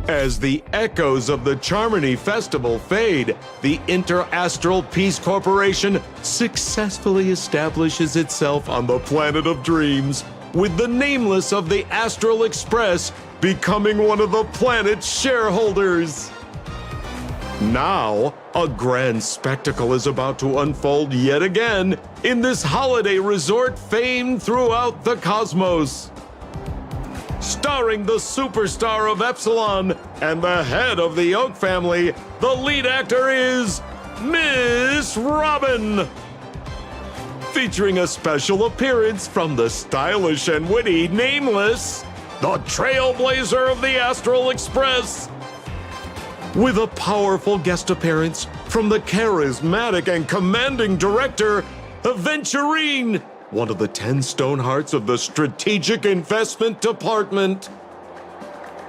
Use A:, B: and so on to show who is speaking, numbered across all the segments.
A: As the echoes of the Charmony Festival fade, the Inter-Astral Peace Corporation successfully establishes itself on the planet of dreams, with the nameless of the Astral Express becoming one of the planet's shareholders. Now, a grand spectacle is about to unfold yet again in this holiday resort famed throughout the cosmos. Starring the superstar of Epsilon and the head of the Oak family, the lead actor is Miss Robin. Featuring a special appearance from the stylish and witty Nameless, the trailblazer of the Astral Express. With a powerful guest appearance from the charismatic and commanding director, Aventurine, one of the 10 Stonehearts of the Strategic Investment Department.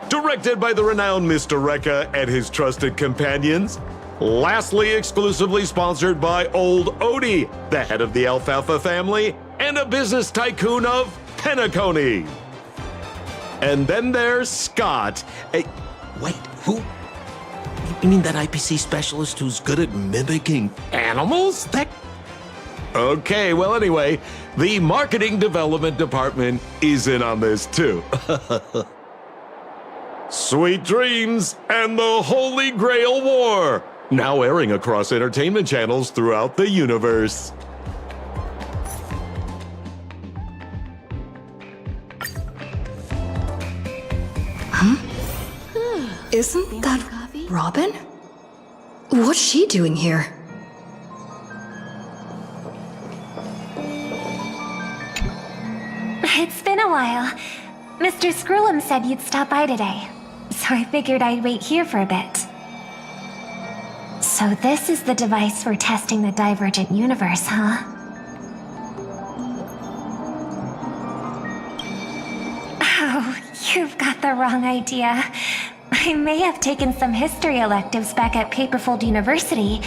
A: Directed by the renowned Mr. Rekka and his trusted companions. Lastly, exclusively sponsored by Old Odie, the head of the Alfalfa family and a business tycoon of Penacony. And then there's Scott.
B: Wait, who? You mean that IPC specialist who's good at mimicking animals? That...
A: Okay, well anyway, the Marketing Development Department is in on this too. Sweet Dreams and the Holy Grail War, now airing across entertainment channels throughout the universe.
C: Isn't that Robin? What's she doing here?
D: It's been a while. Mr. Scrollum said you'd stop by today, so I figured I'd wait here for a bit. So this is the device for testing the divergent universe, huh? Oh, you've got the wrong idea. I may have taken some history electives back at Paperfold University,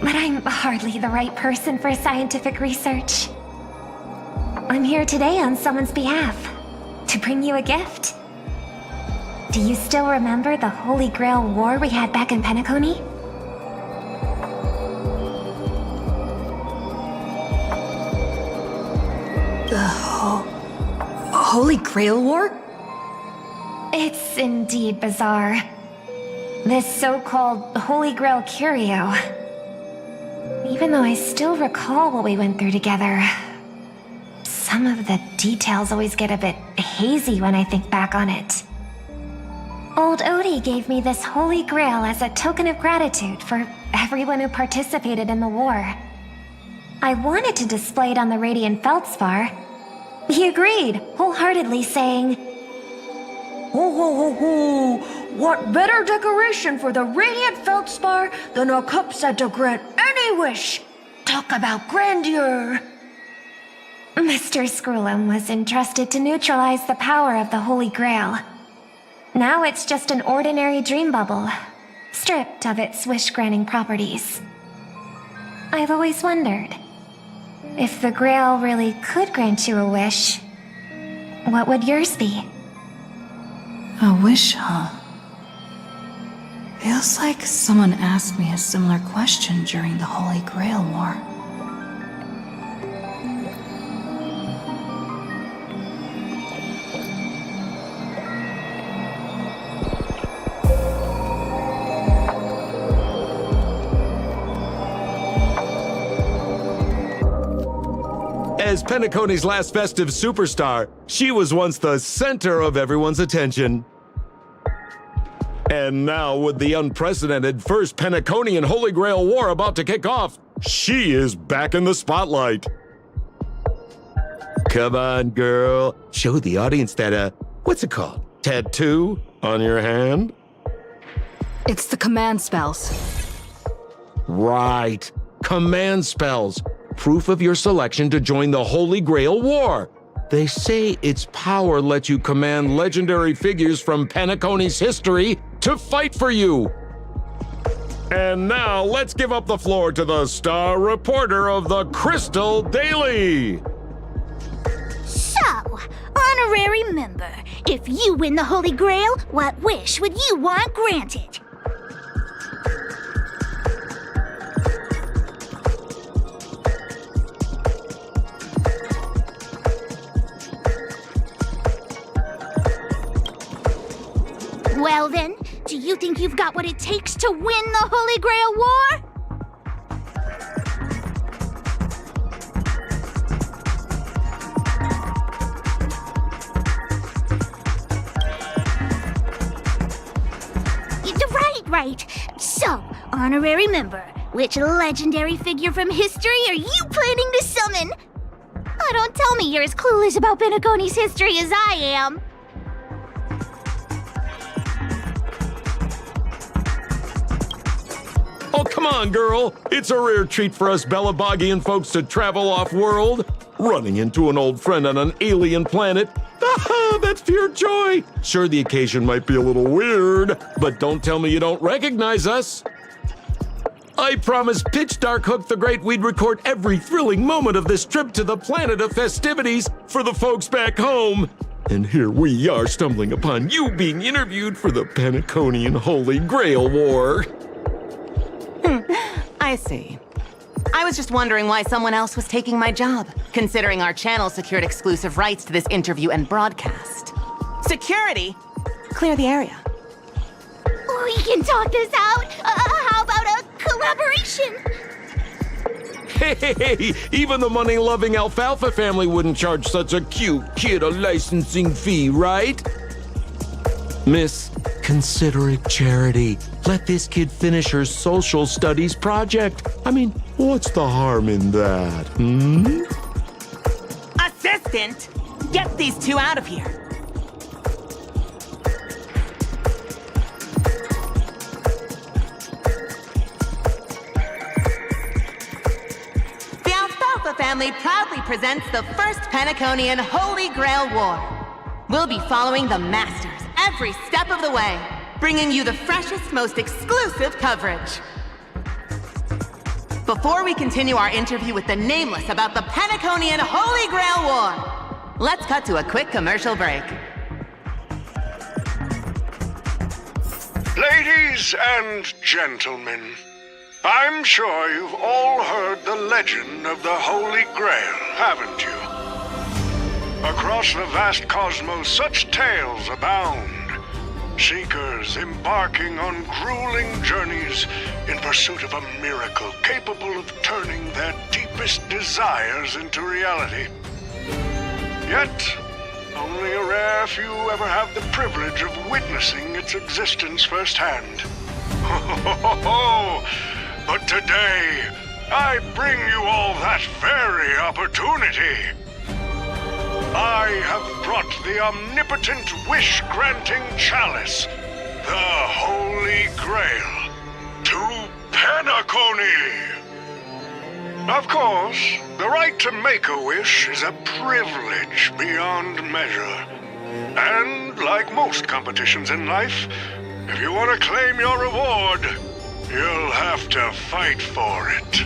D: but I'm hardly the right person for scientific research. I'm here today on someone's behalf, to bring you a gift. Do you still remember the Holy Grail War we had back in Penacony?
C: The Holy Grail War?
D: It's indeed bizarre. This so-called Holy Grail curio. Even though I still recall what we went through together, some of the details always get a bit hazy when I think back on it. Old Odie gave me this Holy Grail as a token of gratitude for everyone who participated in the war. I wanted to display it on the Radiant Feldspar. He agreed, wholeheartedly saying,
E: Ho ho ho ho! What better decoration for the Radiant Feldspar than a cup set to grant any wish? Talk about grandeur!
D: Mr. Scrollum was entrusted to neutralize the power of the Holy Grail. Now it's just an ordinary dream bubble, stripped of its wish-granting properties. I've always wondered, if the Grail really could grant you a wish, what would yours be?
C: A wish, huh? Feels like someone asked me a similar question during the Holy Grail War.
A: As Penacony's last festive superstar, she was once the center of everyone's attention. And now, with the unprecedented First Penaconian Holy Grail War about to kick off, she is back in the spotlight. Come on, girl. Show the audience that, what's it called? Tattoo on your hand?
C: It's the command spells.
A: Right. Command spells. Proof of your selection to join the Holy Grail War. They say its power lets you command legendary figures from Penacony's history to fight for you. And now let's give up the floor to the star reporter of the Crystal Daily.
F: So, Honorary member, if you win the Holy Grail, what wish would you want granted? Well then, do you think you've got what it takes to win the Holy Grail War? Right. So, honorary member, which legendary figure from history are you planning to summon? Oh, don't tell me you're as clueless about Penacony's history as I am.
A: Oh, come on, girl. It's a rare treat for us Belabogian folks to travel off-world. Running into an old friend on an alien planet. That's pure joy. Sure, the occasion might be a little weird, but don't tell me you don't recognize us. I promised Pitch Dark Hook the Great we'd record every thrilling moment of this trip to the planet of festivities for the folks back home. And here we are stumbling upon you being interviewed for the Penaconian Holy Grail War.
G: I see. I was just wondering why someone else was taking my job, considering our channel secured exclusive rights to this interview and broadcast. Security? Clear the area.
F: We can talk this out. How about a collaboration?
A: Hey, even the money-loving Alfalfa family wouldn't charge such a cute kid a licensing fee, right? Miss, consider it charity. Let this kid finish her social studies project. I mean, what's the harm in that,
G: Assistant! Get these two out of here! The Alfalfa family proudly presents the first Penaconian Holy Grail War. We'll be following the Masters every step of the way, bringing you the freshest, most exclusive coverage. Before we continue our interview with the Nameless about the Penaconian Holy Grail War, let's cut to a quick commercial break.
H: Ladies and gentlemen, I'm sure you've all heard the legend of the Holy Grail, haven't you? Across the vast cosmos, such tales abound. Seekers embarking on grueling journeys in pursuit of a miracle capable of turning their deepest desires into reality. Yet, only a rare few ever have the privilege of witnessing its existence firsthand. But today, I bring you all that very opportunity. I have brought the omnipotent wish-granting chalice, the Holy Grail, to Penacony. Of course, the right to make a wish is a privilege beyond measure. And like most competitions in life, if you want to claim your reward, you'll have to fight for it.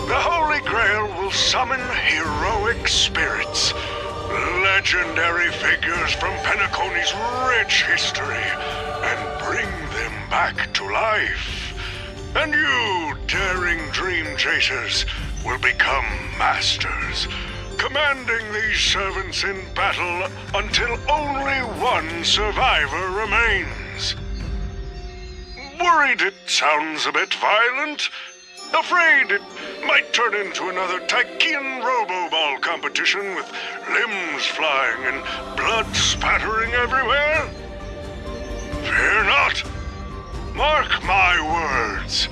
H: The Holy Grail will summon heroic spirits, legendary figures from Penacony's rich history, and bring them back to life. And you, daring dream chasers, will become masters, commanding these servants in battle until only one survivor remains. Worried it sounds a bit violent? Afraid it might turn into another Tychean Robo-Ball competition with limbs flying and blood spattering everywhere? Fear not. Mark my words.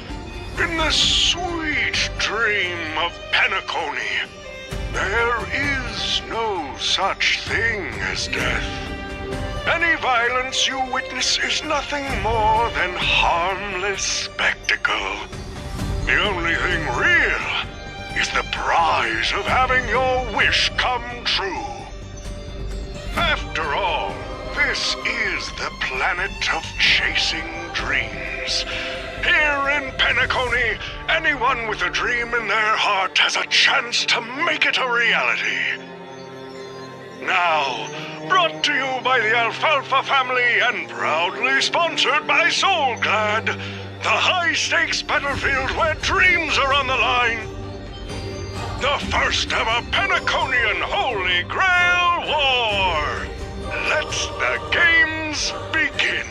H: In the sweet dream of Penacony, there is no such thing as death. Any violence you witness is nothing more than harmless spectacle. The only thing real is the prize of having your wish come true. After all, this is the planet of chasing dreams. Here in Penacony, anyone with a dream in their heart has a chance to make it a reality. Now, brought to you by the Alfalfa family and proudly sponsored by Soulglad, the high-stakes battlefield where dreams are on the line. The first ever Penaconian Holy Grail War. Let the games begin.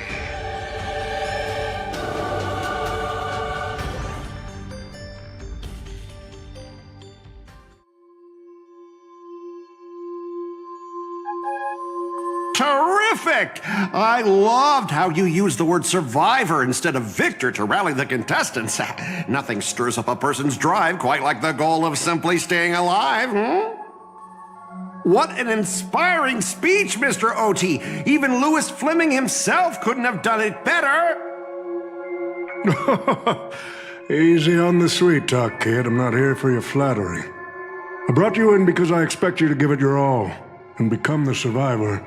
I: Terrific! I loved how you used the word survivor instead of victor to rally the contestants. Nothing stirs up a person's drive quite like the goal of simply staying alive, What an inspiring speech, Mr. OT! Even Louis Fleming himself couldn't have done it better!
J: Easy on the sweet talk, kid. I'm not here for your flattery. I brought you in because I expect you to give it your all and become the survivor.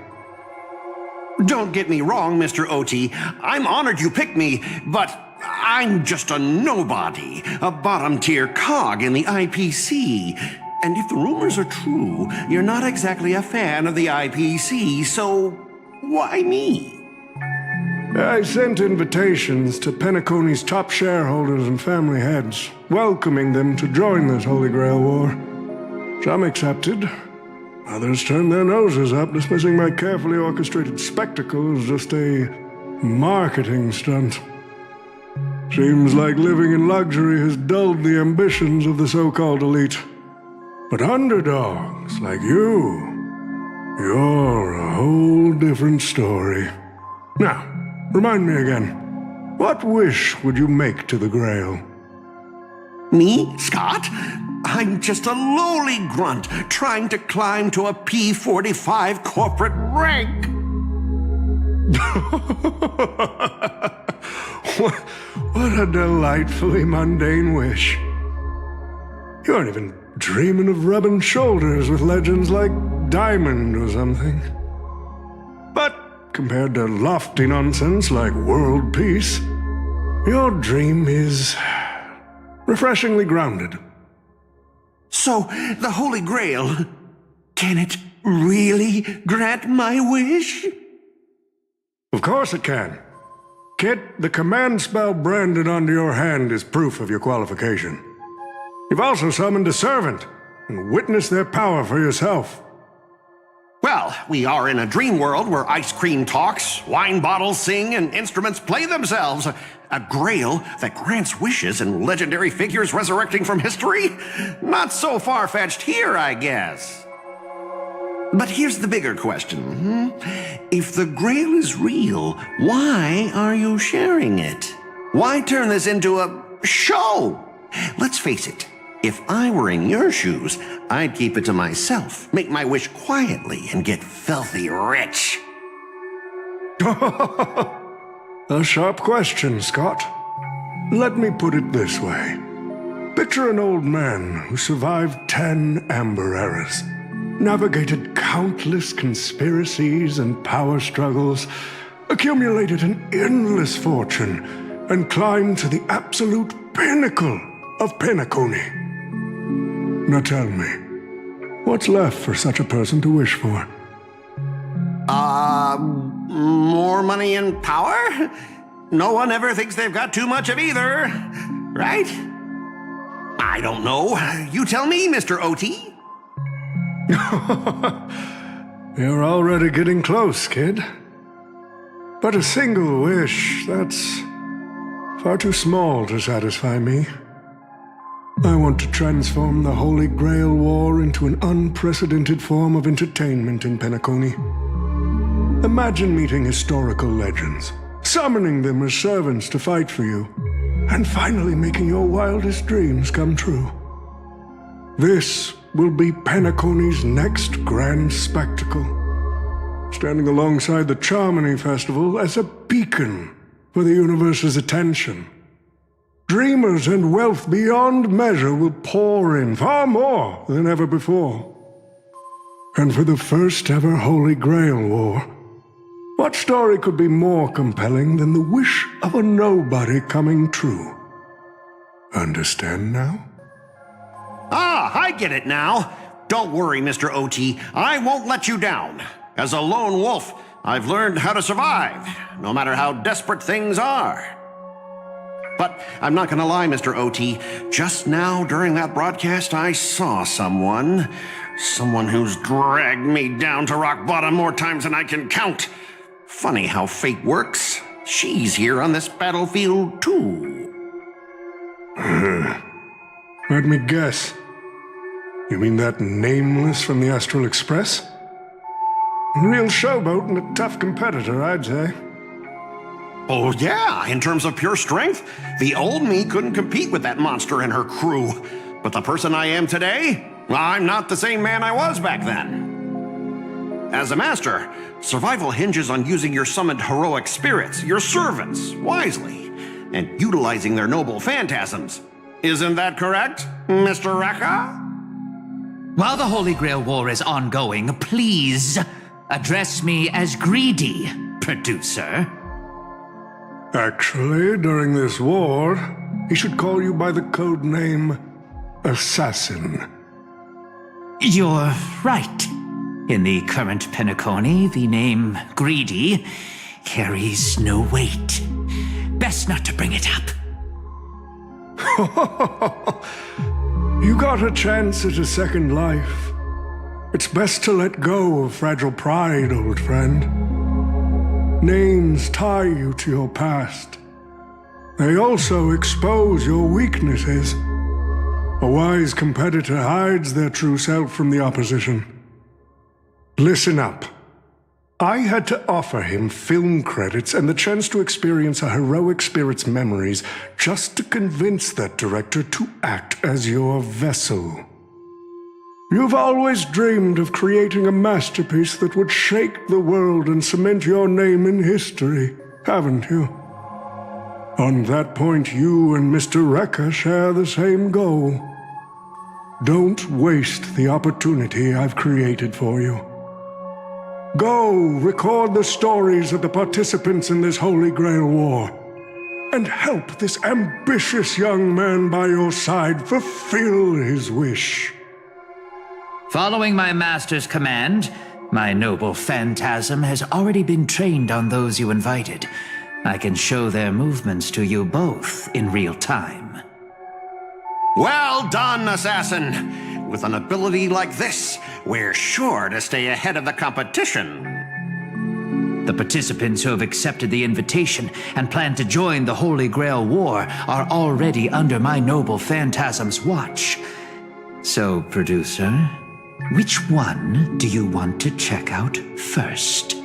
I: Don't get me wrong, Mr. OT. I'm honored you picked me, but I'm just a nobody, a bottom-tier cog in the IPC. And if the rumors are true, you're not exactly a fan of the IPC, so why me?
J: I sent invitations to Penacony's top shareholders and family heads, welcoming them to join this Holy Grail War. Some accepted. Others turned their noses up, dismissing my carefully orchestrated spectacle as just a marketing stunt. Seems like living in luxury has dulled the ambitions of the so-called elite. But underdogs like you're a whole different story. Now, remind me again, what wish would you make to the Grail?
I: Me, Scott? I'm just a lowly grunt trying to climb to a P45 corporate rank.
J: What a delightfully mundane wish. You aren't even dreaming of rubbing shoulders with legends like Diamond or something. But compared to lofty nonsense like world peace, your dream is refreshingly grounded.
I: So, the Holy Grail, can it really grant my wish?
J: Of course it can. Kid, the command spell branded onto your hand is proof of your qualification. You've also summoned a servant and witnessed their power for yourself.
I: Well, we are in a dream world where ice cream talks, wine bottles sing, and instruments play themselves. A grail that grants wishes and legendary figures resurrecting from history? Not so far-fetched here, I guess. But here's the bigger question. If the Grail is real, why are you sharing it? Why turn this into a show? Let's face it, if I were in your shoes, I'd keep it to myself, make my wish quietly, and get filthy rich.
J: A sharp question, Scott. Let me put it this way. Picture an old man who survived 10 Amber Eras, navigated countless conspiracies and power struggles, accumulated an endless fortune, and climbed to the absolute pinnacle of Penacony. Now tell me, what's left for such a person to wish for?
I: More money and power? No one ever thinks they've got too much of either, right? I don't know. You tell me, Mr. OT.
J: You're already getting close, kid. But a single wish, that's far too small to satisfy me. I want to transform the Holy Grail War into an unprecedented form of entertainment in Penacony. Imagine meeting historical legends, summoning them as servants to fight for you, and finally making your wildest dreams come true. This will be Penacony's next grand spectacle, standing alongside the Charmony Festival as a beacon for the universe's attention. Dreamers and wealth beyond measure will pour in, far more than ever before. And for the first ever Holy Grail War, what story could be more compelling than the wish of a nobody coming true? Understand now?
I: Ah, I get it now. Don't worry, Mr. OT. I won't let you down. As a lone wolf, I've learned how to survive, no matter how desperate things are. But I'm not gonna lie, Mr. OT. Just now, during that broadcast, I saw someone who's dragged me down to rock bottom more times than I can count. Funny how fate works. She's here on this battlefield, too.
J: Let me guess. You mean that Nameless from the Astral Express? Real showboat and a tough competitor, I'd say.
I: Oh, yeah, in terms of pure strength, the old me couldn't compete with that monster and her crew. But the person I am today, I'm not the same man I was back then. As a master, survival hinges on using your summoned heroic spirits, your servants, wisely, and utilizing their noble phantasms. Isn't that correct, Mr. Rekka?
K: While the Holy Grail War is ongoing, please address me as greedy, producer.
J: Actually, during this war, he should call you by the code name Assassin.
K: You're right. In the current Penacony, the name Greedy carries no weight. Best not to bring it up.
J: You got a chance at a second life. It's best to let go of fragile pride, old friend. Names tie you to your past. They also expose your weaknesses. A wise competitor hides their true self from the opposition. Listen up. I had to offer him film credits and the chance to experience a heroic spirit's memories just to convince that director to act as your vessel. You've always dreamed of creating a masterpiece that would shake the world and cement your name in history, haven't you? On that point, you and Mr. Rekka share the same goal. Don't waste the opportunity I've created for you. Go record the stories of the participants in this Holy Grail War, and help this ambitious young man by your side fulfill his wish.
K: Following my master's command, my noble phantasm has already been trained on those you invited. I can show their movements to you both in real time.
I: Well done, Assassin! With an ability like this, we're sure to stay ahead of the competition.
K: The participants who have accepted the invitation and plan to join the Holy Grail War are already under my noble phantasm's watch. So, producer, which one do you want to check out first?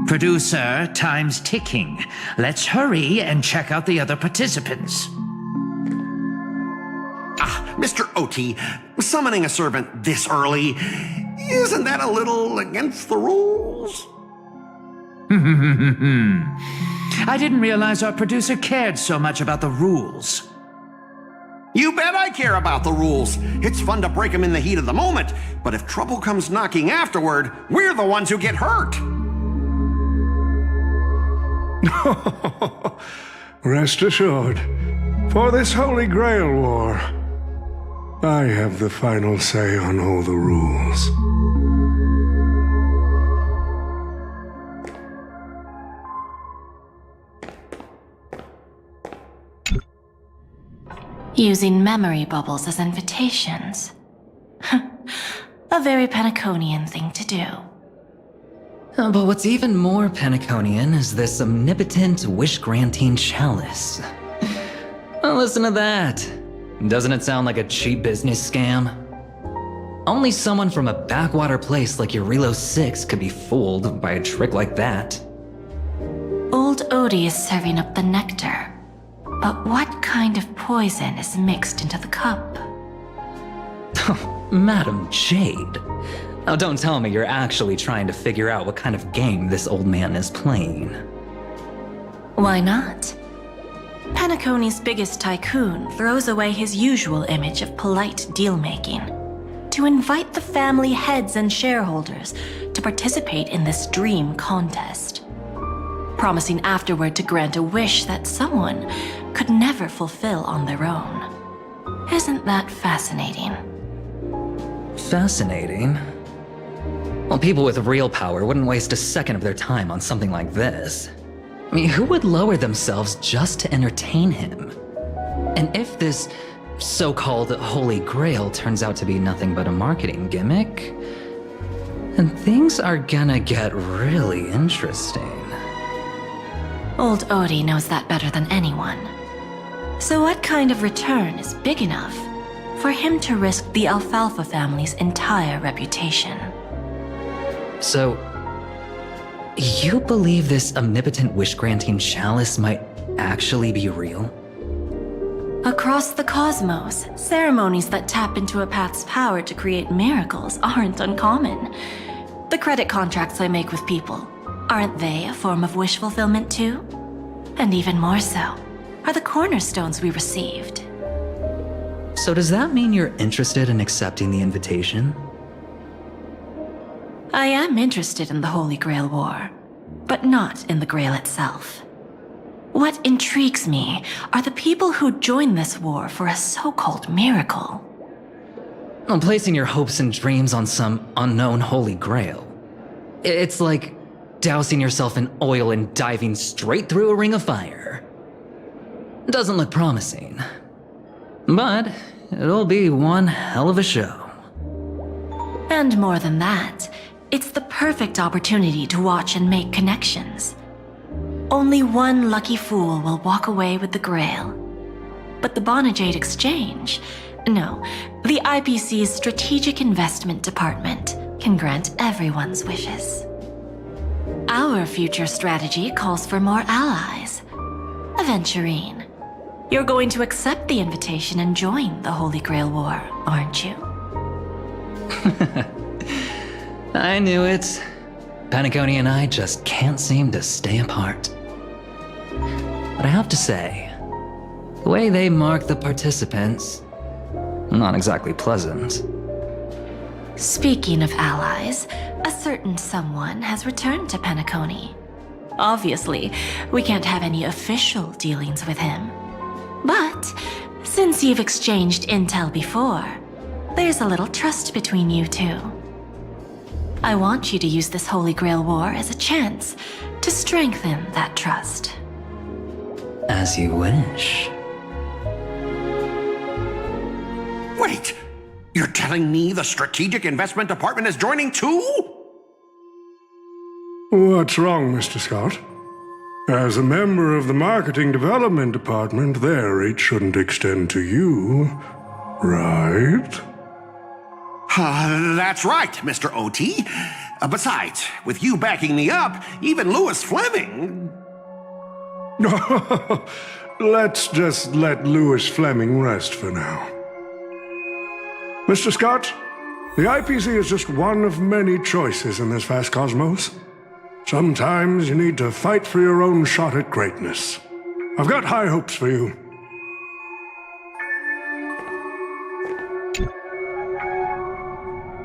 K: Producer, time's ticking. Let's hurry and check out the other participants.
I: Mr. OT, summoning a servant this early, isn't that a little against the rules?
K: I didn't realize our producer cared so much about the rules.
I: You bet I care about the rules. It's fun to break them in the heat of the moment, but if trouble comes knocking afterward, we're the ones who get hurt.
J: Rest assured, for this Holy Grail War, I have the final say on all the rules.
C: Using memory bubbles as invitations. A very Penaconian thing to do.
L: But what's even more Penaconian is this omnipotent wish-granting chalice. Listen to that. Doesn't it sound like a cheap business scam? Only someone from a backwater place like Eurilo 6 could be fooled by a trick like that.
C: Old Odie is serving up the nectar. But what kind of poison is mixed into the cup?
L: Madam Jade. Now don't tell me you're actually trying to figure out what kind of game this old man is playing.
C: Why not? Penacony's biggest tycoon throws away his usual image of polite deal-making to invite the family heads and shareholders to participate in this dream contest, promising afterward to grant a wish that someone could never fulfill on their own. Isn't that fascinating?
L: Fascinating. Well, people with real power wouldn't waste a second of their time on something like this. I mean, who would lower themselves just to entertain him? And if this so-called Holy Grail turns out to be nothing but a marketing gimmick, then things are gonna get really interesting.
C: Old Odie knows that better than anyone. So what kind of return is big enough for him to risk the Alfalfa family's entire reputation?
L: So, you believe this omnipotent wish-granting chalice might actually be real?
C: Across the cosmos, ceremonies that tap into a path's power to create miracles aren't uncommon. The credit contracts I make with people, aren't they a form of wish fulfillment too? And even more so, are the cornerstones we received.
L: So does that mean you're interested in accepting the invitation?
C: I am interested in the Holy Grail War, but not in the Grail itself. What intrigues me are the people who join this war for a so-called miracle.
L: Well, placing your hopes and dreams on some unknown Holy Grail. It's like dousing yourself in oil and diving straight through a ring of fire. Doesn't look promising. But it'll be one hell of a show.
C: And more than that, it's the perfect opportunity to watch and make connections. Only one lucky fool will walk away with the Grail. But the Bonajade Exchange, no, the IPC's Strategic Investment Department can grant everyone's wishes. Our future strategy calls for more allies. Aventurine, you're going to accept the invitation and join the Holy Grail War, aren't you?
L: I knew it. Panaconi and I just can't seem to stay apart. But I have to say, the way they mark the participants, not exactly pleasant.
C: Speaking of allies, a certain someone has returned to Panaconi. Obviously, we can't have any official dealings with him. But since you've exchanged intel before, there's a little trust between you two. I want you to use this Holy Grail War as a chance to strengthen that trust.
L: As you wish.
I: Wait! You're telling me the Strategic Investment Department is joining too?
J: What's wrong, Mr. Scott? As a member of the Marketing Development Department, their reach shouldn't extend to you, right?
I: That's right, Mr. OT. Besides, with you backing me up, even Louis Fleming...
J: Let's just let Louis Fleming rest for now. Mr. Scott, the IPC is just one of many choices in this vast cosmos. Sometimes you need to fight for your own shot at greatness. I've got high hopes for you.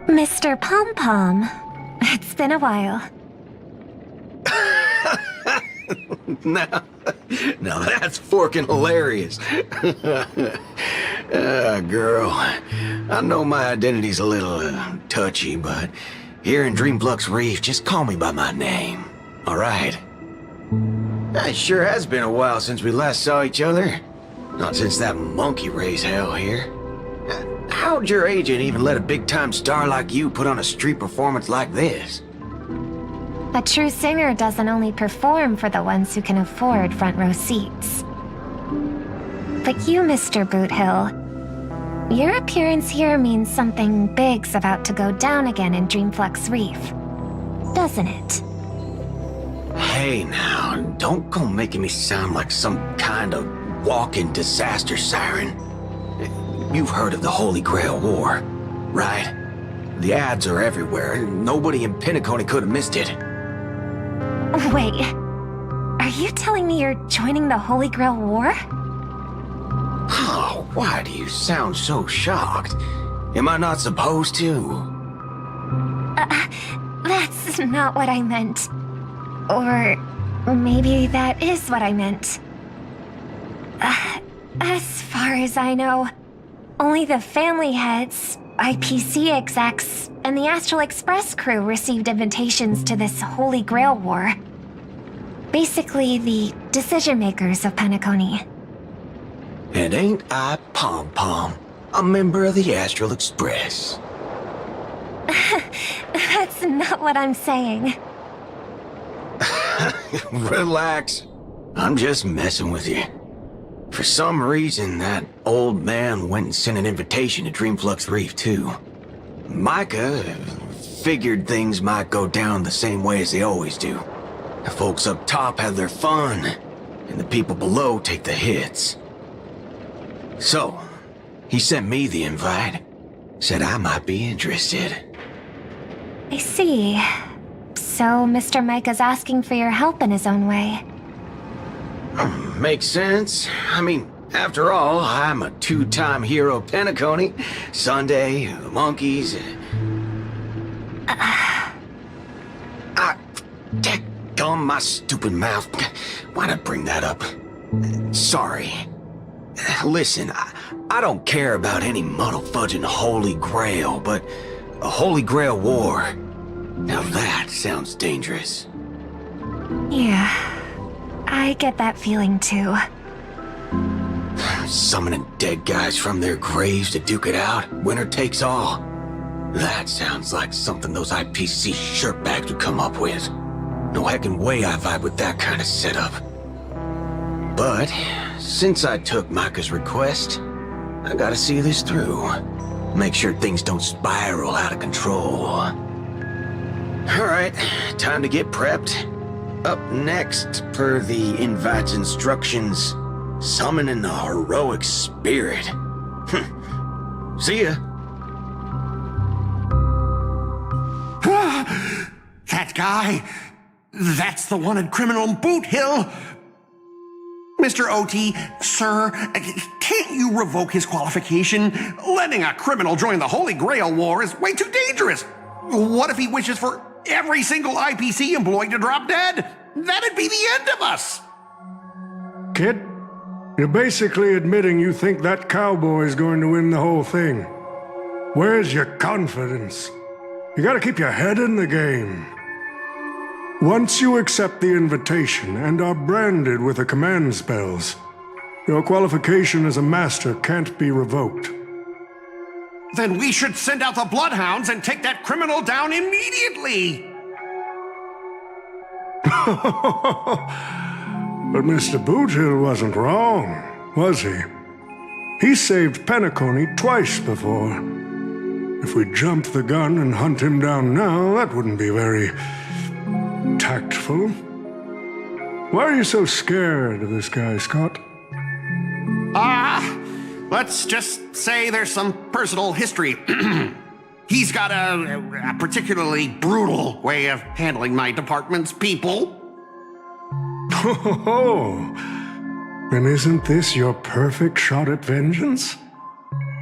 D: Mr. Pom Pom, it's been a while.
B: Now that's forking hilarious. Girl, I know my identity's a little touchy, but here in Dreamflux Reef, just call me by my name, all right? It sure has been a while since we last saw each other. Not since that monkey raised hell here. How'd your agent even let a big-time star like you put on a street performance like this?
D: A true singer doesn't only perform for the ones who can afford front row seats. But you, Mr. Boothill, your appearance here means something big's about to go down again in Dreamflux Reef, doesn't it?
B: Hey now, don't go making me sound like some kind of walking disaster siren. You've heard of the Holy Grail War, right? The ads are everywhere. Nobody in Penacony could have missed it.
D: Wait, are you telling me you're joining the Holy Grail War?
B: Oh, why do you sound so shocked? Am I not supposed to?
D: That's not what I meant. Or maybe that is what I meant. As far as I know, Only the family heads, IPC execs, and the Astral Express crew received invitations to this Holy Grail War. Basically, the decision makers of Penacony.
B: And ain't I Pom Pom, a member of the Astral Express?
D: That's not what I'm saying.
B: Relax. I'm just messing with you. For some reason, that old man went and sent an invitation to Dreamflux Reef, too. Micah figured things might go down the same way as they always do. The folks up top have their fun, and the people below take the hits. So, he sent me the invite. Said I might be interested.
D: I see. So Mr. Micah's asking for your help in his own way.
B: Makes sense. I mean, after all, I'm a two-time hero of Penacony. Sunday, the monkeys. Daggone my stupid mouth. Why'd I bring that up? Sorry. Listen, I don't care about any muddle-fudging Holy Grail, but a Holy Grail War. Now that sounds dangerous.
D: Yeah, I get that feeling too.
B: Summoning dead guys from their graves to duke it out, winner takes all. That sounds like something those IPC shirtbags would come up with. No heckin' way I vibe with that kind of setup. But, since I took Micah's request, I gotta see this through. Make sure things don't spiral out of control. Alright, time to get prepped. Up next, per the invite's instructions, summoning the heroic spirit. See ya.
I: That guy, that's the wanted criminal in Boot Hill. Mr. OT, sir, can't you revoke his qualification? Letting a criminal join the Holy Grail War is way too dangerous. What if he wishes for every single IPC employee to drop dead? That'd be the end of us.
J: Kid, you're basically admitting you think that cowboy is going to win the whole thing. Where's your confidence? You gotta keep your head in the game. Once you accept the invitation and are branded with the command spells, your qualification as a master can't be revoked.
I: Then we should send out the bloodhounds and take that criminal down immediately.
J: But Mr. Boothill wasn't wrong, was he? He saved Penacony twice before. If we jump the gun and hunt him down now, that wouldn't be very tactful. Why are you so scared of this guy, Scott?
I: Let's just say there's some personal history. He's got a particularly brutal way of handling my department's people.
J: Oh, then isn't this your perfect shot at vengeance?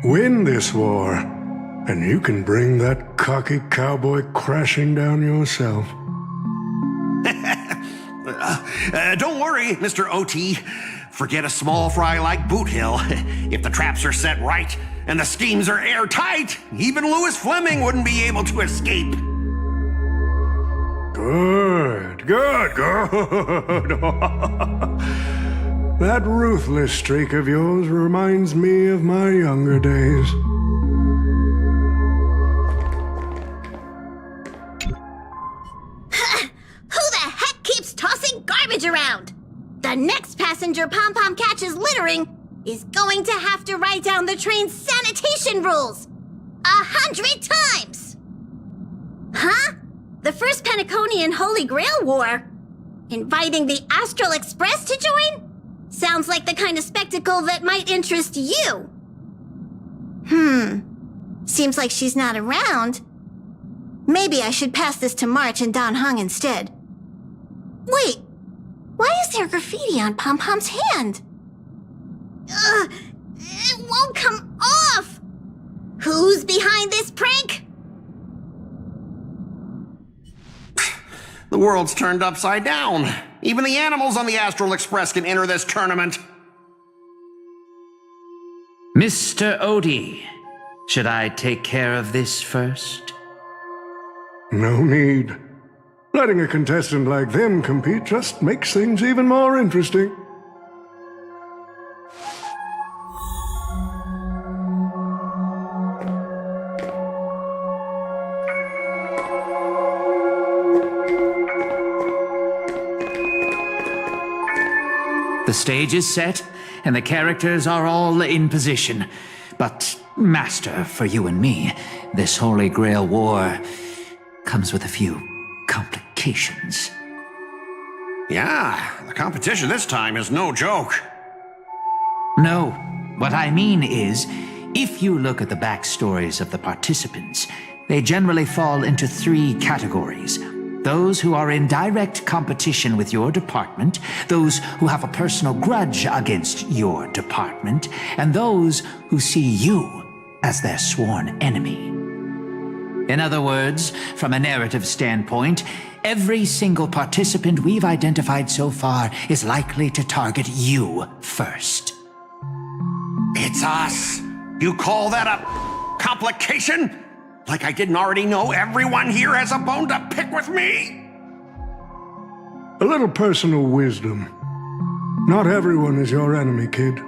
J: Win this war, and you can bring that cocky cowboy crashing down yourself.
I: Don't worry, Mr. OT. Forget a small fry like Boot Hill. If the traps are set right and the schemes are airtight, even Louis Fleming wouldn't be able to escape.
J: Good. That ruthless streak of yours reminds me of my younger days.
F: Who the heck keeps tossing garbage around? The next passenger Pom-Pom catches littering is going to have to write down the train's sanitation rules 100 times! Huh? The first Penaconian Holy Grail War? Inviting the Astral Express to join? Sounds like the kind of spectacle that might interest you. Seems like she's not around. Maybe I should pass this to March and Don Hung instead. Wait, why is there graffiti on Pom-Pom's hand? It won't come off! Who's behind this prank?
I: The world's turned upside down. Even the animals on the Astral Express can enter this tournament.
K: Mr. Odie, should I take care of this first?
J: No need. Letting a contestant like them compete just makes things even more interesting.
K: The stage is set, and the characters are all in position. But, Master, for you and me, this Holy Grail War comes with a few complications.
I: Yeah, the competition this time is no joke.
K: No, what I mean is, if you look at the backstories of the participants, they generally fall into 3 categories. Those who are in direct competition with your department, those who have a personal grudge against your department, and those who see you as their sworn enemy. In other words, from a narrative standpoint, every single participant we've identified so far is likely to target you first.
I: It's us. You call that a complication? Like I didn't already know everyone here has a bone to pick with me?
J: A little personal wisdom. Not everyone is your enemy, kid.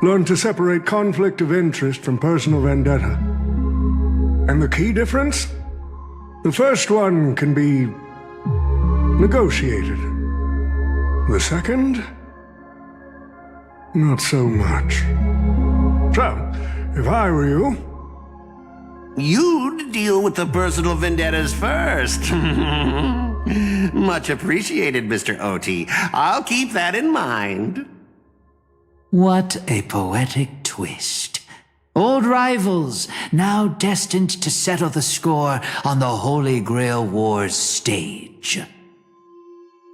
J: Learn to separate conflict of interest from personal vendetta. And the key difference? The first one can be negotiated. The second? Not so much. So, if I were you,
I: you'd deal with the personal vendettas first. Much appreciated, Mr. OT. I'll keep that in mind.
K: What a poetic twist. Old rivals, now destined to settle the score on the Holy Grail War's stage.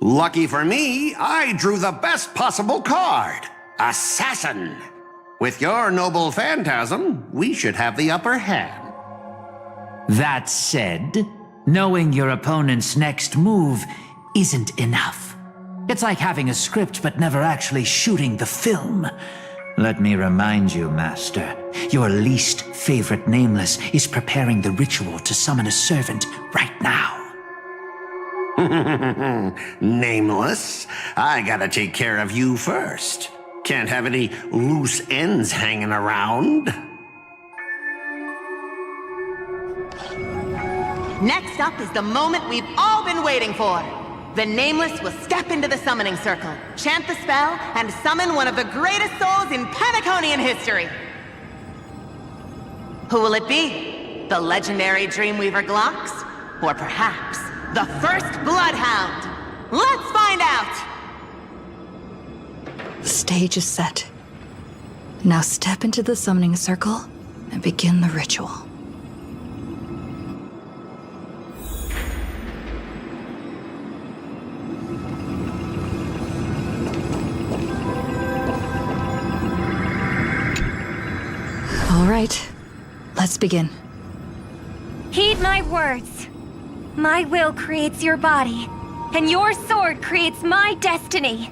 I: Lucky for me, I drew the best possible card. Assassin. With your Noble Phantasm, we should have the upper hand.
K: That said, knowing your opponent's next move isn't enough. It's like having a script but never actually shooting the film. Let me remind you, Master, your least favorite Nameless is preparing the ritual to summon a servant right now.
I: Nameless, I gotta take care of you first. Can't have any loose ends hanging around.
G: Next up is the moment we've all been waiting for. The Nameless will step into the summoning circle, chant the spell, and summon one of the greatest souls in Penaconian history. Who will it be? The legendary Dreamweaver Glocks? Or perhaps the first Bloodhound? Let's find out!
E: The stage is set. Now step into the summoning circle and begin the ritual. All right, let's begin.
D: Heed my words. My will creates your body, and your sword creates my destiny.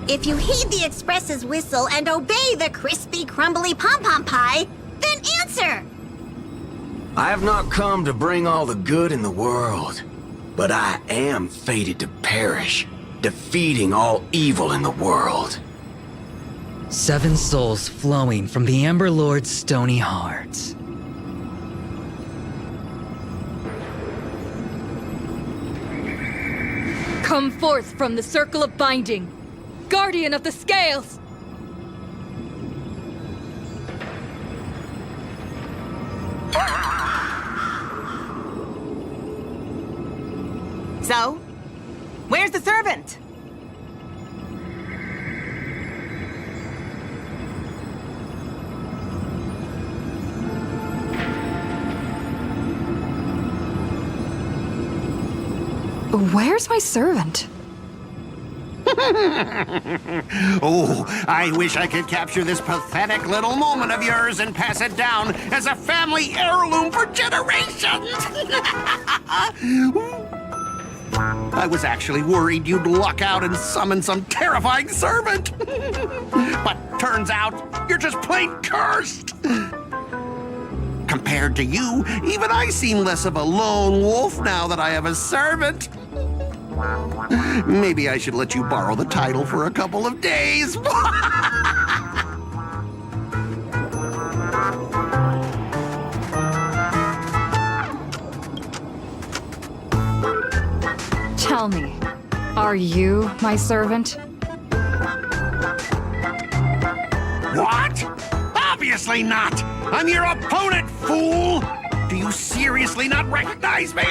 F: If you heed the Express's whistle and obey the crispy, crumbly pom-pom pie, then answer!
B: I have not come to bring all the good in the world, but I am fated to perish, defeating all evil in the world.
L: 7 souls flowing from the Ember Lord's stony heart.
E: Come forth from the circle of binding, guardian of the scales!
G: So, where's the servant?
E: Where's my servant?
I: Oh, I wish I could capture this pathetic little moment of yours and pass it down as a family heirloom for generations. I was actually worried you'd luck out and summon some terrifying servant. But turns out, you're just plain cursed. Compared to you, even I seem less of a lone wolf now that I have a servant. Maybe I should let you borrow the title for a couple of days.
M: Tell me, are you my servant?
I: What? Obviously not! I'm your opponent, fool! Do you seriously not recognize me?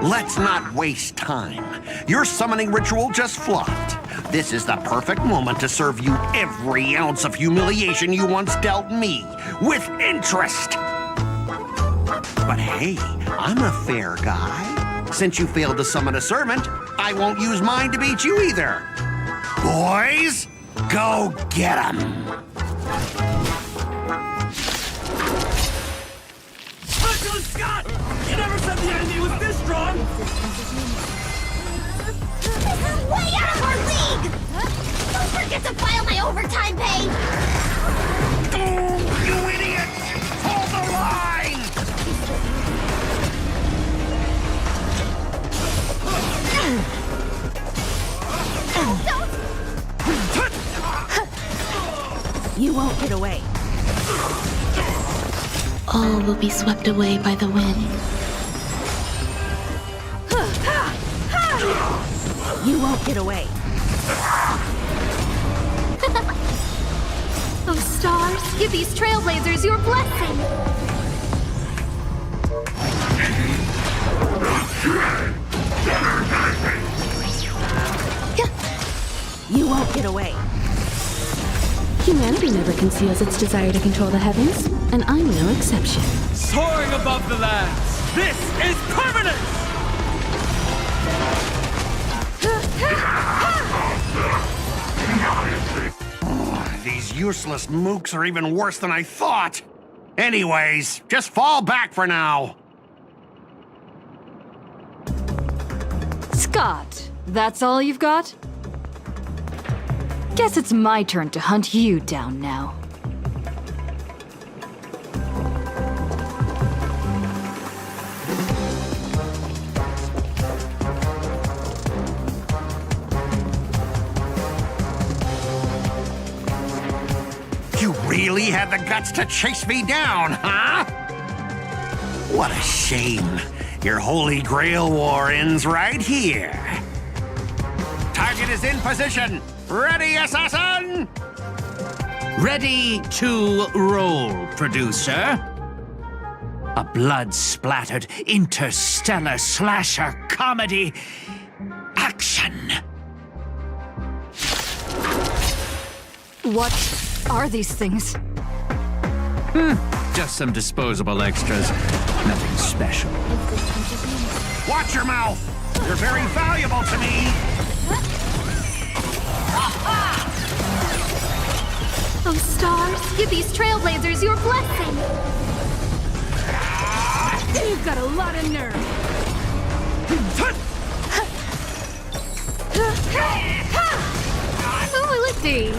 I: Let's not waste time. Your summoning ritual just flopped. This is the perfect moment to serve you every ounce of humiliation you once dealt me, with interest. But hey, I'm a fair guy. Since you failed to summon a servant, I won't use mine to beat you either. Boys, go get 'em!
N: Uncle Scott! You never said the enemy was this strong!
F: This is way out of our league! Don't forget to file my overtime pay!
I: Oh, you idiot! Hold the line!
G: You won't get away.
C: All will be swept away by the wind.
G: You won't get away.
F: Oh, stars, give these trailblazers your blessing!
G: You won't get away.
C: Humanity never conceals its desire to control the heavens, and I'm no exception.
N: Soaring above the lands, this is permanent!
I: These useless mooks are even worse than I thought. Anyways, just fall back for now.
M: Scott, that's all you've got? Guess it's my turn to hunt you down now.
I: You really had the guts to chase me down, huh? What a shame. Your Holy Grail war ends right here. Target is in position. Ready, assassin?
K: Ready to roll, producer. A blood-splattered interstellar slasher comedy. Action!
M: What are these things?
K: Just some disposable extras. Nothing special.
I: Watch your mouth. You're very valuable to me.
F: Oh, stars, give these trailblazers your blessing!
M: You've got a lot of nerve. Oh, let's see.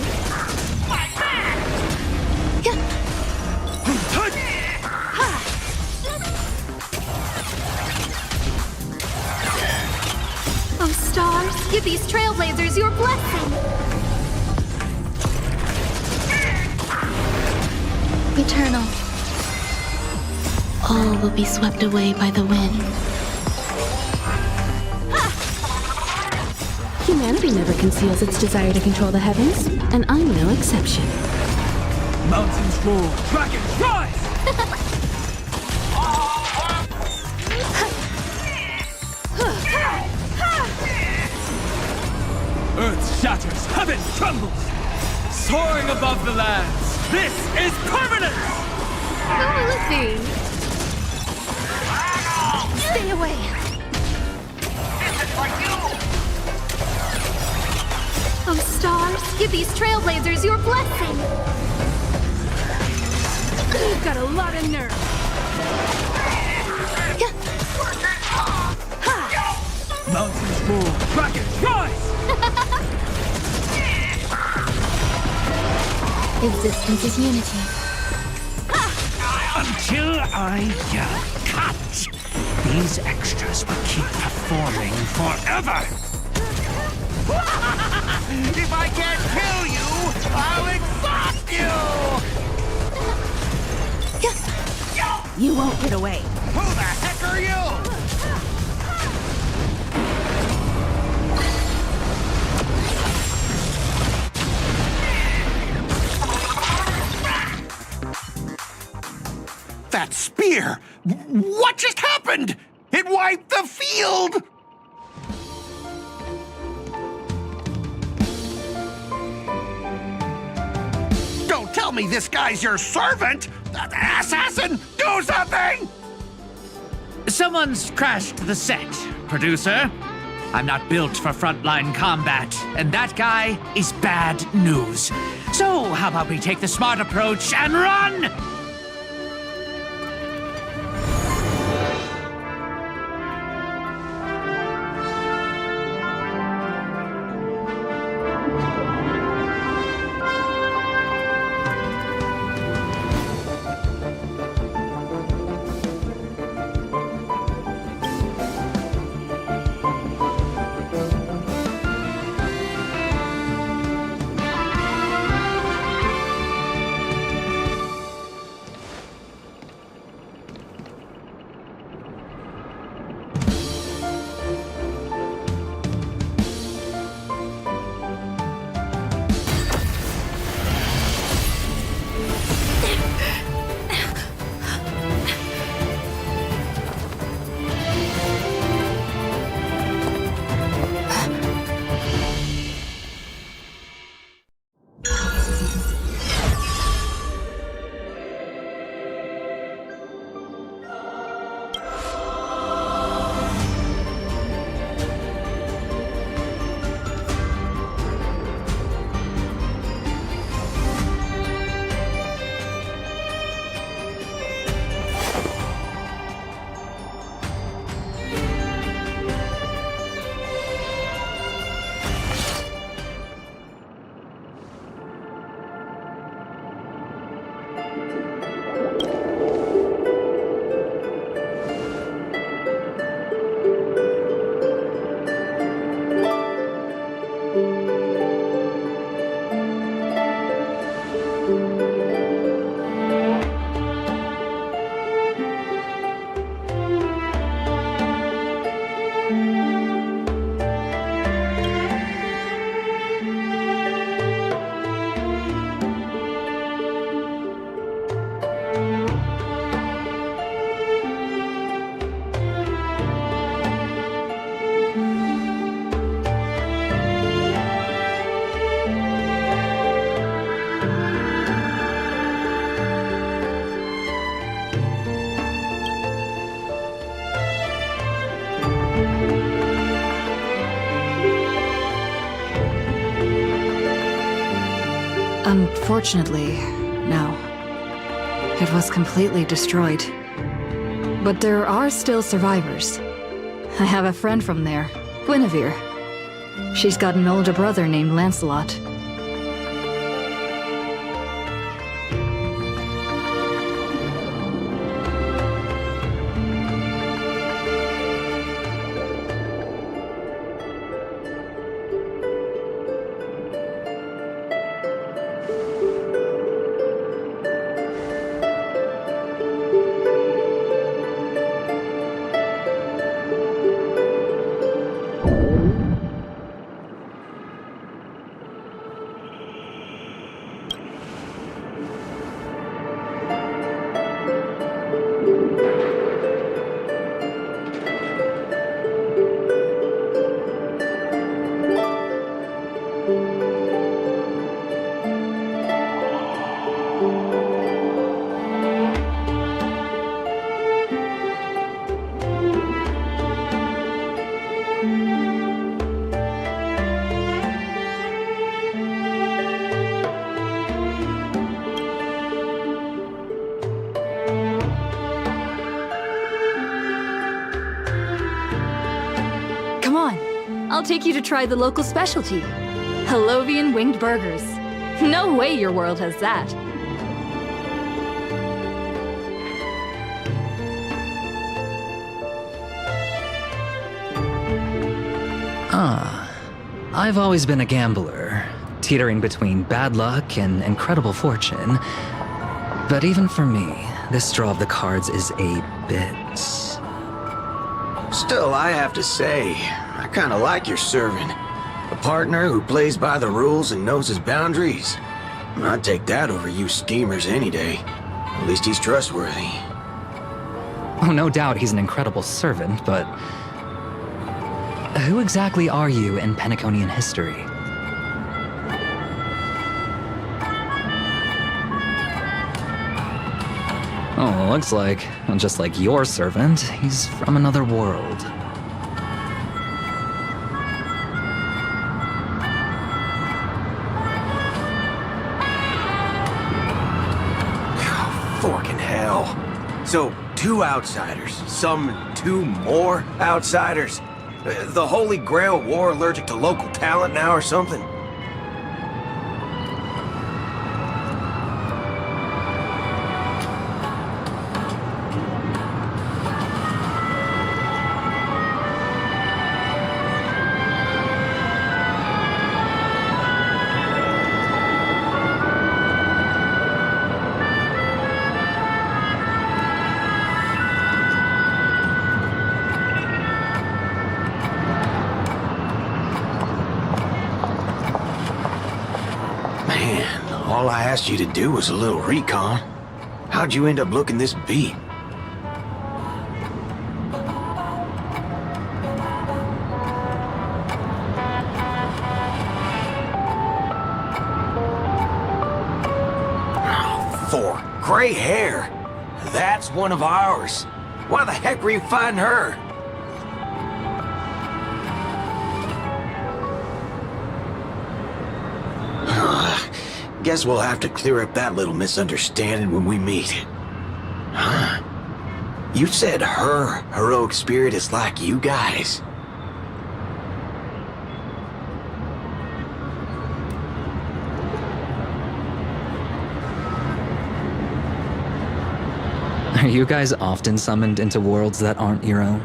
F: Oh, stars, give these trailblazers your blessing! Eternal.
C: All will be swept away by the wind. Humanity never conceals its desire to control the heavens, and I'm no exception.
N: Mountains roar, dragons rise! Earth shatters, heaven trembles! Soaring above the lands, this is permanent!
M: Oh, let's see.
F: Stay away! Oh, stars, give these trailblazers your blessing!
M: You've got a lot of nerve.
N: more. Bracket choice!
F: Existence is unity.
K: Until I yell cut, these extras will keep performing forever.
I: If I can't kill you, I'll exhaust you!
F: You won't get away.
I: Who the heck are you? That spear! What just happened? It wiped the field! Don't tell me this guy's your servant! Assassin, do something!
K: Someone's crashed the set, producer. I'm not built for frontline combat, and that guy is bad news. So, how about we take the smart approach and run?
M: Unfortunately, no. It was completely destroyed. But there are still survivors. I have a friend from there, Guinevere. She's got an older brother named Lancelot. I'll take you to try the local specialty, Halovian winged burgers. No way your world has that.
L: I've always been a gambler, teetering between bad luck and incredible fortune. But even for me, this draw of the cards is a bit...
B: Still, I have to say, I kinda like your servant. A partner who plays by the rules and knows his boundaries. I'd take that over you schemers any day. At least he's trustworthy.
L: Oh, no doubt he's an incredible servant, but... who exactly are you in Penaconian history? Oh, looks like, just like your servant, he's from another world.
B: Forking hell. So, 2 outsiders. Some 2 more outsiders. The Holy Grail War allergic to local talent now or something? All I asked you to do was a little recon. How'd you end up looking this beat? Oh, 4 gray hair. That's one of ours. Why the heck were you fighting her? Guess we'll have to clear up that little misunderstanding when we meet. Huh? You said her heroic spirit is like you guys.
L: Are you guys often summoned into worlds that aren't your own?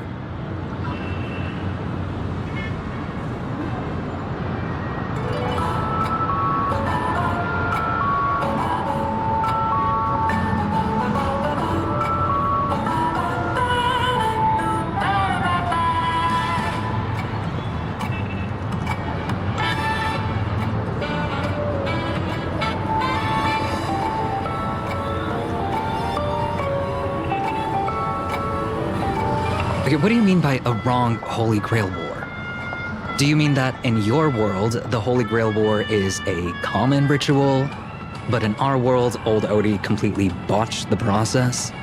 L: What do you mean by a wrong Holy Grail War? Do you mean that in your world, the Holy Grail War is a common ritual, but in our world, old Odie completely botched the process?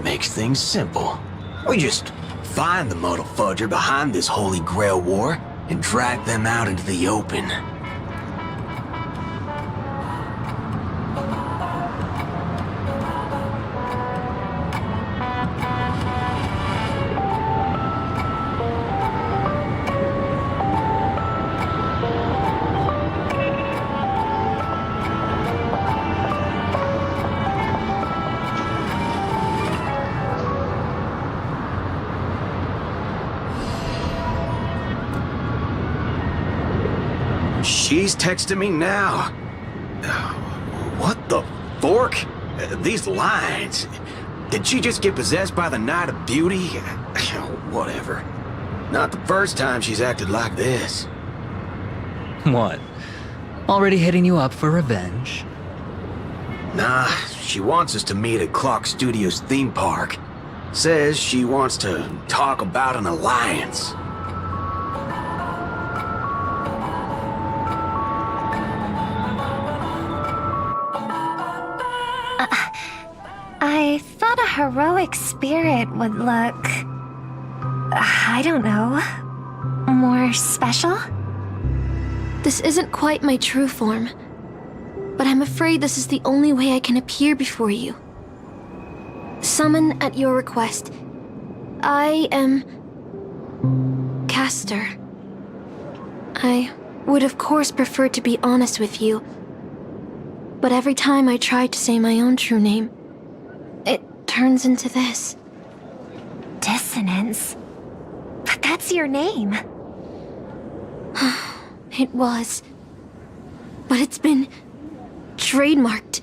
B: Makes things simple. We just find the muddle fudger behind this Holy Grail War and drag them out into the open. She's texting me now. What the fork? These lines. Did she just get possessed by the Night of Beauty? Whatever. Not the first time she's acted like this.
L: What? Already hitting you up for revenge?
B: Nah, she wants us to meet at Clock Studios theme park. Says she wants to talk about an alliance.
D: I thought a heroic spirit would look... I don't know... more special?
O: This isn't quite my true form, but I'm afraid this is the only way I can appear before you. Summon at your request. I am... Castor. I would of course prefer to be honest with you, but every time I try to say my own true name, it turns into this.
D: Dissonance? But that's your name.
O: It was. But it's been trademarked,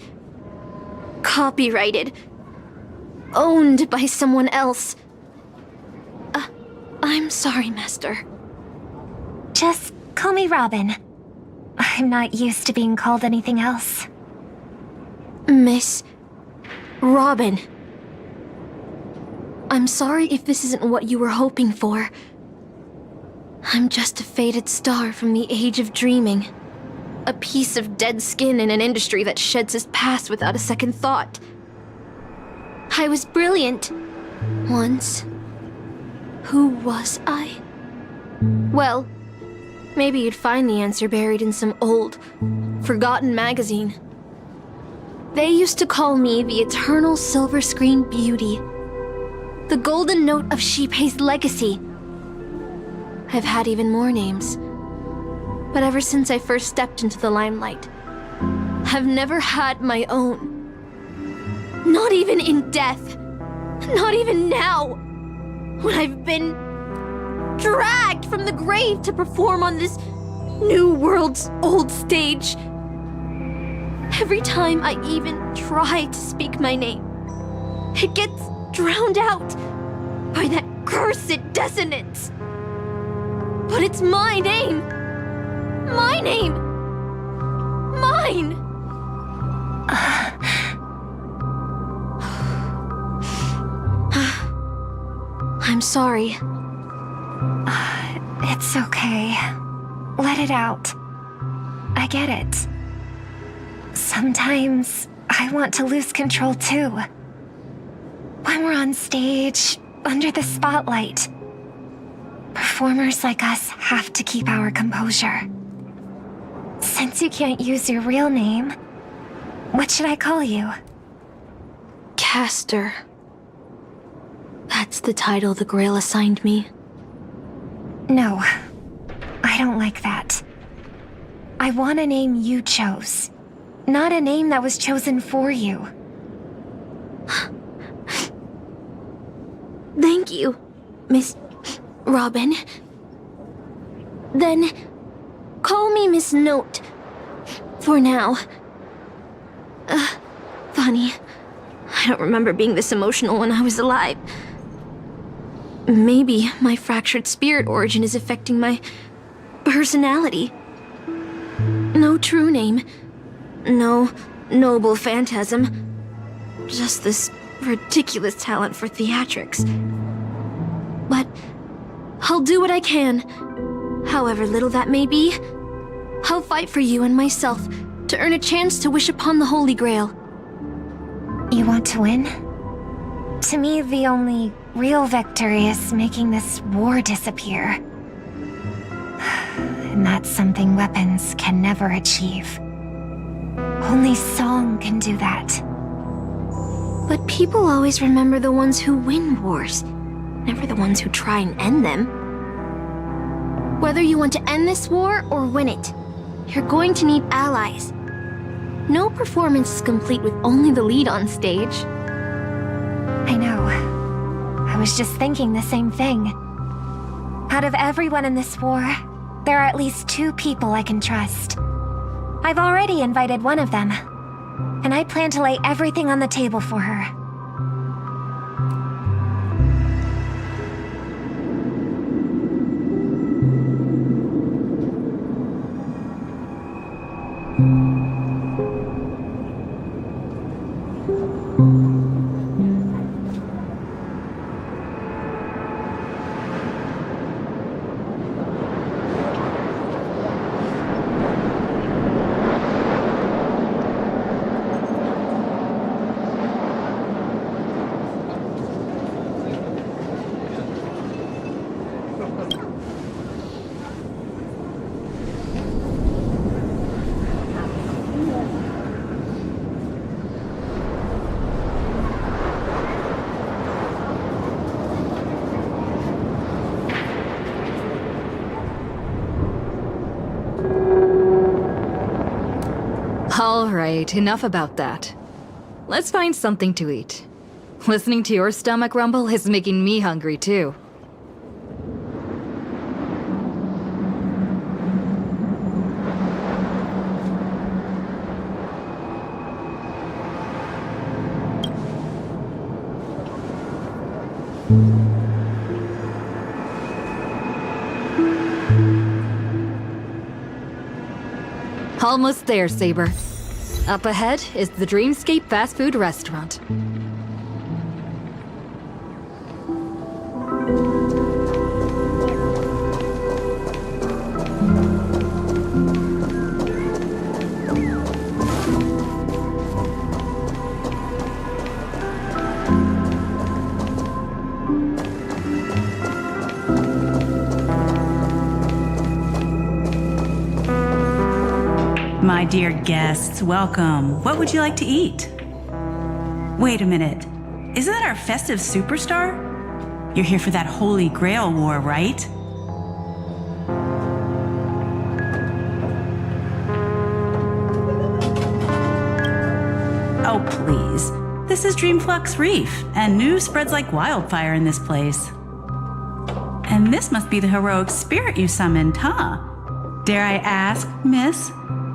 O: copyrighted, owned by someone else. I'm sorry, Master.
D: Just call me Robin. I'm not used to being called anything else.
O: Miss Robin. I'm sorry if this isn't what you were hoping for. I'm just a faded star from the age of dreaming. A piece of dead skin in an industry that sheds its past without a second thought. I was brilliant. Once. Who was I? Well, maybe you'd find the answer buried in some old, forgotten magazine. They used to call me the eternal silver screen beauty. The golden note of Shipei's legacy. I've had even more names. But ever since I first stepped into the limelight, I've never had my own. Not even in death. Not even now. When I've been dragged from the grave to perform on this new world's old stage. Every time I even try to speak my name, it gets drowned out by that cursed dissonance. But it's my name! My name! Mine! I'm sorry.
D: It's okay. Let it out. I get it. Sometimes I want to lose control too. When we're on stage, under the spotlight, performers like us have to keep our composure. Since you can't use your real name, what should I call you?
O: Castor. That's the title the Grail assigned me.
D: No, I don't like that. I want a name you chose, not a name that was chosen for you.
O: Thank you, Miss Robin. Then, call me Miss Note. For now. Funny. I don't remember being this emotional when I was alive. Maybe my fractured spirit origin is affecting my personality. No true name. No noble phantasm. Just this ridiculous talent for theatrics. But I'll do what I can. However little that may be, I'll fight for you and myself to earn a chance to wish upon the Holy Grail.
D: You want to win? To me, the only real victory is making this war disappear. And that's something weapons can never achieve. Only song can do that.
O: But people always remember the ones who win wars, never the ones who try and end them. Whether you want to end this war or win it, you're going to need allies. No performance is complete with only the lead on stage.
D: I know. I was just thinking the same thing. Out of everyone in this war, there are at least 2 people I can trust. I've already invited one of them, and I plan to lay everything on the table for her.
M: All right, enough about that. Let's find something to eat. Listening to your stomach rumble is making me hungry too. Almost there, Saber. Up ahead is the Dreamscape fast food restaurant.
P: My dear guests, welcome. What would you like to eat? Wait a minute. Isn't that our festive superstar? You're here for that Holy Grail war, right? Oh, please. This is Dreamflux Reef, and news spreads like wildfire in this place. And this must be the heroic spirit you summoned, huh? Dare I ask, miss?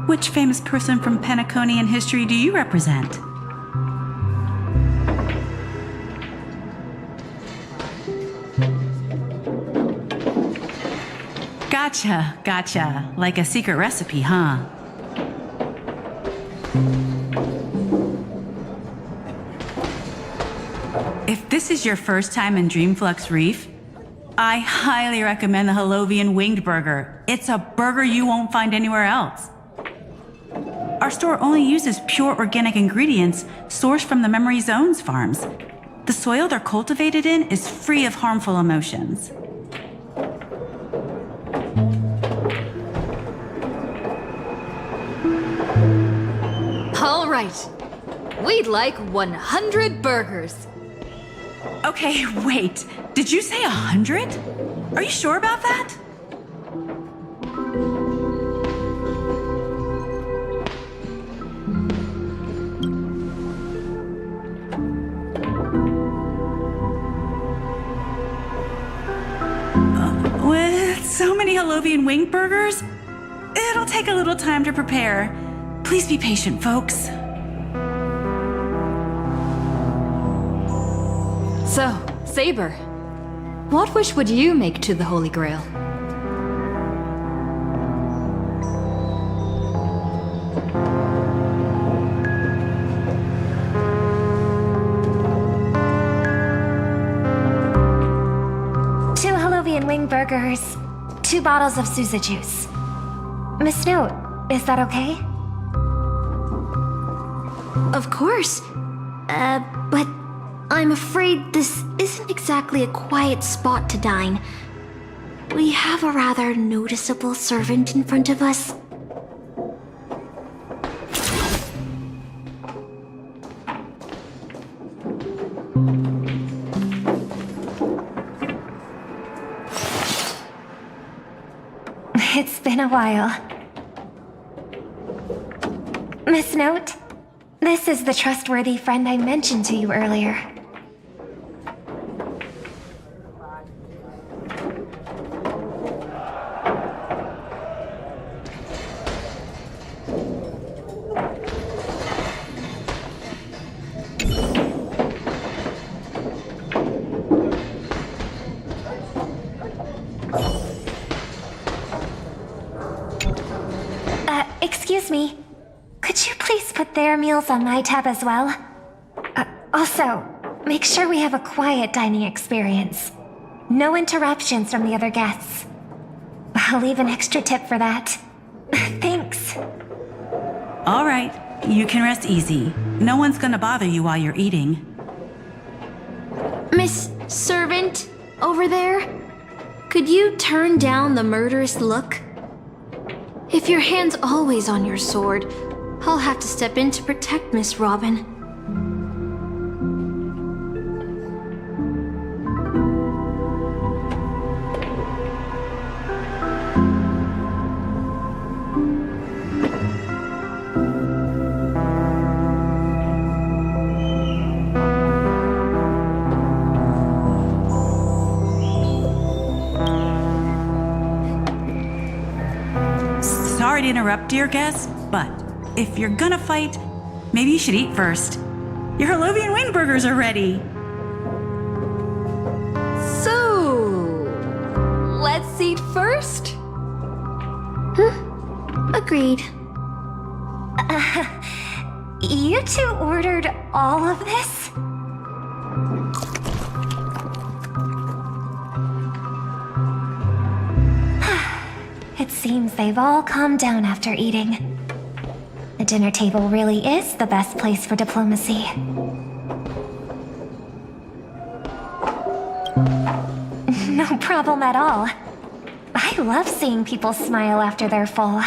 P: Which famous person from Penaconian history do you represent? Gotcha. Like a secret recipe, huh? If this is your first time in Dreamflux Reef, I highly recommend the Halovian Winged Burger. It's a burger you won't find anywhere else. Our store only uses pure organic ingredients sourced from the Memory Zones farms. The soil they're cultivated in is free of harmful emotions.
M: All right. We'd like 100 burgers.
P: Okay, wait. Did you say 100? Are you sure about that? With so many Halovian winged burgers, it'll take a little time to prepare. Please be patient, folks.
M: So, Saber, what wish would you make to the Holy Grail?
D: Wing burgers, 2 bottles of Suza juice. Miss Note, is that okay?
O: Of course. But I'm afraid this isn't exactly a quiet spot to dine. We have a rather noticeable servant in front of us.
D: It's been a while. Miss Note, this is the trustworthy friend I mentioned to you earlier. Excuse me. Could you please put their meals on my tab as well? Also, make sure we have a quiet dining experience. No interruptions from the other guests. I'll leave an extra tip for that. Thanks.
P: All right, you can rest easy. No one's gonna bother you while you're eating.
O: Miss Servant, over there? Could you turn down the murderous look? If your hand's always on your sword, I'll have to step in to protect Miss Robin.
P: sorry to interrupt, dear guest, but if you're gonna fight, maybe you should eat first. Your Harlovian winged burgers are ready.
O: So, let's eat first?
D: Agreed. You two ordered all of this? It seems they've all calmed down after eating. The dinner table really is the best place for diplomacy. No problem at all. I love seeing people smile after they're full.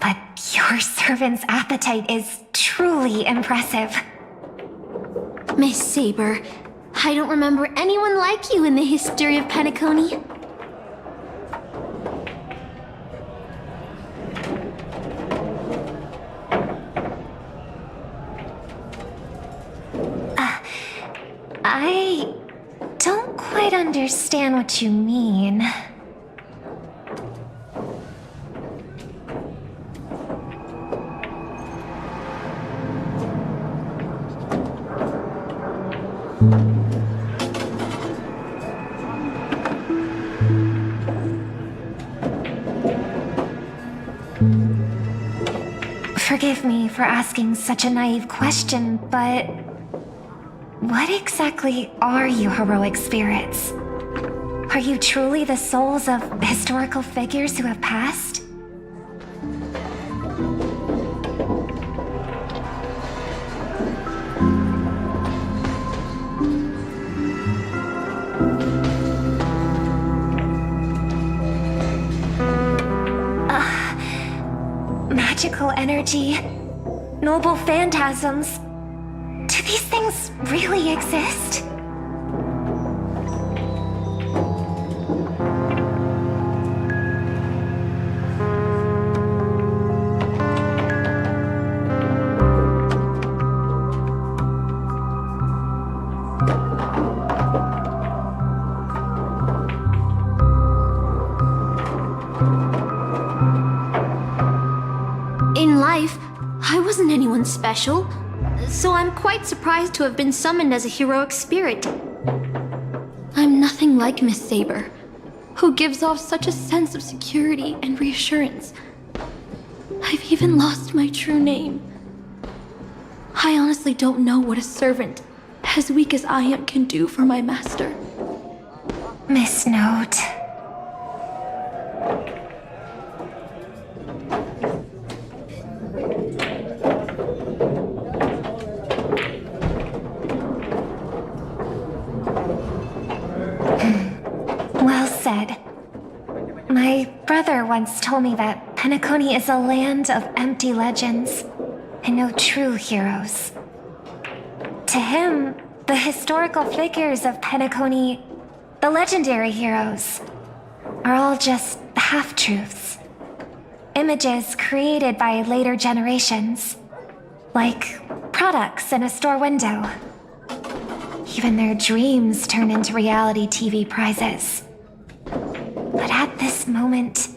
D: But your servant's appetite is truly impressive.
O: Miss Saber, I don't remember anyone like you in the history of Penacony.
D: I don't quite understand what you mean. Forgive me for asking such a naive question, but what exactly are you heroic spirits? Are you truly the souls of historical figures who have passed? Magical energy, noble phantasms. Do these things really exist?
O: In life, I wasn't anyone special, so I'm quite surprised to have been summoned as a heroic spirit. I'm nothing like Miss Saber, who gives off such a sense of security and reassurance. I've even lost my true name. I honestly don't know what a servant as weak as I am can do for my master.
D: Miss Note. Well said. My brother once told me that Penacony is a land of empty legends and no true heroes. To him, the historical figures of Penacony, the legendary heroes, are all just half-truths. Images created by later generations, like products in a store window. Even their dreams turn into reality TV prizes. But at this moment,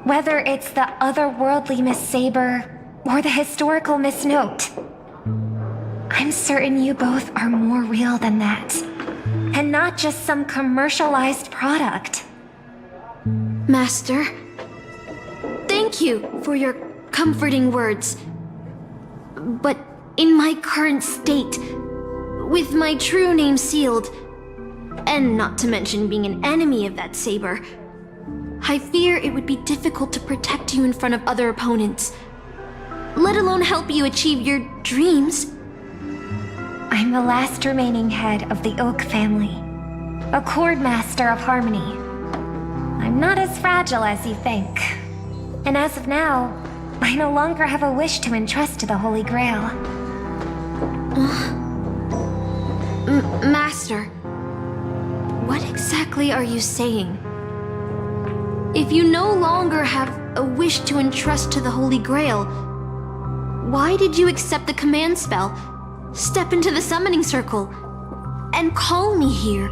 D: whether it's the otherworldly Miss Saber or the historical Miss Note, I'm certain you both are more real than that, and not just some commercialized product.
O: Master, thank you for your comforting words. But in my current state, with my true name sealed, and not to mention being an enemy of that saber, I fear it would be difficult to protect you in front of other opponents, let alone help you achieve your dreams.
D: I'm the last remaining head of the Oak family, a chord master of harmony. I'm not as fragile as you think. And as of now, I no longer have a wish to entrust to the Holy Grail.
O: Master, what exactly are you saying? If you no longer have a wish to entrust to the Holy Grail, why did you accept the command spell, step into the summoning circle, and call me here?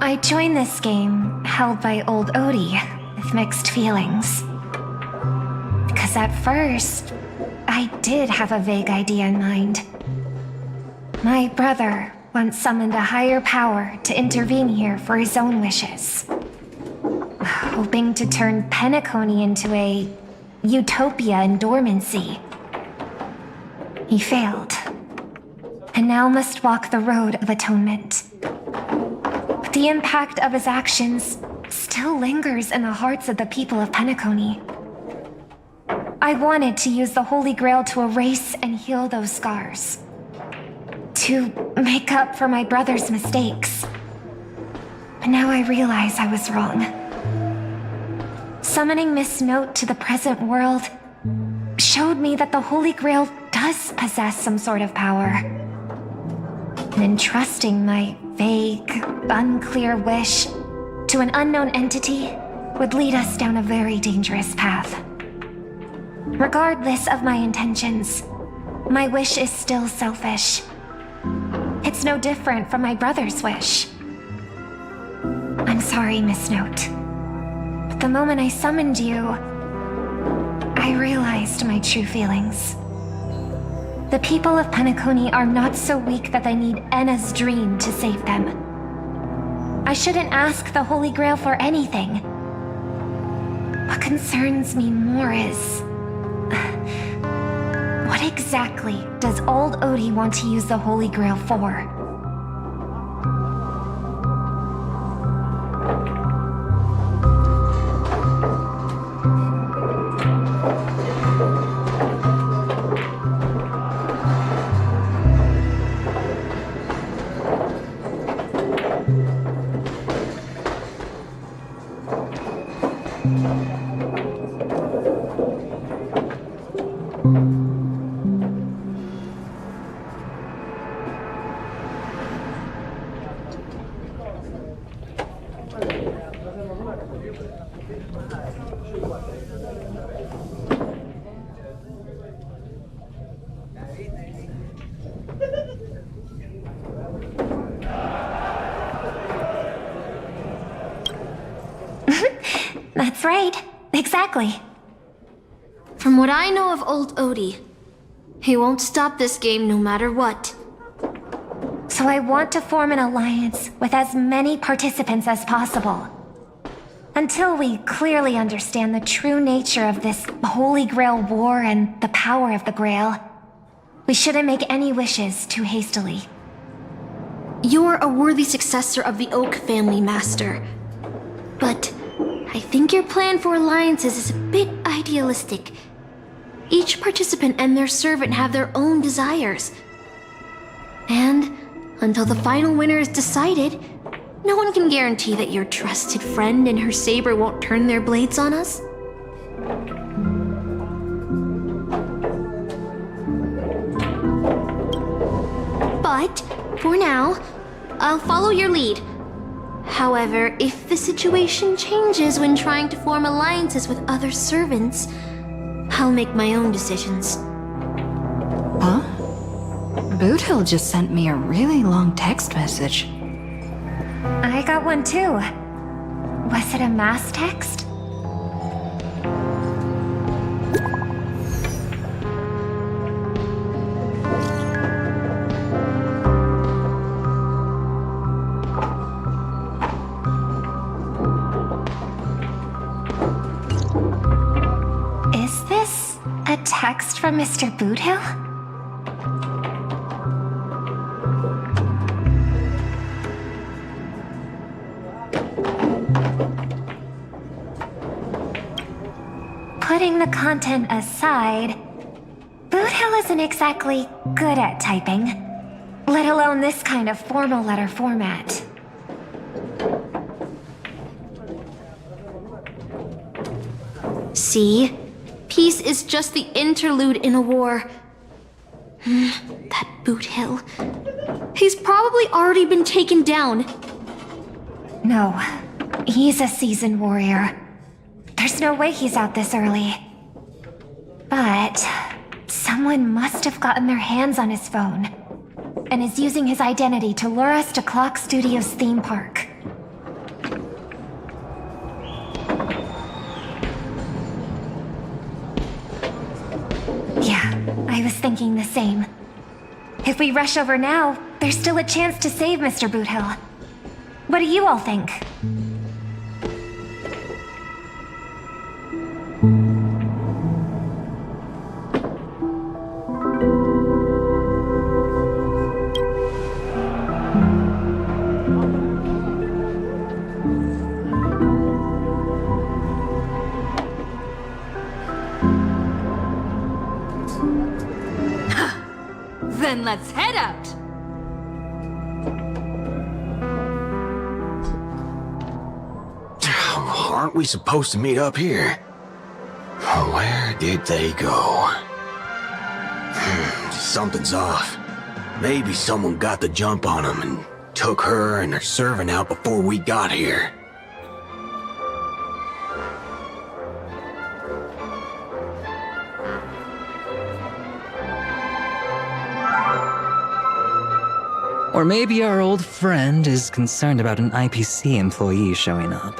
D: I joined this game held by old Odie with mixed feelings. Because at first, I did have a vague idea in mind. My brother once summoned a higher power to intervene here for his own wishes. Hoping to turn Penacony into a utopia in dormancy. He failed, and now must walk the road of atonement. But the impact of his actions still lingers in the hearts of the people of Penacony. I wanted to use the Holy Grail to erase and heal those scars. To make up for my brother's mistakes. But now I realize I was wrong. Summoning Miss Note to the present world showed me that the Holy Grail does possess some sort of power. And entrusting my vague, unclear wish to an unknown entity would lead us down a very dangerous path. Regardless of my intentions, my wish is still selfish. It's no different from my brother's wish. I'm sorry, Miss Note. But the moment I summoned you, I realized my true feelings. The people of Penacony are not so weak that they need Enna's dream to save them. I shouldn't ask the Holy Grail for anything. What concerns me more is... what exactly does old Odie want to use the Holy Grail for? That's right. Exactly.
O: From what I know of old Odie, he won't stop this game no matter what.
D: So I want to form an alliance with as many participants as possible. Until we clearly understand the true nature of this Holy Grail war and the power of the Grail, we shouldn't make any wishes too hastily.
O: You're a worthy successor of the Oak family, Master. But I think your plan for alliances is a bit idealistic. Each participant and their servant have their own desires. And until the final winner is decided, no one can guarantee that your trusted friend and her saber won't turn their blades on us. But, for now, I'll follow your lead. However, if the situation changes when trying to form alliances with other servants, I'll make my own decisions.
M: Huh? Boothill just sent me a really long text message.
D: I got one too. Was it a mass text? Is this a text from Mr. Boothill? Putting the content aside, Boothill isn't exactly good at typing, let alone this kind of formal letter format.
O: See? Peace is just the interlude in a war. That Boothill. He's probably already been taken down.
D: No, he's a seasoned warrior. There's no way he's out this early. But someone must have gotten their hands on his phone and is using his identity to lure us to Clock Studios theme park. thinking the same. If we rush over now, there's still a chance to save Mr. Boothill. What do you all think?
M: Then let's head out!
B: Aren't we supposed to meet up here? Where did they go? Something's off. Maybe someone got the jump on them and took her and her servant out before we got here.
L: Or maybe our old friend is concerned about an IPC employee showing up.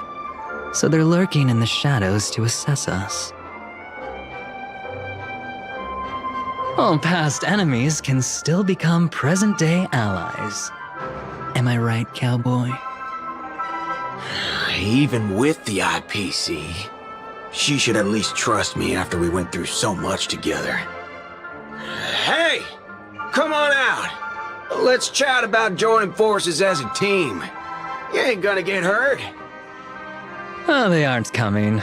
L: So they're lurking in the shadows to assess us. Well, past enemies can still become present-day allies. Am I right, cowboy?
B: Even with the IPC, she should at least trust me after we went through so much together. Hey! Come on out! Let's chat about joining forces as a team. You ain't gonna get hurt.
L: Oh, they aren't coming.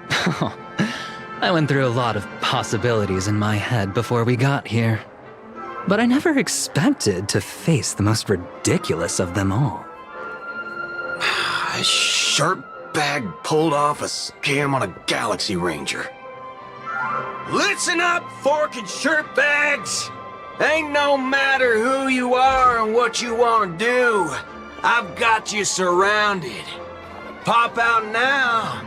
L: I went through a lot of possibilities in my head before we got here. But I never expected to face the most ridiculous of them all.
B: A sharp bag pulled off a scam on a Galaxy Ranger. Listen up, fork and shirt bags! Ain't no matter who you are and what you want to do. I've got you surrounded. Pop out now.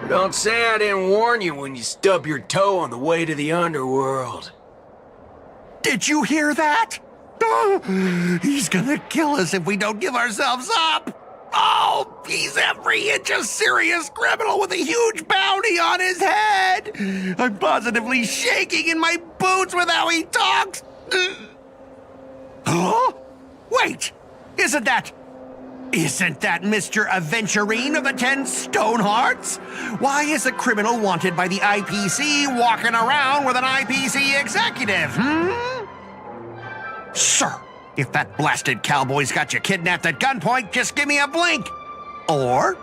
B: Don't say I didn't warn you when you stub your toe on the way to the underworld.
I: Did you hear that? Oh, he's gonna kill us if we don't give ourselves up. Oh, he's every inch a serious criminal with a huge bounty on his head. I'm positively shaking in my boots with how he talks. Huh? Wait, isn't that Mr. Aventurine of the 10 Stone Hearts? Why is a criminal wanted by the IPC walking around with an IPC executive, Sir, if that blasted cowboy's got you kidnapped at gunpoint, just give me a blink. Or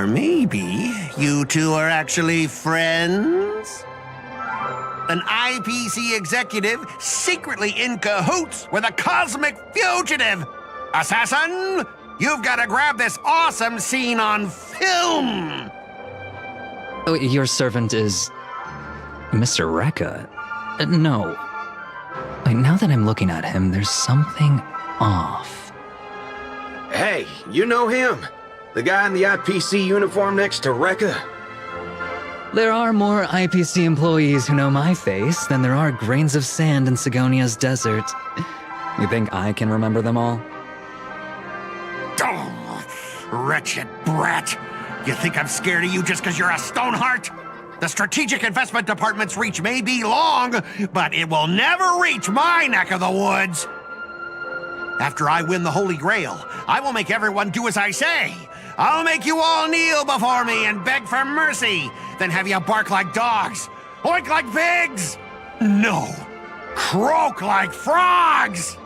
I: maybe you two are actually friends? An IPC executive secretly in cahoots with a cosmic fugitive. Assassin, you've got to grab this awesome scene on film.
L: Oh, your servant is Mr. Rekka? No. Wait, now that I'm looking at him, there's something off.
B: Hey, you know him? The guy in the IPC uniform next to Rekka?
L: There are more IPC employees who know my face than there are grains of sand in Sigonia's desert. You think I can remember them all?
I: Oh, wretched brat. You think I'm scared of you just because you're a Stoneheart? The Strategic Investment Department's reach may be long, but it will never reach my neck of the woods. After I win the Holy Grail, I will make everyone do as I say. I'll make you all kneel before me and beg for mercy, then have you bark like dogs, oink like pigs. No, croak like frogs.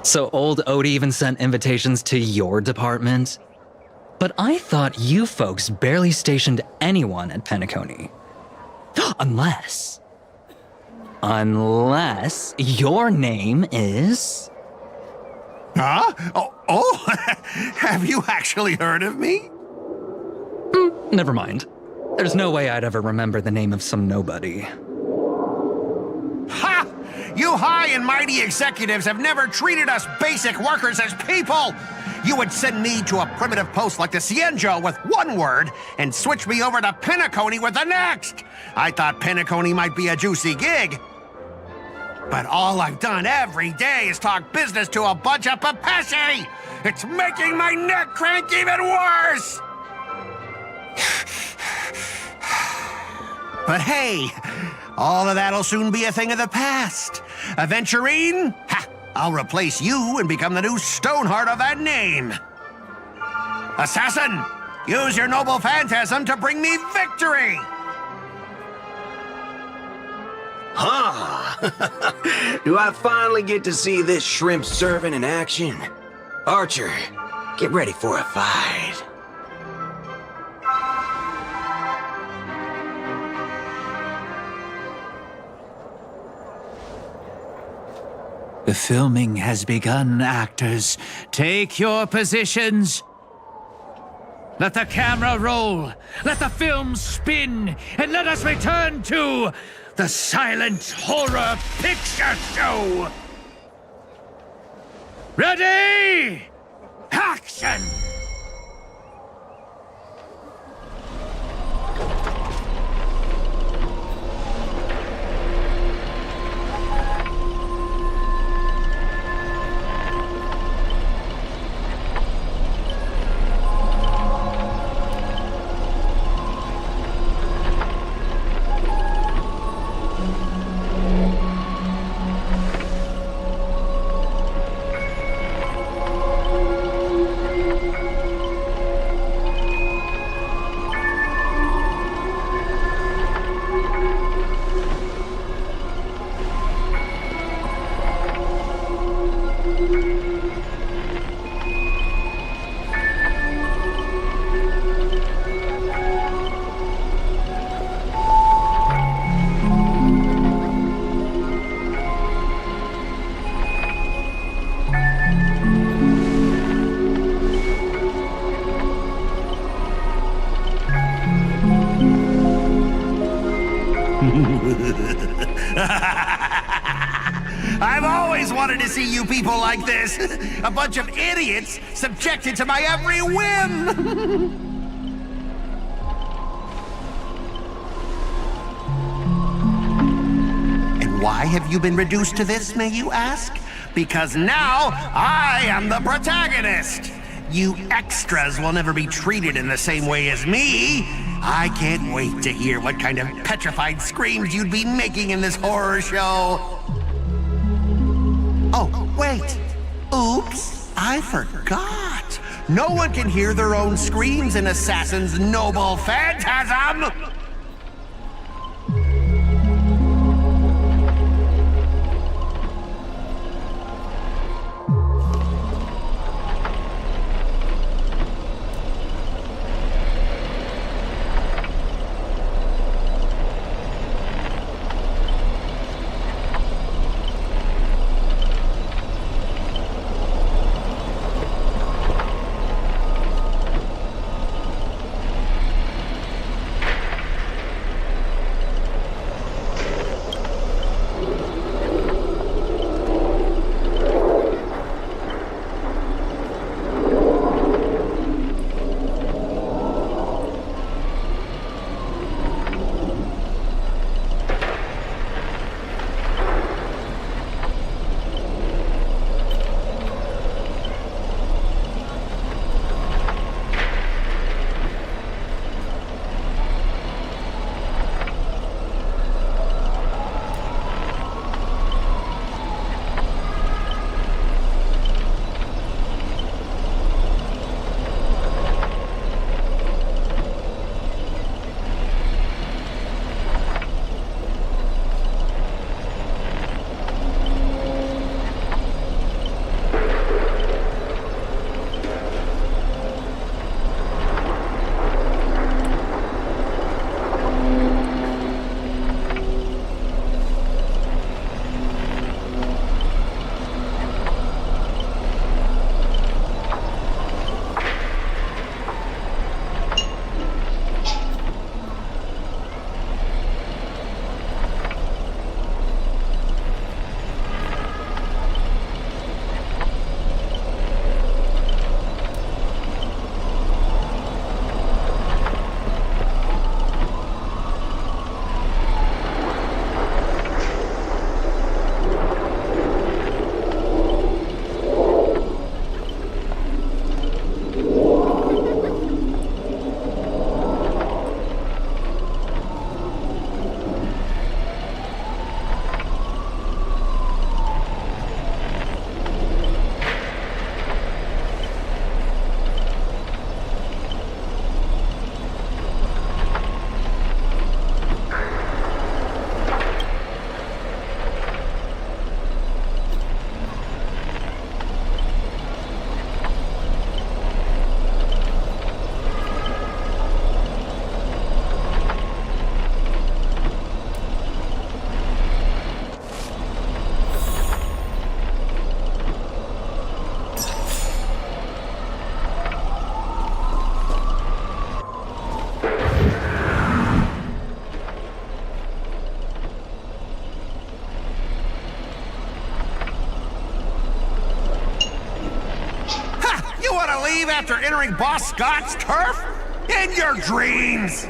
L: So old Odie even sent invitations to your department? But I thought you folks barely stationed anyone at Penacony. Unless your name is...
I: Huh? Oh, have you actually heard of me?
L: Never mind. There's no way I'd ever remember the name of some nobody.
I: Ha! You high and mighty executives have never treated us basic workers as people! You would send me to a primitive post like the Cienjo with one word and switch me over to Penacony with the next! I thought Penacony might be a juicy gig. But all I've done every day is talk business to a bunch of papashi! It's making my neck crank even worse! But hey, all of that'll soon be a thing of the past. Aventurine? Ha! I'll replace you and become the new Stoneheart of that name. Assassin, use your Noble Phantasm to bring me victory!
B: Huh? Do I finally get to see this shrimp servant in action? Archer, get ready for a fight.
K: The filming has begun, actors. Take your positions. Let the camera roll. Let the film spin. And let us return to the silent horror picture show. Ready? Action!
I: I've always wanted to see you people like this. A bunch of idiots subjected to my every whim. And why have you been reduced to this, may you ask? Because now I am the protagonist. You extras will never be treated in the same way as me. I can't wait to hear what kind of petrified screams you'd be making in this horror show. Oh, wait. Oops, I forgot. No one can hear their own screams in Assassin's Noble Phantasm. leave after entering Boss Scott's turf? In your dreams!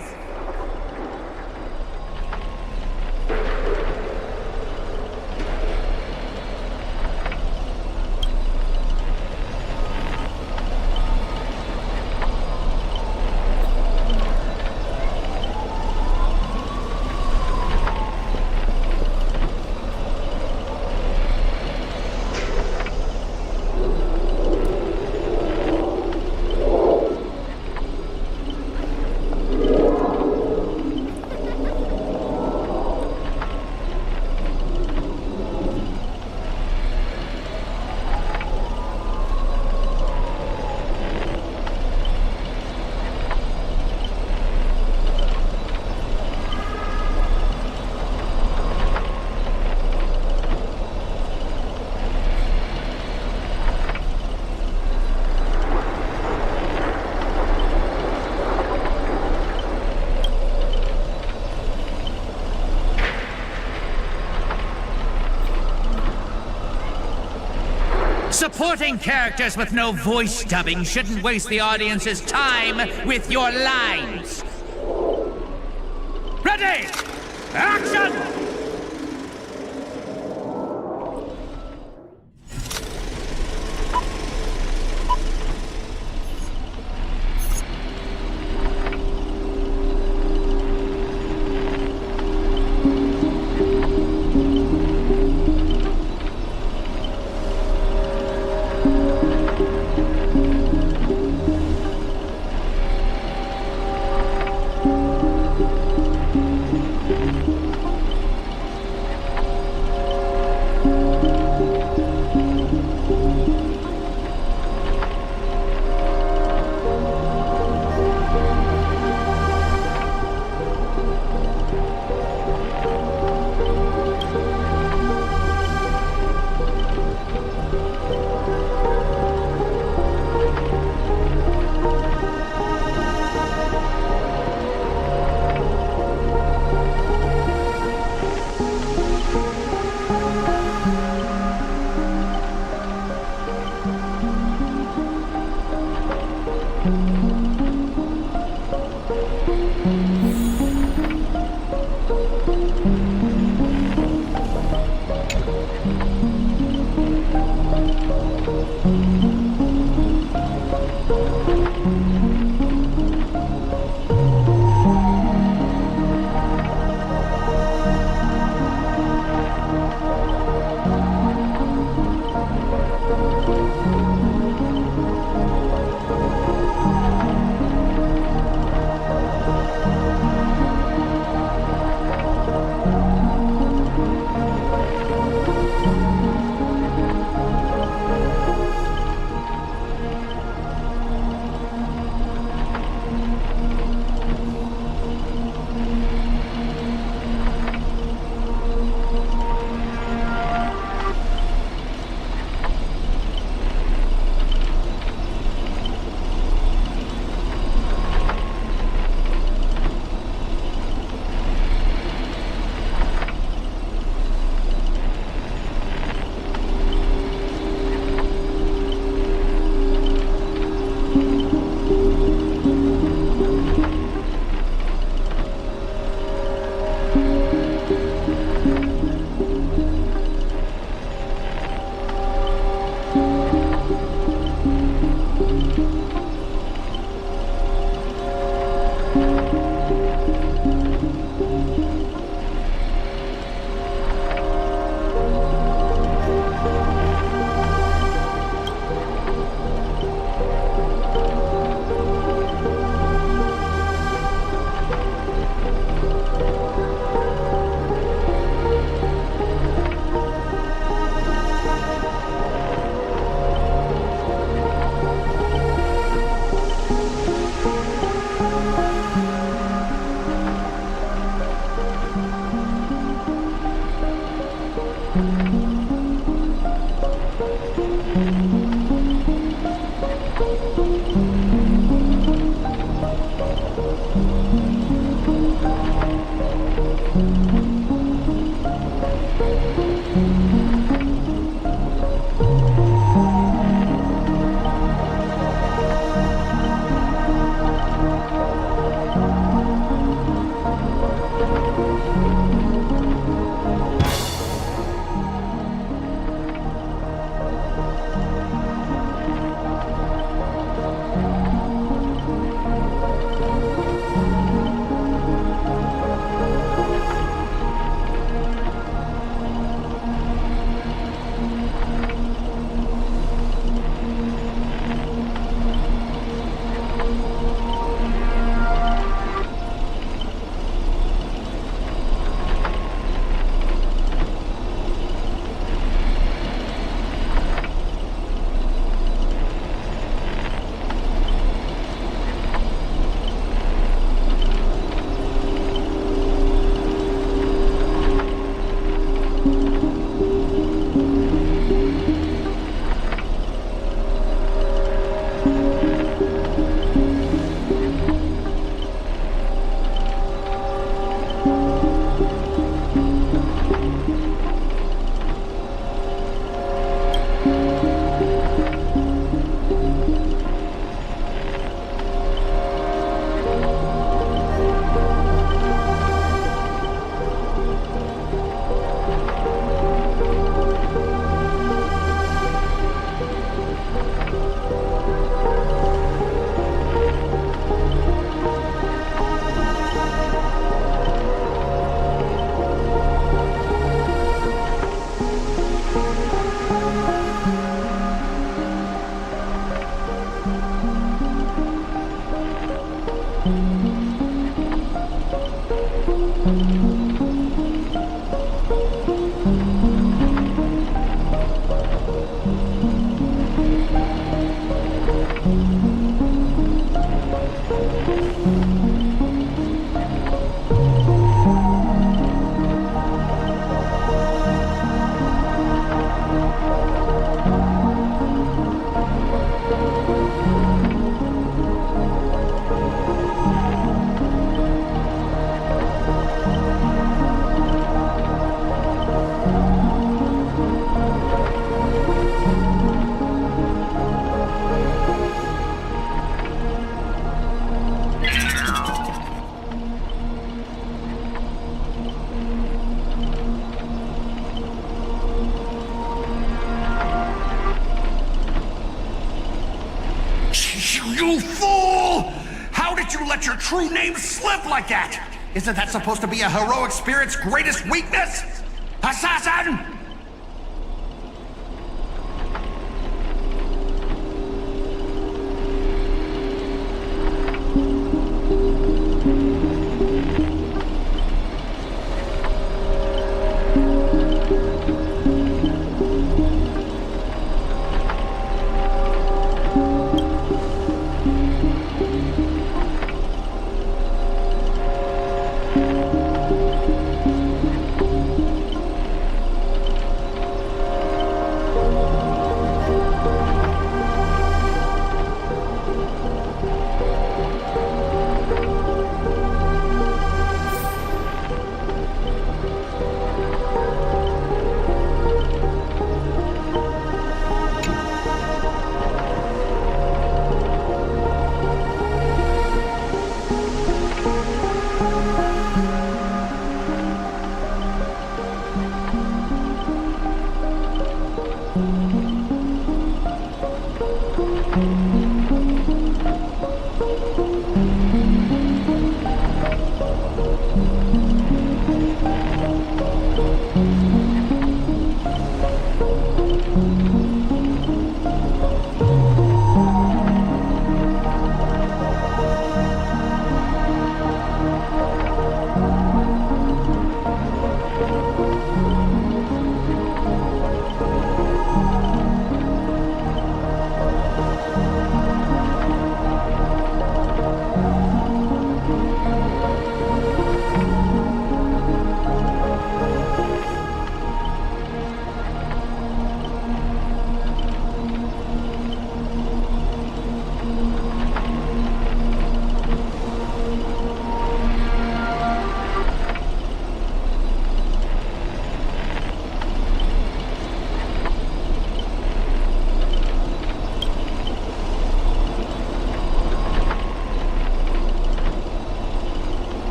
K: Supporting characters with no voice dubbing shouldn't waste the audience's time with your lines. Ready! Action!
I: true name slip like that? Isn't that supposed to be a heroic spirit's greatest weakness? Assassin!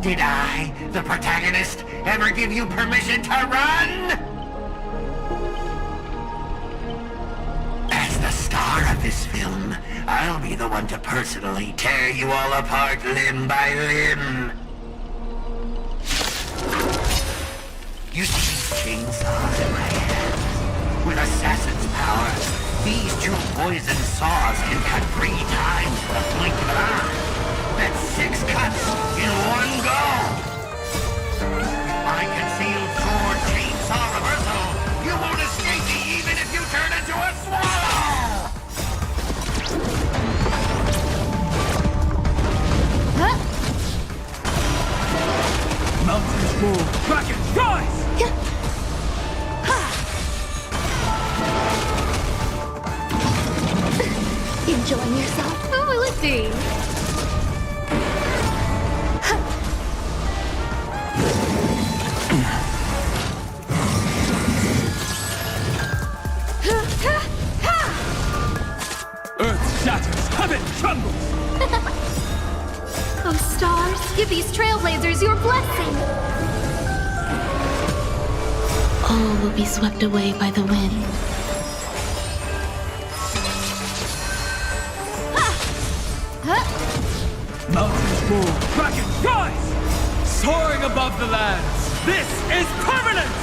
Q: Did I, the protagonist, ever give you permission to run? As the star of this film, I'll be the one to personally tear you all apart limb by limb. You see these chainsaws in my hands? With assassin's power, these two poison saws can cut 3 times with a blink of an eye. That's 6 cuts in one go. My concealed sword chainsaw reversal. You won't escape me even if you turn into a swallow.
N: Huh? Mountains move. Rocket, rise!
O: Enjoying yourself? Oh, let's see. give these trailblazers your blessing.
R: All will be swept away by the wind.
N: Mountains roar, dragons rise! Soaring above the lands, this is permanence!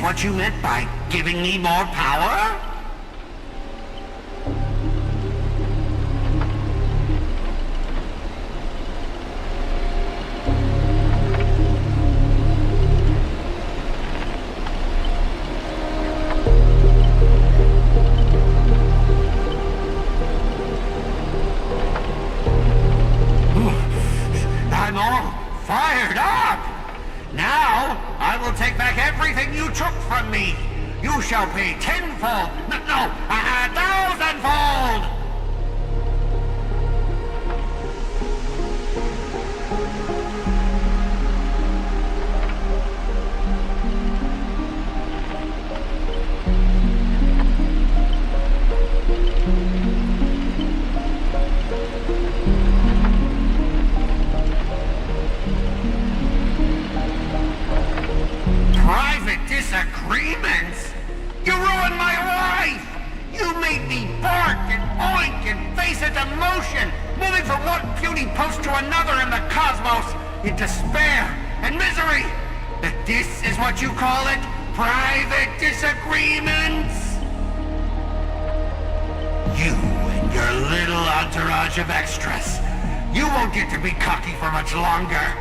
Q: what you meant by giving me more power? I'm all fired up! Now, I will take back everything you took from me! You shall pay tenfold! No, 1,000-fold! ocean, moving from one puny post to another in the cosmos, in despair and misery. This is what you call it? Private disagreements? You and your little entourage of extras. You won't get to be cocky for much longer.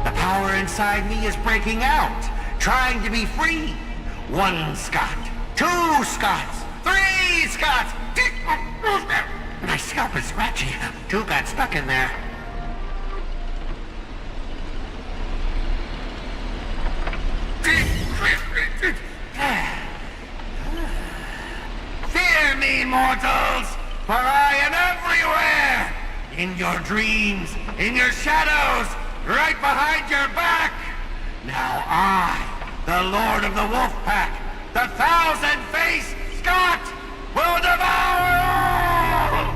Q: The power inside me is breaking out, trying to be free. 1 Scot, 2 Scots, 3 Scots. My scalp is scratchy. 2 got stuck in there. Fear me, mortals, for I am everywhere! In your dreams, in your shadows, right behind your back! Now I, the Lord of the Wolf Pack, the 1,000-faced Scot, will devour all!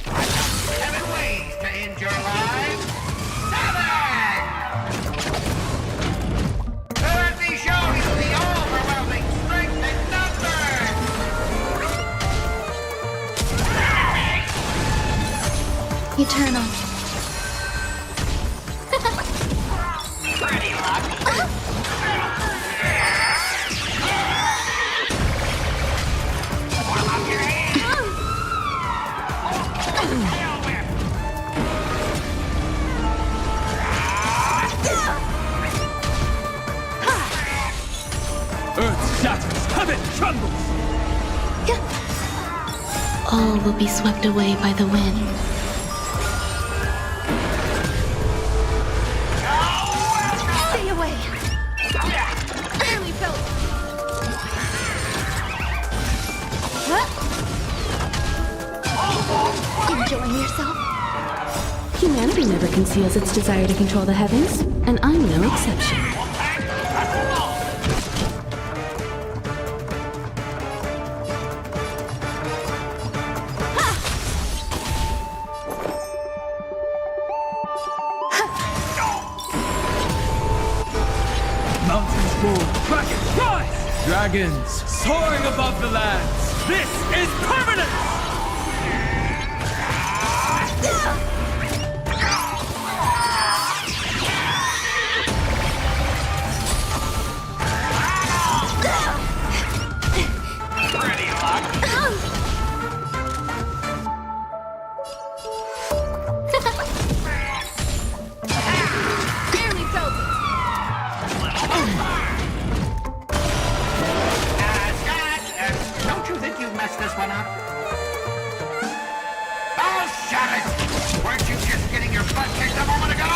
Q: 7 ways to end your lives. 7! Let me show you the overwhelming strength in numbers!
R: Eternal.
Q: Pretty lucky.
N: Earth shatters, heaven trembles!
R: All will be swept away by the wind.
O: Stay away! Barely felt. Enjoying yourself?
R: Humanity never conceals its desire to control the heavens, and I'm no exception.
N: Mountains roar, dragons rise! Dragons soaring above the lands. This is permanence!
Q: Pretty lucky.
O: Barely felt it.
Q: Scott, don't you think you messed this one up? Oh, shut it! Weren't you just getting your butt kicked a moment ago?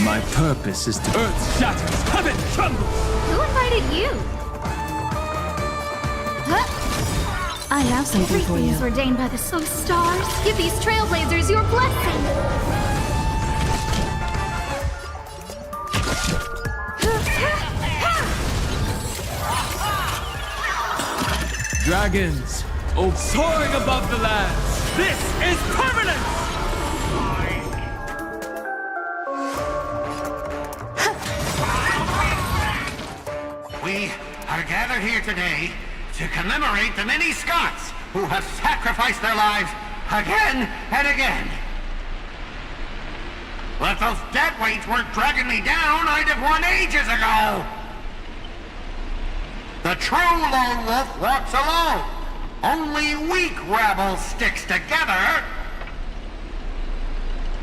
N: My purpose is to earth shatters, heaven trembles!
F: Who invited you?
R: I have something for
F: Everything
R: you.
F: is ordained by the stars. Give these trailblazers your blessing.
N: Dragons, oh, soaring above the lands. This is permanence!
Q: We are gathered here today to commemorate the many Scots who have sacrificed their lives again and again. Well, if those deadweights weren't dragging me down, I'd have won ages ago. The true lone wolf walks alone. Only weak rabble sticks together.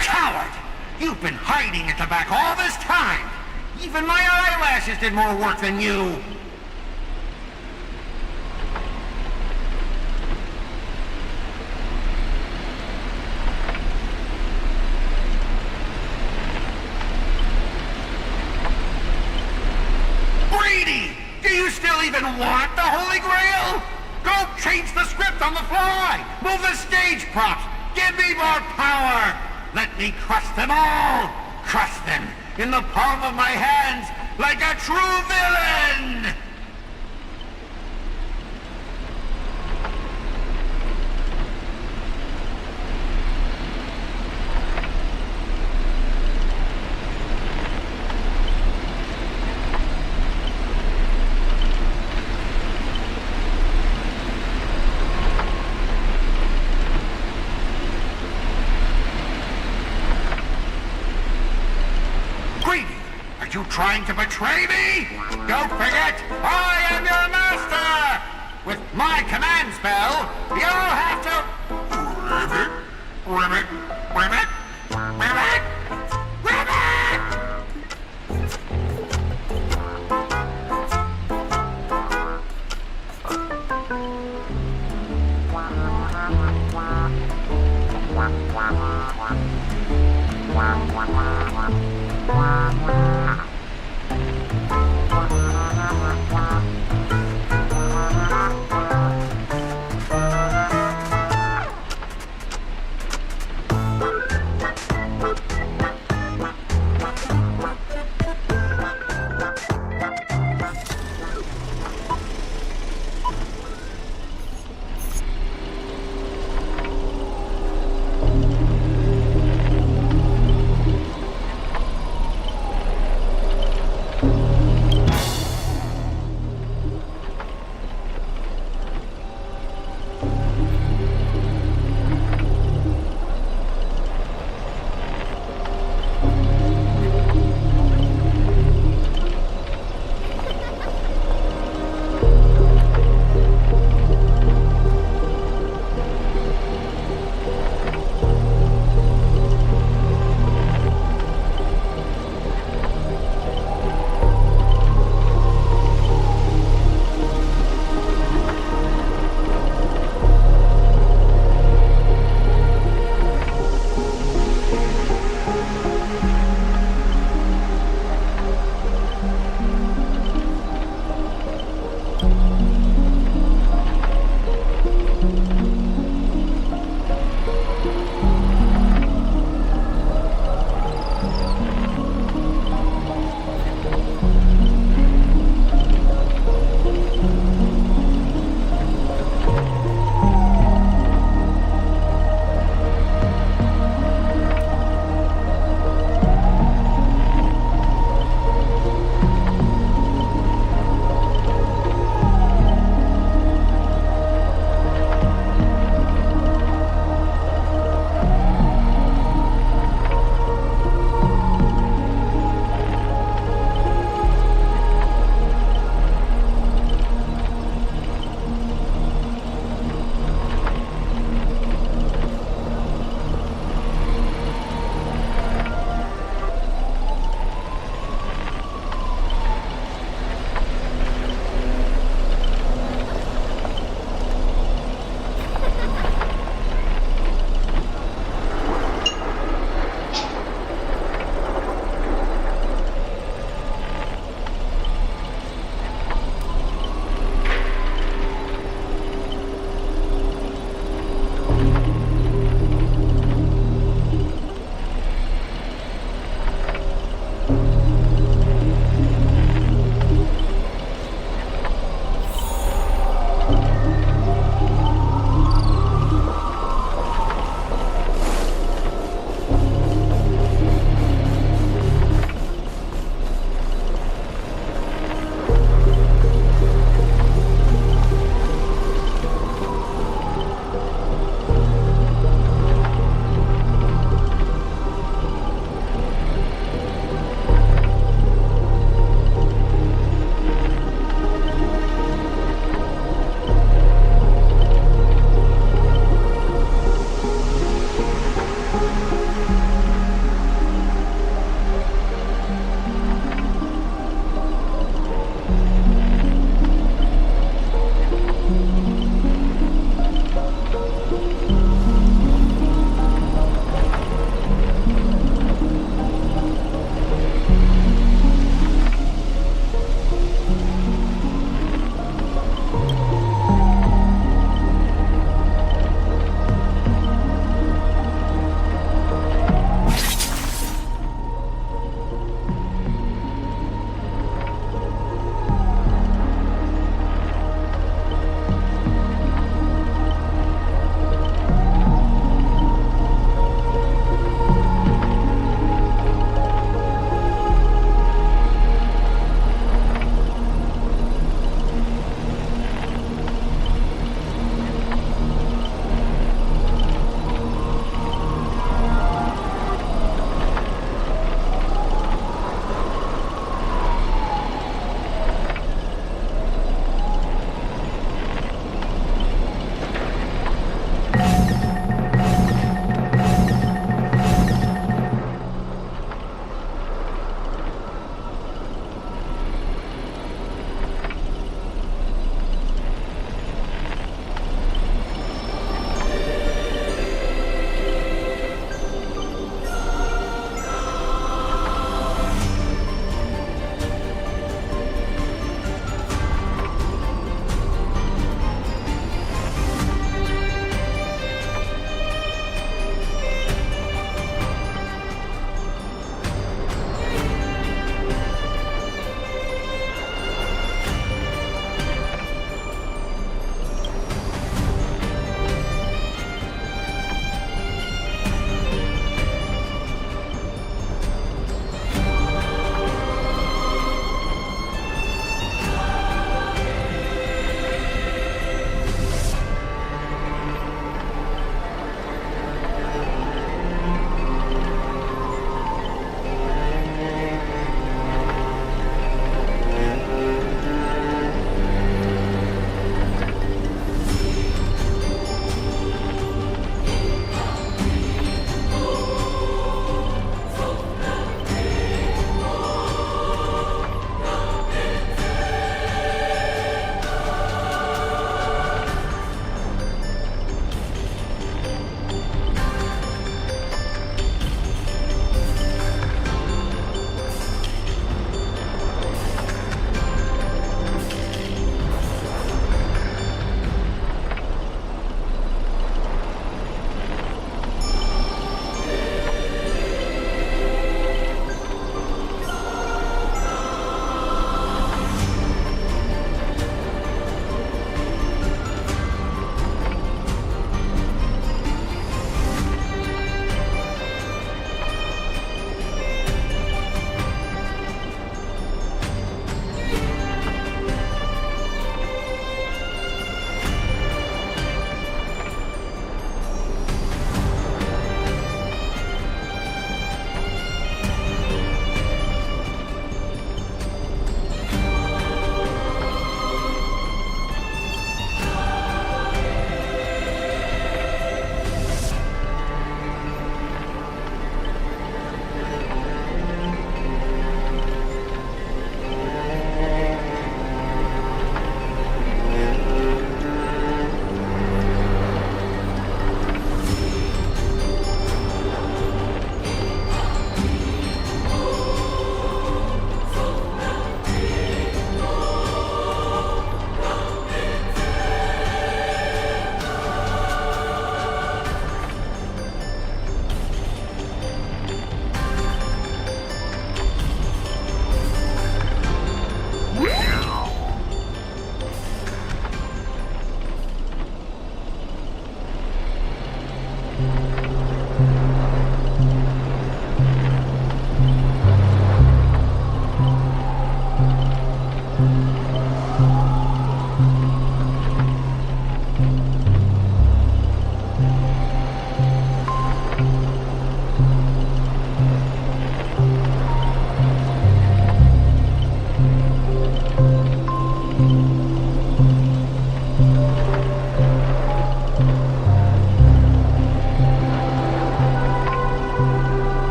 Q: Coward! You've been hiding at the back all this time. Even my eyelashes did more work than you. Brady! Do you still even want the Holy Grail? Go change the script on the fly! Move the stage props! Give me more power! Let me crush them all! Crush them in the palm of my hands like a true villain! you trying to betray me? Don't forget, I am your master! With my command spell, you'll have to... Ribbit, ribbit, ribbit, ribbit!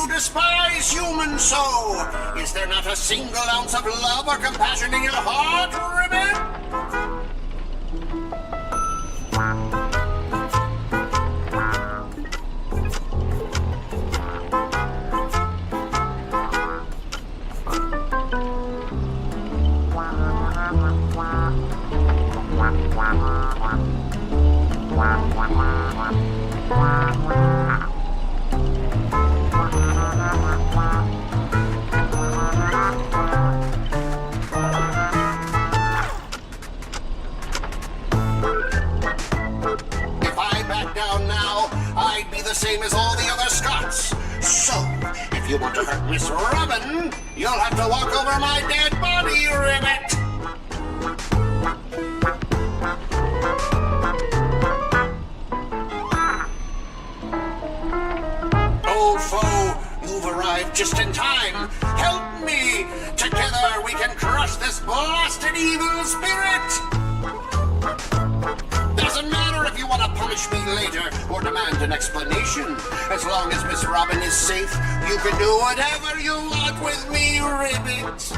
I: you despise humans so? Is there not a single ounce of love or compassion in your heart, Ribbit? Same as all the other Scots. So, if you want to hurt Miss Robin, you'll have to walk over my dead body, Ribbit! Old foe, you've arrived just in time. Help me! Together we can crush this blasted evil spirit! Doesn't matter if you want to punish me later or demand an explanation. As long as Miss Robin is safe, you can do whatever you want with me, Ribbit.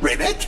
I: Ribbit?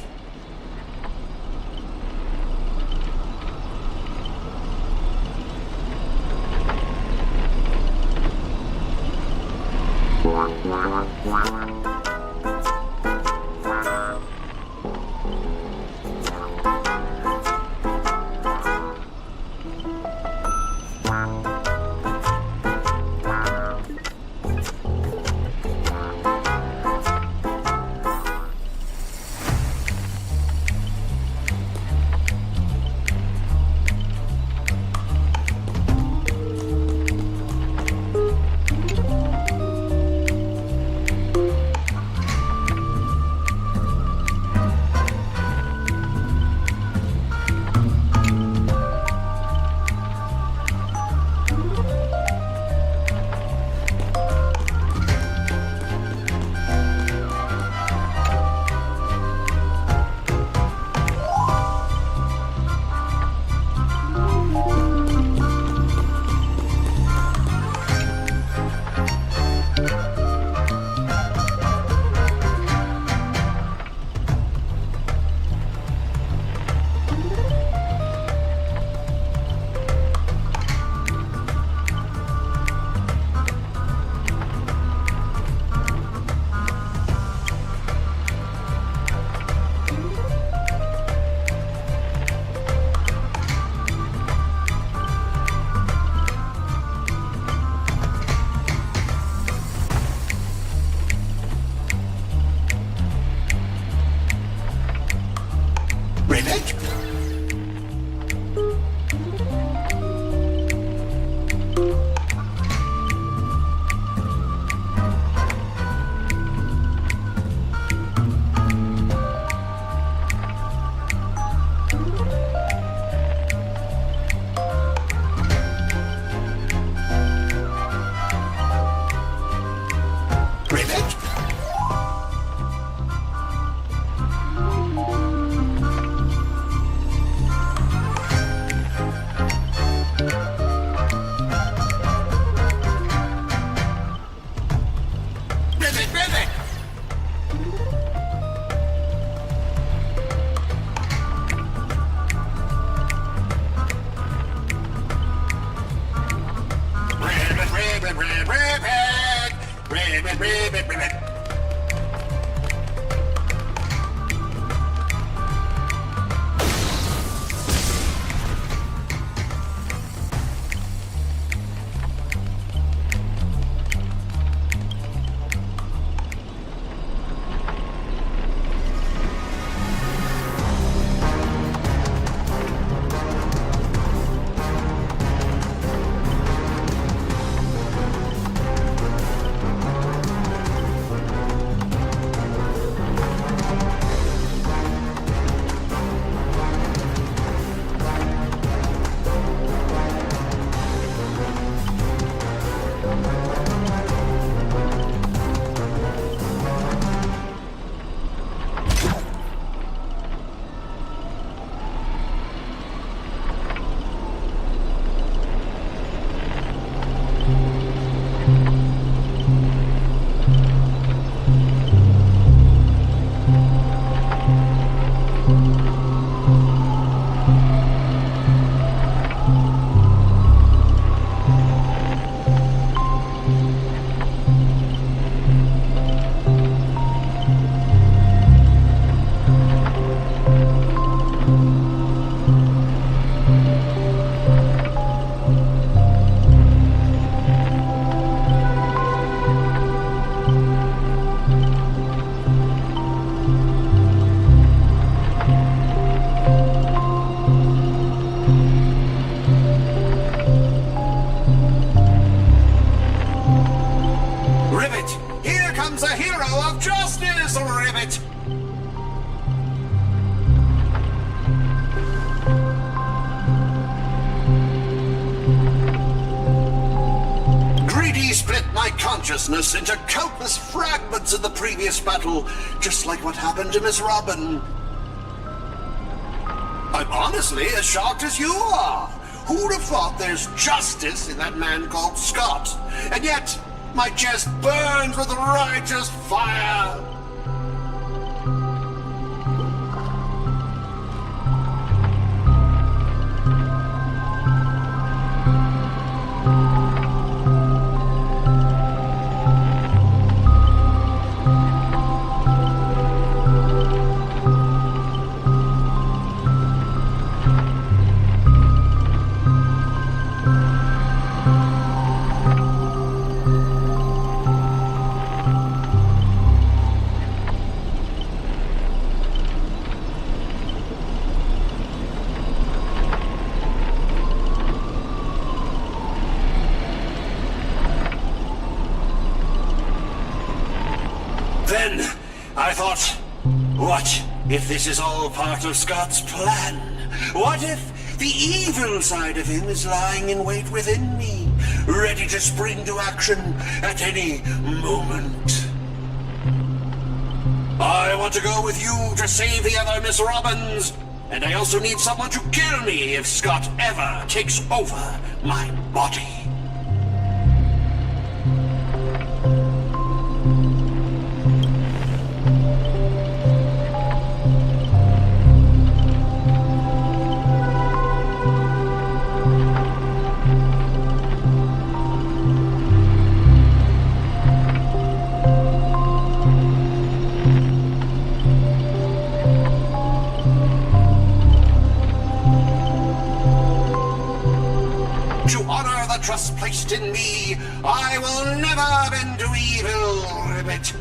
I: ribbit. Consciousness into countless fragments in the previous battle, just like what happened to Miss Robin. I'm honestly as shocked as you are. Who'd have thought there's justice in that man called Scott? And yet, my chest burns with righteous fire. Then, I thought, what if this is all part of Scott's plan? What if the evil side of him is lying in wait within me, ready to spring to action at any moment? I want to go with you to save the other Miss Robins, and I also need someone to kill me if Scott ever takes over my body. Trust placed in me, I will never bend to evil, Ribbit.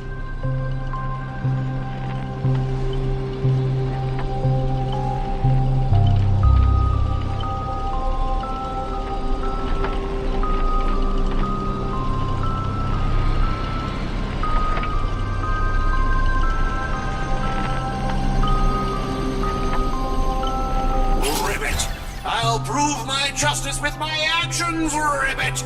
I: I'll prove my justice with my actions, Ribbit!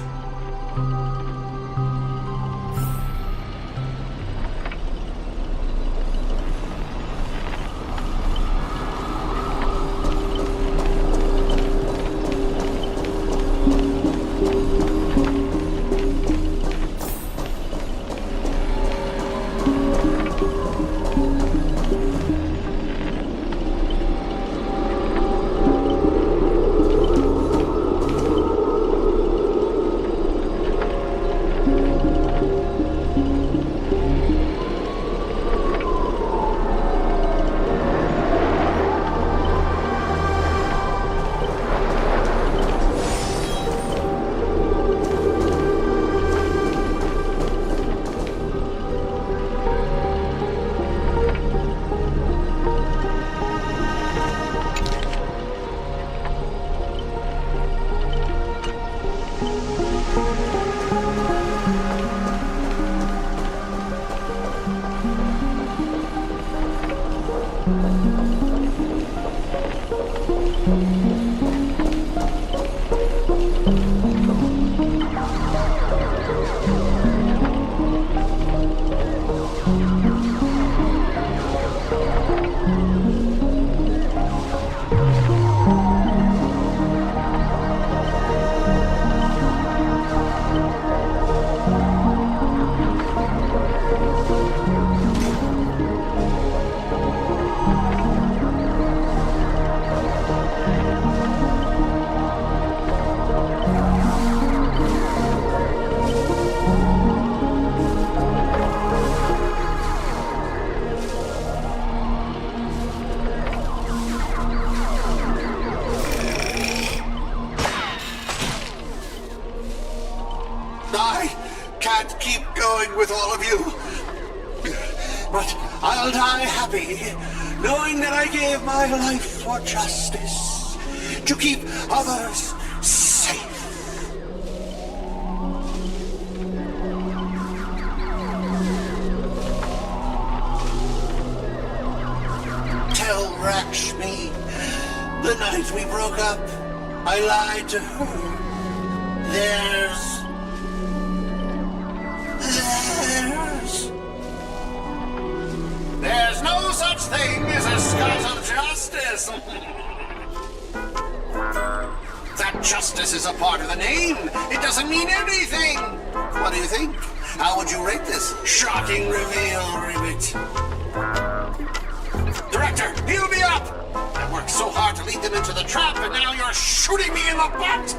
S: can't keep going with all of you. But I'll die happy, knowing that I gave my life for justice, to keep others safe. Tell Rakshmi, the night we broke up, I lied to her. There's no such thing as a Scot of justice. That justice is a part of the name. It doesn't mean anything. What do you think? How would you rate this shocking reveal, Ribbit? Director, heal me up! I worked so hard to lead them into the trap, and now you're shooting me in the butt!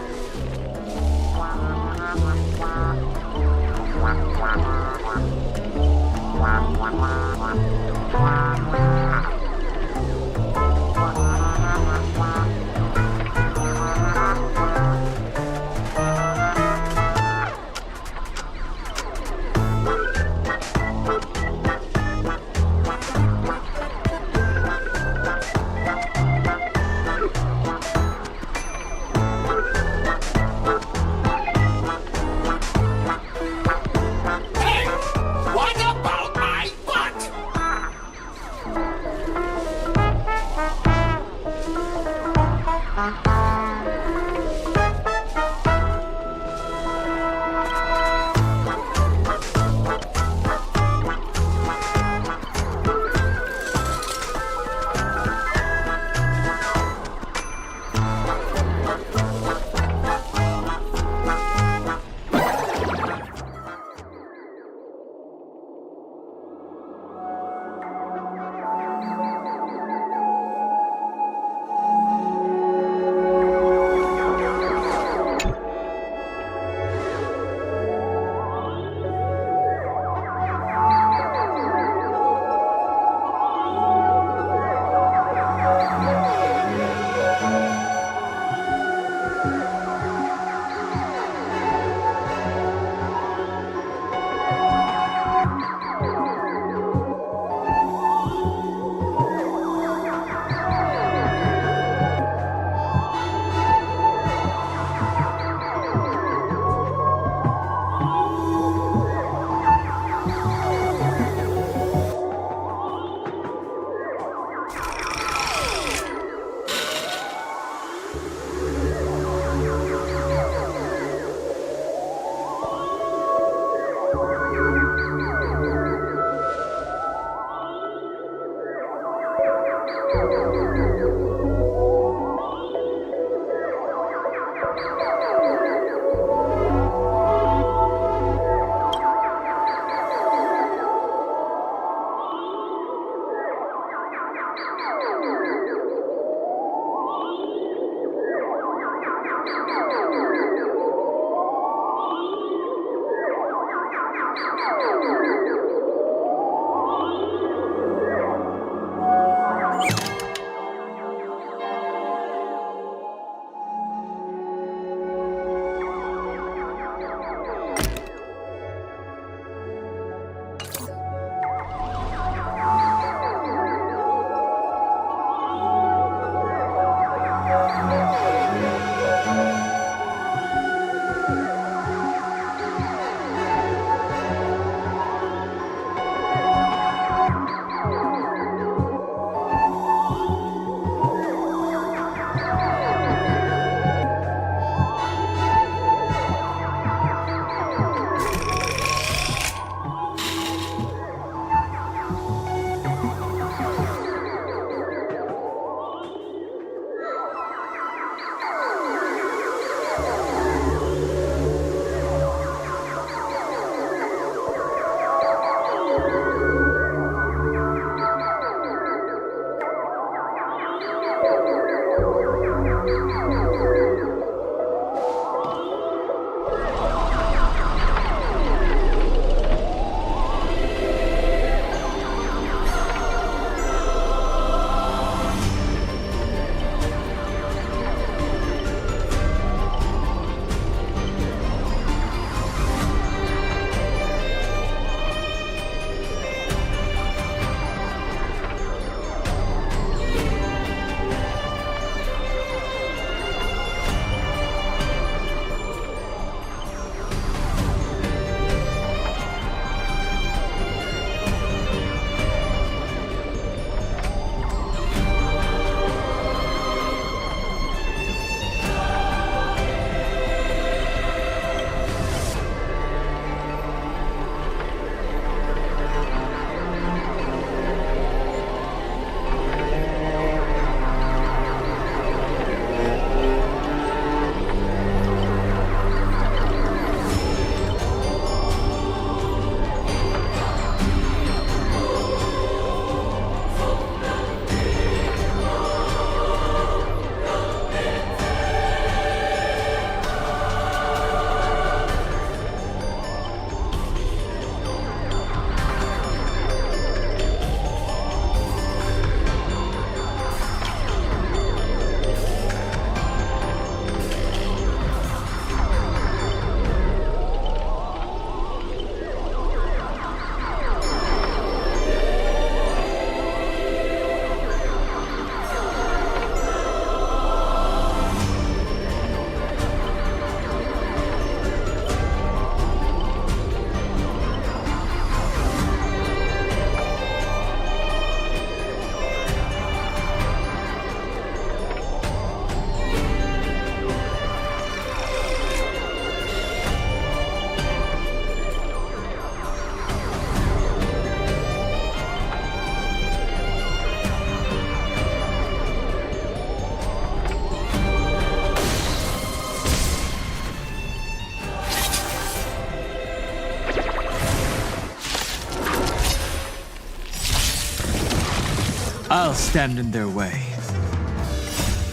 N: I'll stand in their way.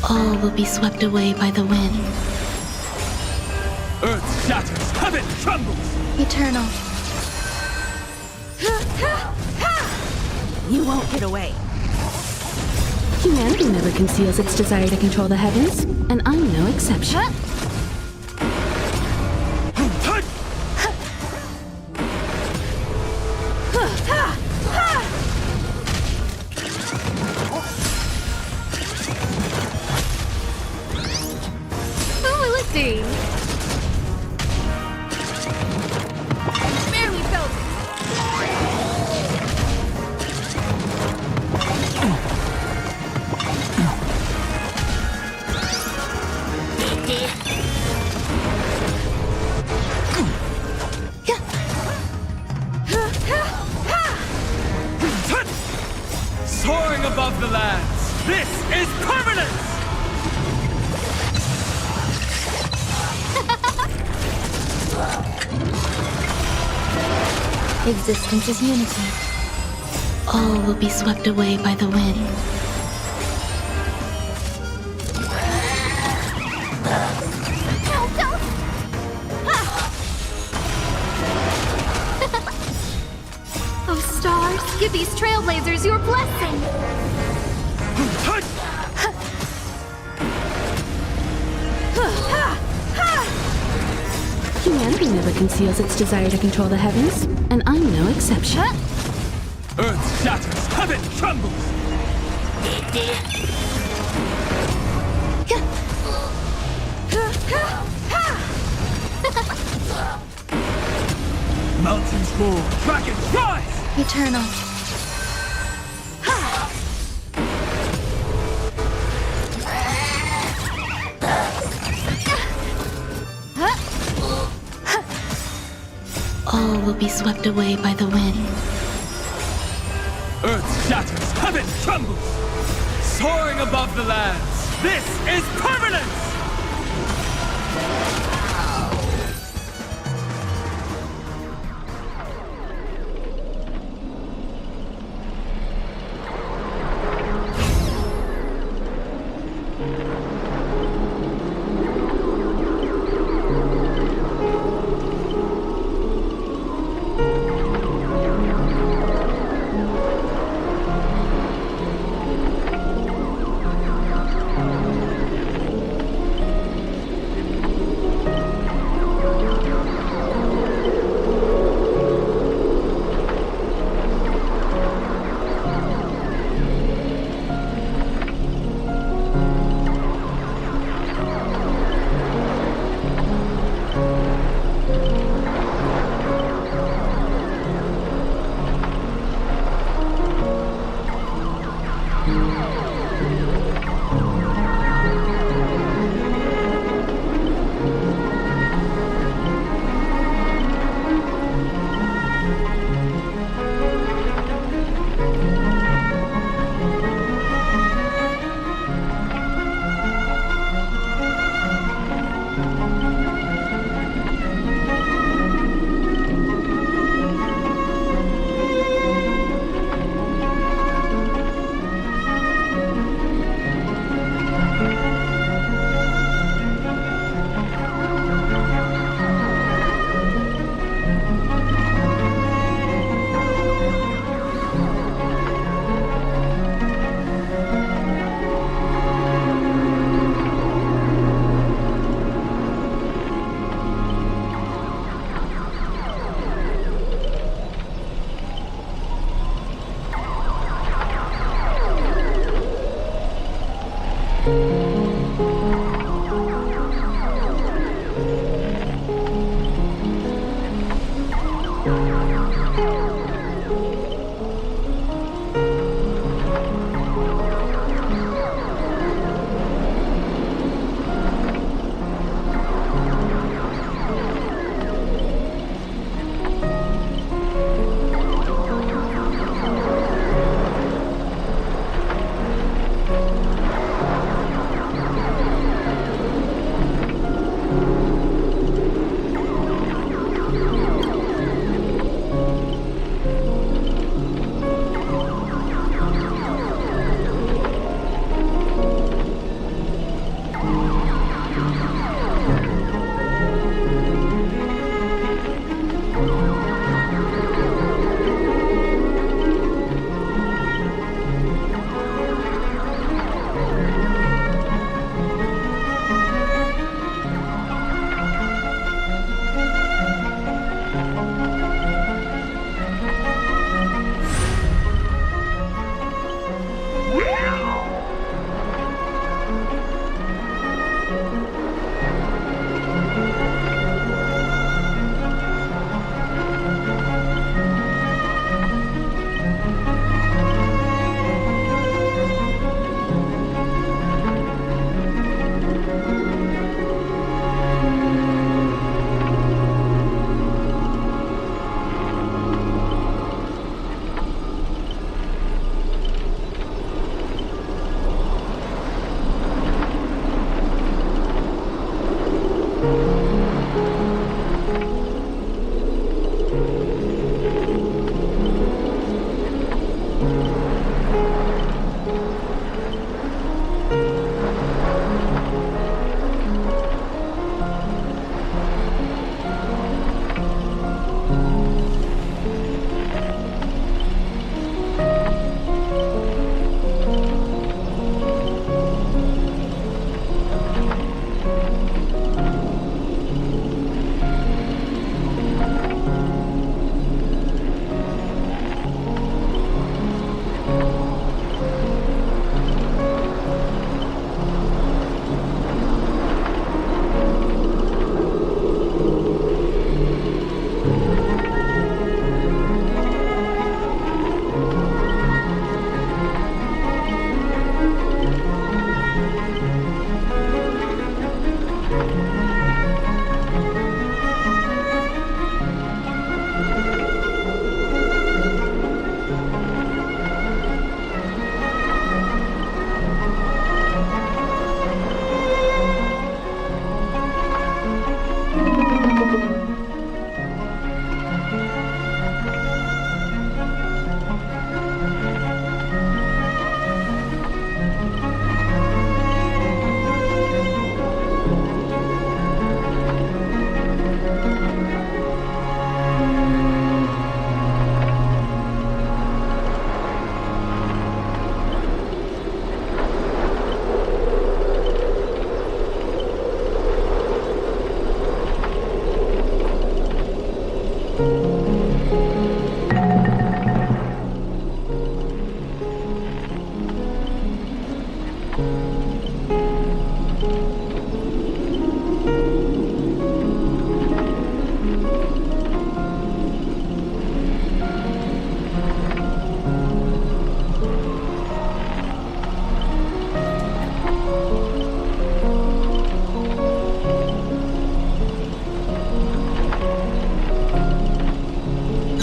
R: All will be swept away by the wind.
N: Earth shatters, heaven trembles!
R: Eternal.
F: You won't get away.
R: Humanity never conceals its desire to control the heavens, and I'm no exception.
F: Oh, let's see. Barely felt it.
N: Soaring above the lands, this is permanence!
R: Existence is unity. All will be swept away by the wind.
F: Oh, stars, give these trailblazers your blessing.
R: Humanity never conceals its desire to control the heavens, and I'm no exception.
N: Earth shatters, heaven trembles! Mountains roar, dragons rise!
R: Eternal. All will be swept away by the wind.
N: Earth shatters, heaven trembles! Soaring above the lands, this is permanence!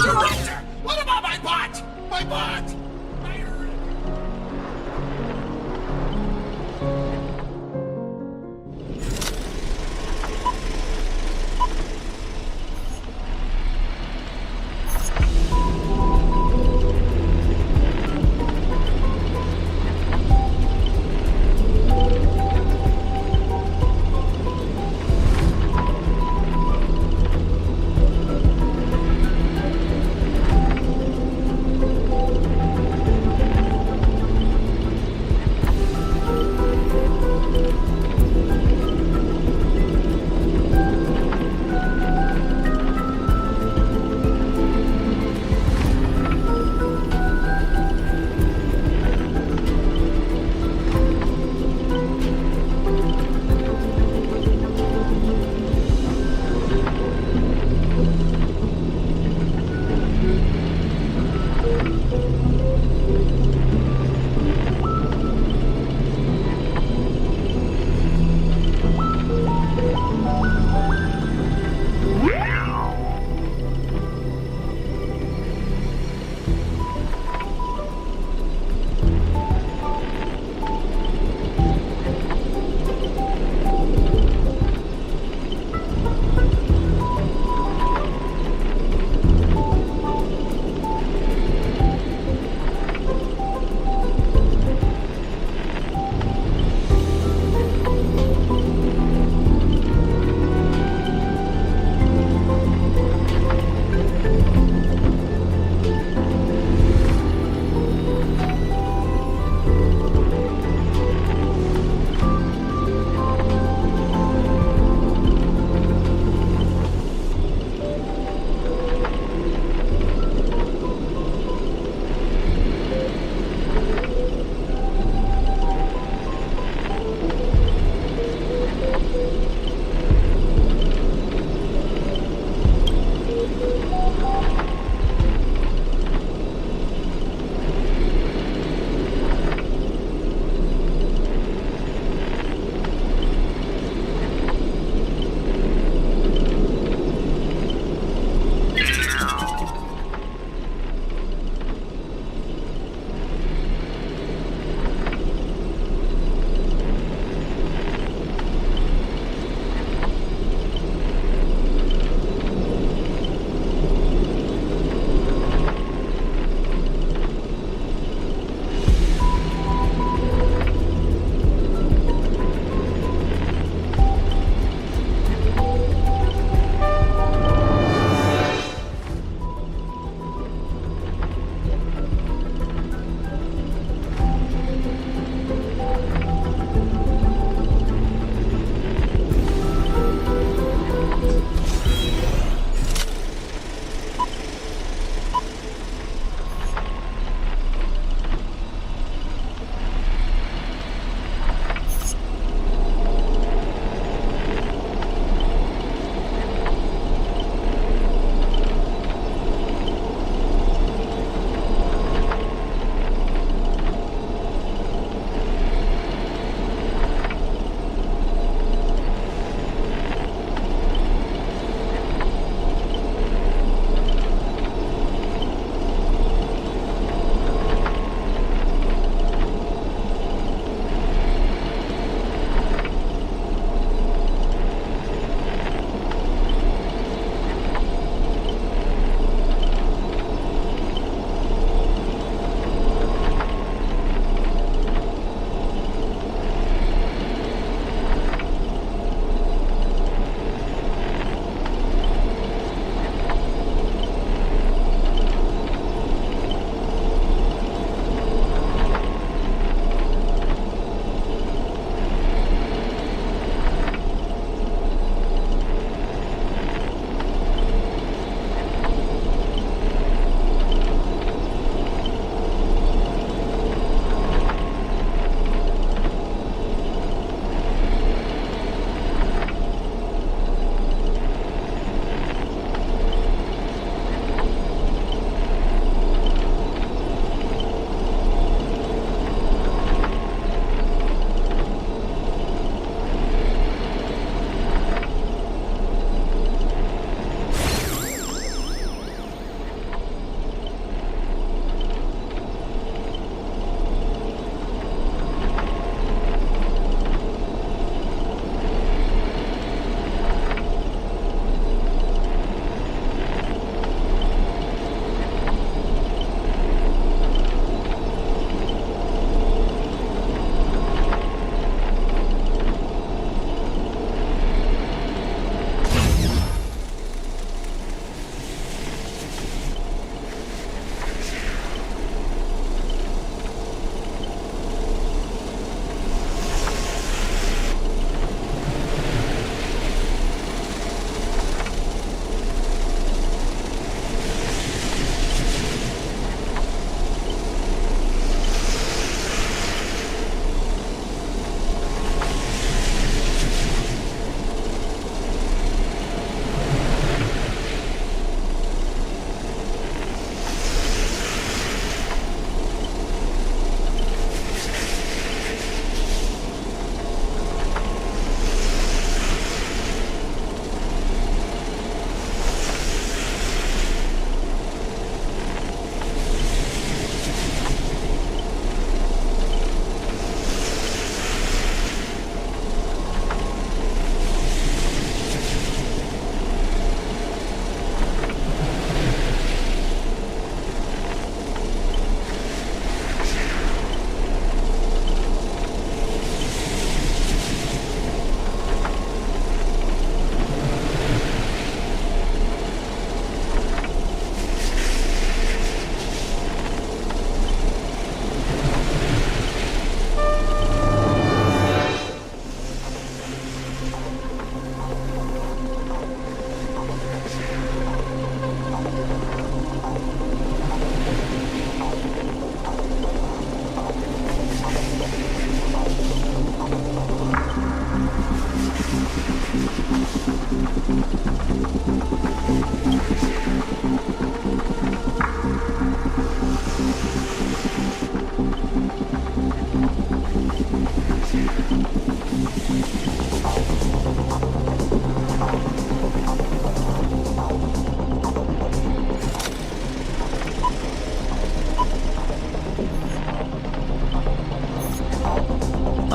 S: Director! What about my bot? My bot!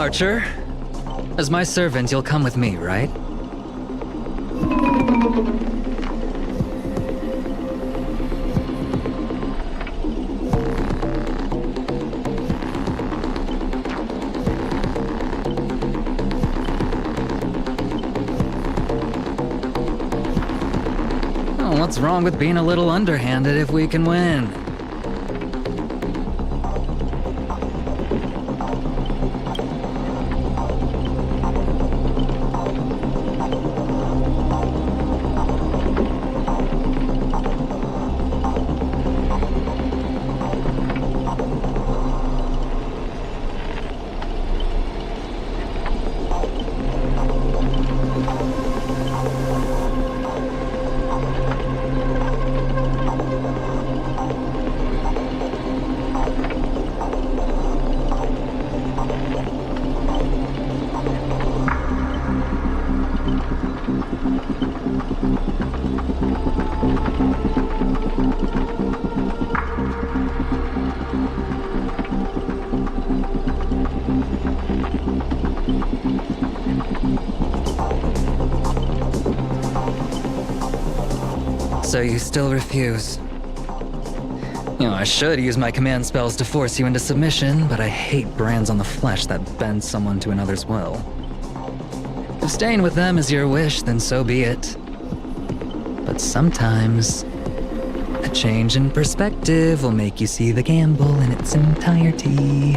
L: Archer, as my servant, you'll come with me, right? Oh, what's wrong with being a little underhanded if we can win? So you still refuse? You know, I should use my command spells to force you into submission, but I hate brands on the flesh that bend someone to another's will. If staying with them is your wish, then so be it. But sometimes, a change in perspective will make you see the gamble in its entirety.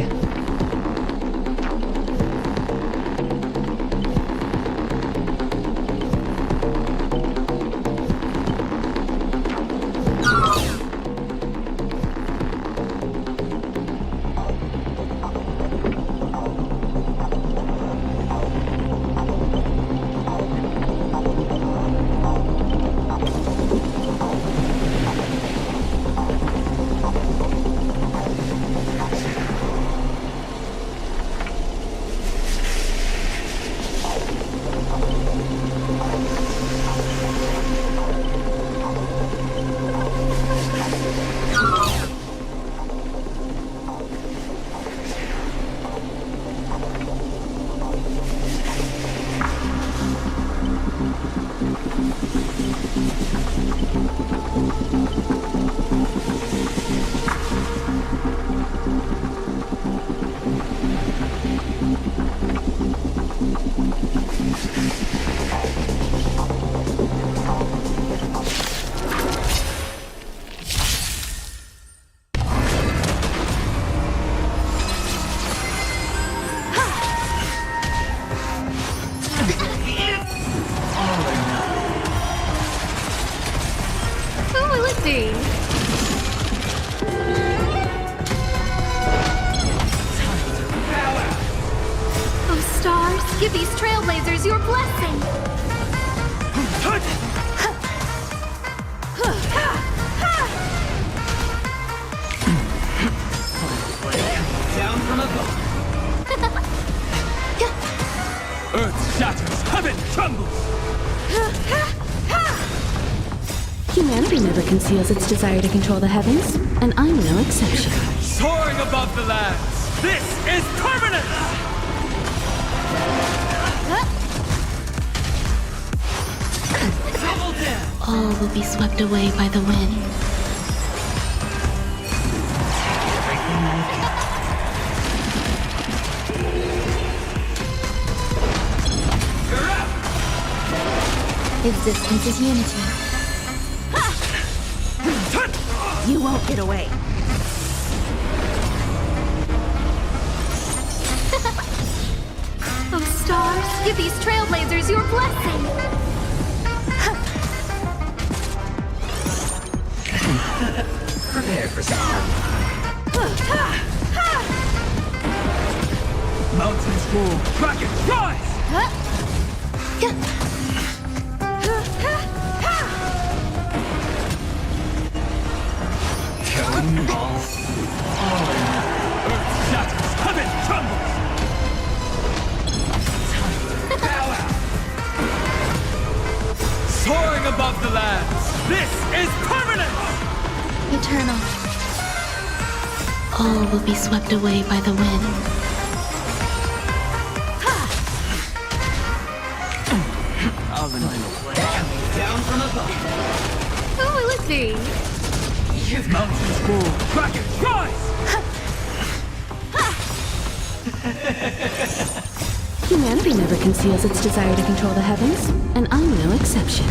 O: Oh, stars, give these trailblazers your blessing!
N: Down from above. Earth shatters, heaven trembles.
R: Humanity never conceals its desire to control the heavens, and I'm no exception.
N: Soaring above the lands, this is permanent! Double down!
R: All will be swept away by the wind.
F: Existence is unity. You won't get away.
O: Oh, stars, give these trailblazers your blessing!
K: Prepare for something.
N: Mountains roar, dragons rise!
K: Killing all.
N: Earth shatters, heaven trembles! Bow out! Soaring above the lands, this is permanent!
R: Eternal. All will be swept away by the wind.
M: see.
N: Mountains fall, dragons rise!
R: Humanity never conceals its desire to control the heavens, and I'm no exception.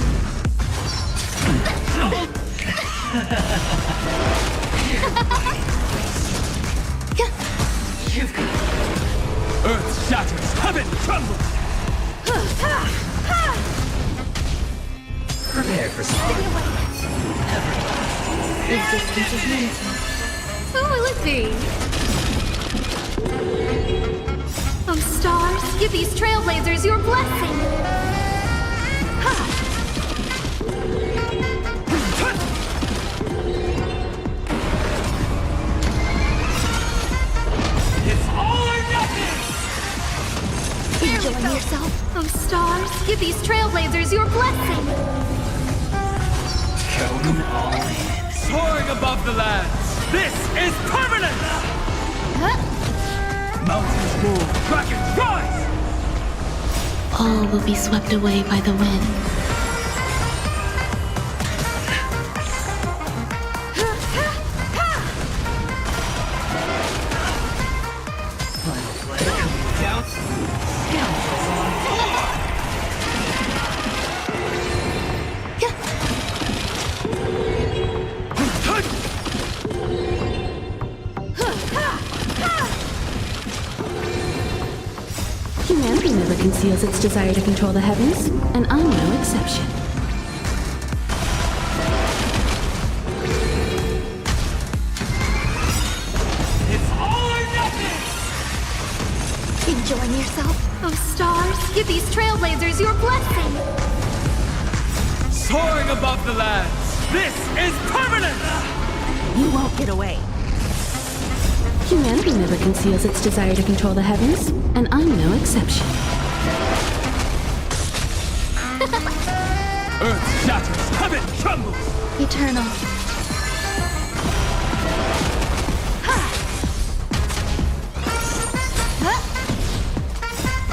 N: Earth shatters, heaven trembles!
L: Prepare for something.
R: This distance is meaningful.
M: Who will it be? Oh, stars, give these trailblazers your blessing.
N: It's all or nothing!
M: Enjoy yourself. Oh, stars, give these trailblazers your blessing.
N: Going all in. Soaring above the lands, this is permanent! Mountains move, dragons rise!
R: All will be swept away by the wind. Humanity never conceals its desire to control the heavens, and I'm no exception.
N: It's all or nothing!
M: Enjoying yourself? Oh, stars, give these trailblazers your blessing.
N: Soaring above the lands, this is permanent!
G: You won't get away.
R: Humanity never conceals its desire to control the heavens, and I'm no exception.
N: Earth shatters, heaven trembles!
M: Eternal.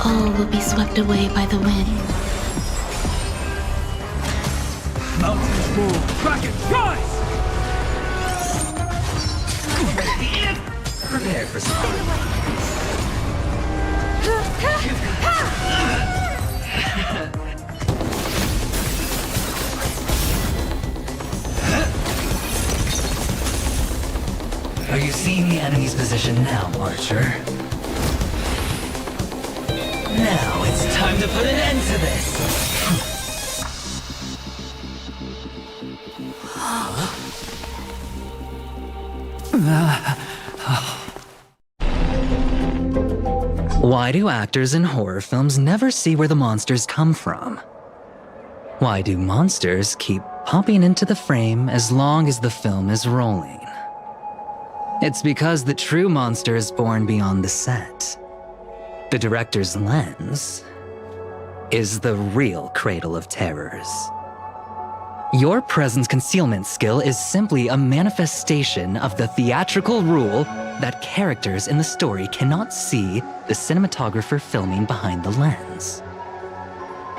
R: All will be swept away by the wind.
N: Mountains move, dragons rise!
L: Prepare for something. Are you seeing the enemy's position now, Archer? Now it's time to put an end to this! Why do actors in horror films never see where the monsters come from? Why do monsters keep popping into the frame as long as the film is rolling? It's because the true monster is born beyond the set. The director's lens is the real cradle of terrors. Your presence concealment skill is simply a manifestation of the theatrical rule that characters in the story cannot see the cinematographer filming behind the lens.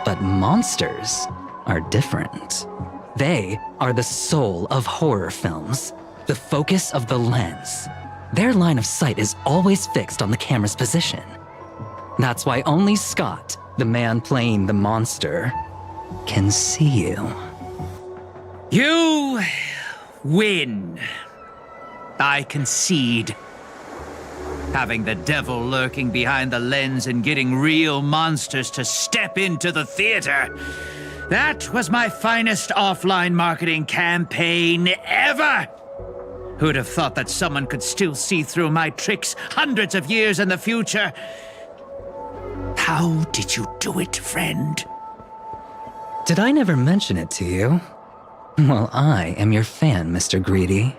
L: But monsters are different. They are the soul of horror films, the focus of the lens. Their line of sight is always fixed on the camera's position. That's why only Scott, the man playing the monster, can see you.
K: You win. I concede. Having the devil lurking behind the lens and getting real monsters to step into the theater. That was my finest offline marketing campaign ever. Who'd have thought that someone could still see through my tricks hundreds of years in the future? How did you do it, friend?
L: Did I never mention it to you? Well, I am your fan, Mr. Greedy.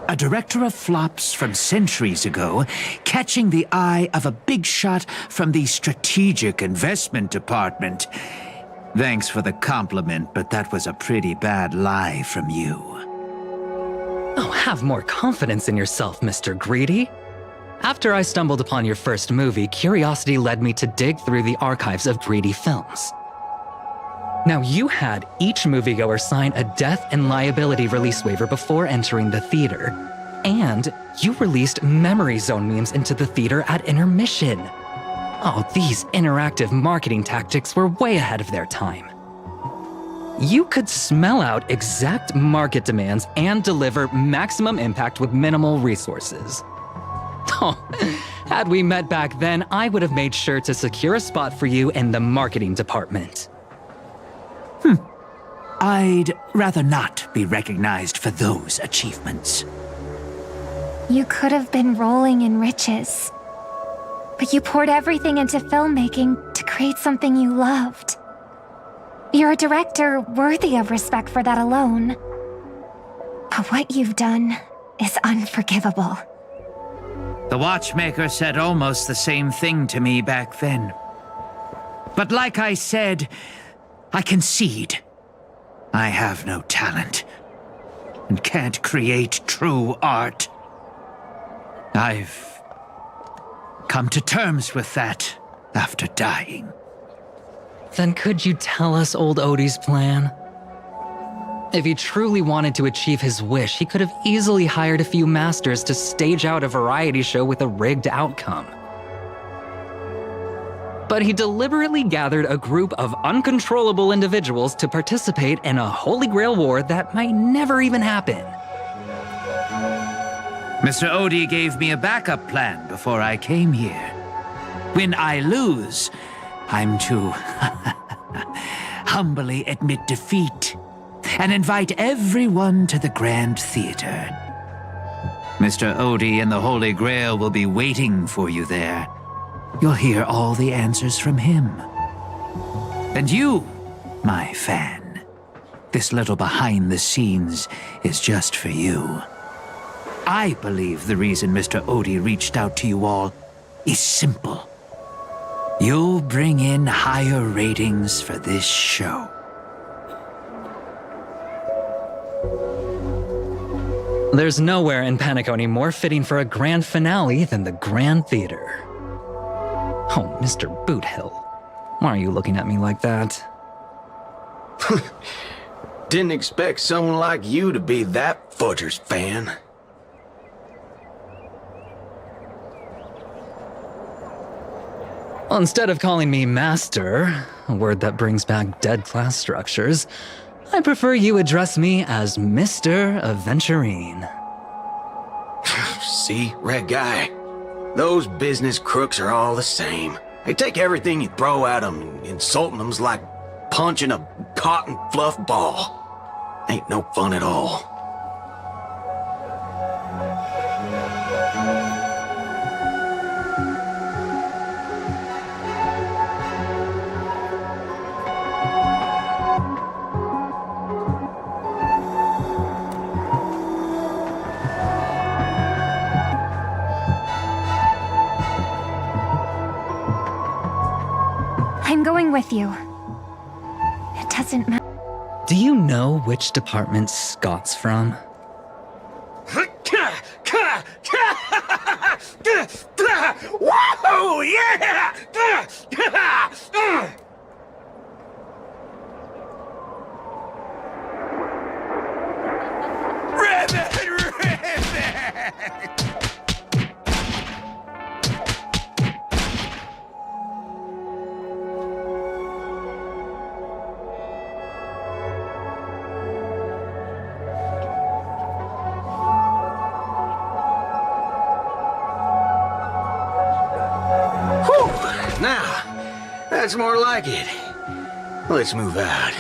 K: A director of flops from centuries ago, catching the eye of a big shot from the strategic investment department. Thanks for the compliment, but that was a pretty bad lie from you.
L: Oh, have more confidence in yourself, Mr. Greedy. After I stumbled upon your first movie, curiosity led me to dig through the archives of greedy films. Now, you had each moviegoer sign a death and liability release waiver before entering the theater. And you released memory zone memes into the theater at intermission. Oh, these interactive marketing tactics were way ahead of their time. You could smell out exact market demands and deliver maximum impact with minimal resources. Oh, had we met back then, I would have made sure to secure a spot for you in the marketing department.
K: I'd rather not be recognized for those achievements.
D: You could have been rolling in riches. But you poured everything into filmmaking to create something you loved. You're a director worthy of respect for that alone. But what you've done is unforgivable.
K: The watchmaker said almost the same thing to me back then. But like I said, I concede. I have no talent and can't create true art. I've come to terms with that after dying.
L: Then could you tell us old Odie's plan? If he truly wanted to achieve his wish, he could have easily hired a few masters to stage out a variety show with a rigged outcome. But he deliberately gathered a group of uncontrollable individuals to participate in a Holy Grail war that might never even happen.
K: Mr. Odie gave me a backup plan before I came here. When I lose, I'm to humbly admit defeat and invite everyone to the Grand Theater. Mr. Odie and the Holy Grail will be waiting for you there. You'll hear all the answers from him. And you, my fan, this little behind the scenes is just for you. I believe the reason Mr. Odie reached out to you all is simple. You'll bring in higher ratings for this show.
L: There's nowhere in Penacony more fitting for a grand finale than the Grand Theater. Oh, Mr. Boothill, why are you looking at me like that?
B: Didn't expect someone like you to be that Fudger's fan.
L: Well, instead of calling me Master, a word that brings back dead class structures, I prefer you address me as Mr. Aventurine.
B: See, Red Guy? Those business crooks are all the same. They take everything you throw at them, and insulting them's like punching a cotton fluff ball. Ain't no fun at all.
D: I'm going with you. It doesn't matter.
L: Do you know which department Scott's from?
S: Whoa, yeah!
B: Now, that's more like it. Let's move out.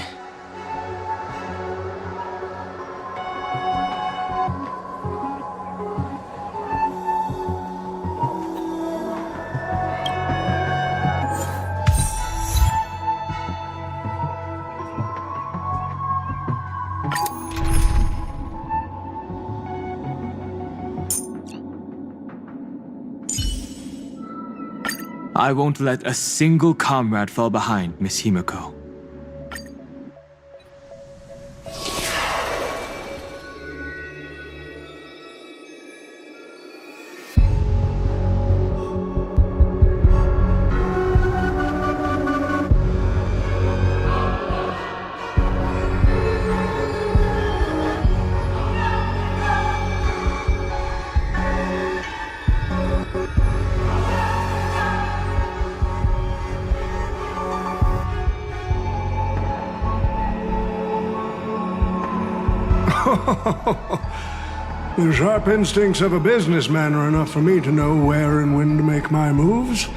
N: I won't let a single comrade fall behind, Miss Himiko.
J: The sharp instincts of a businessman are enough for me to know where and when to make my moves.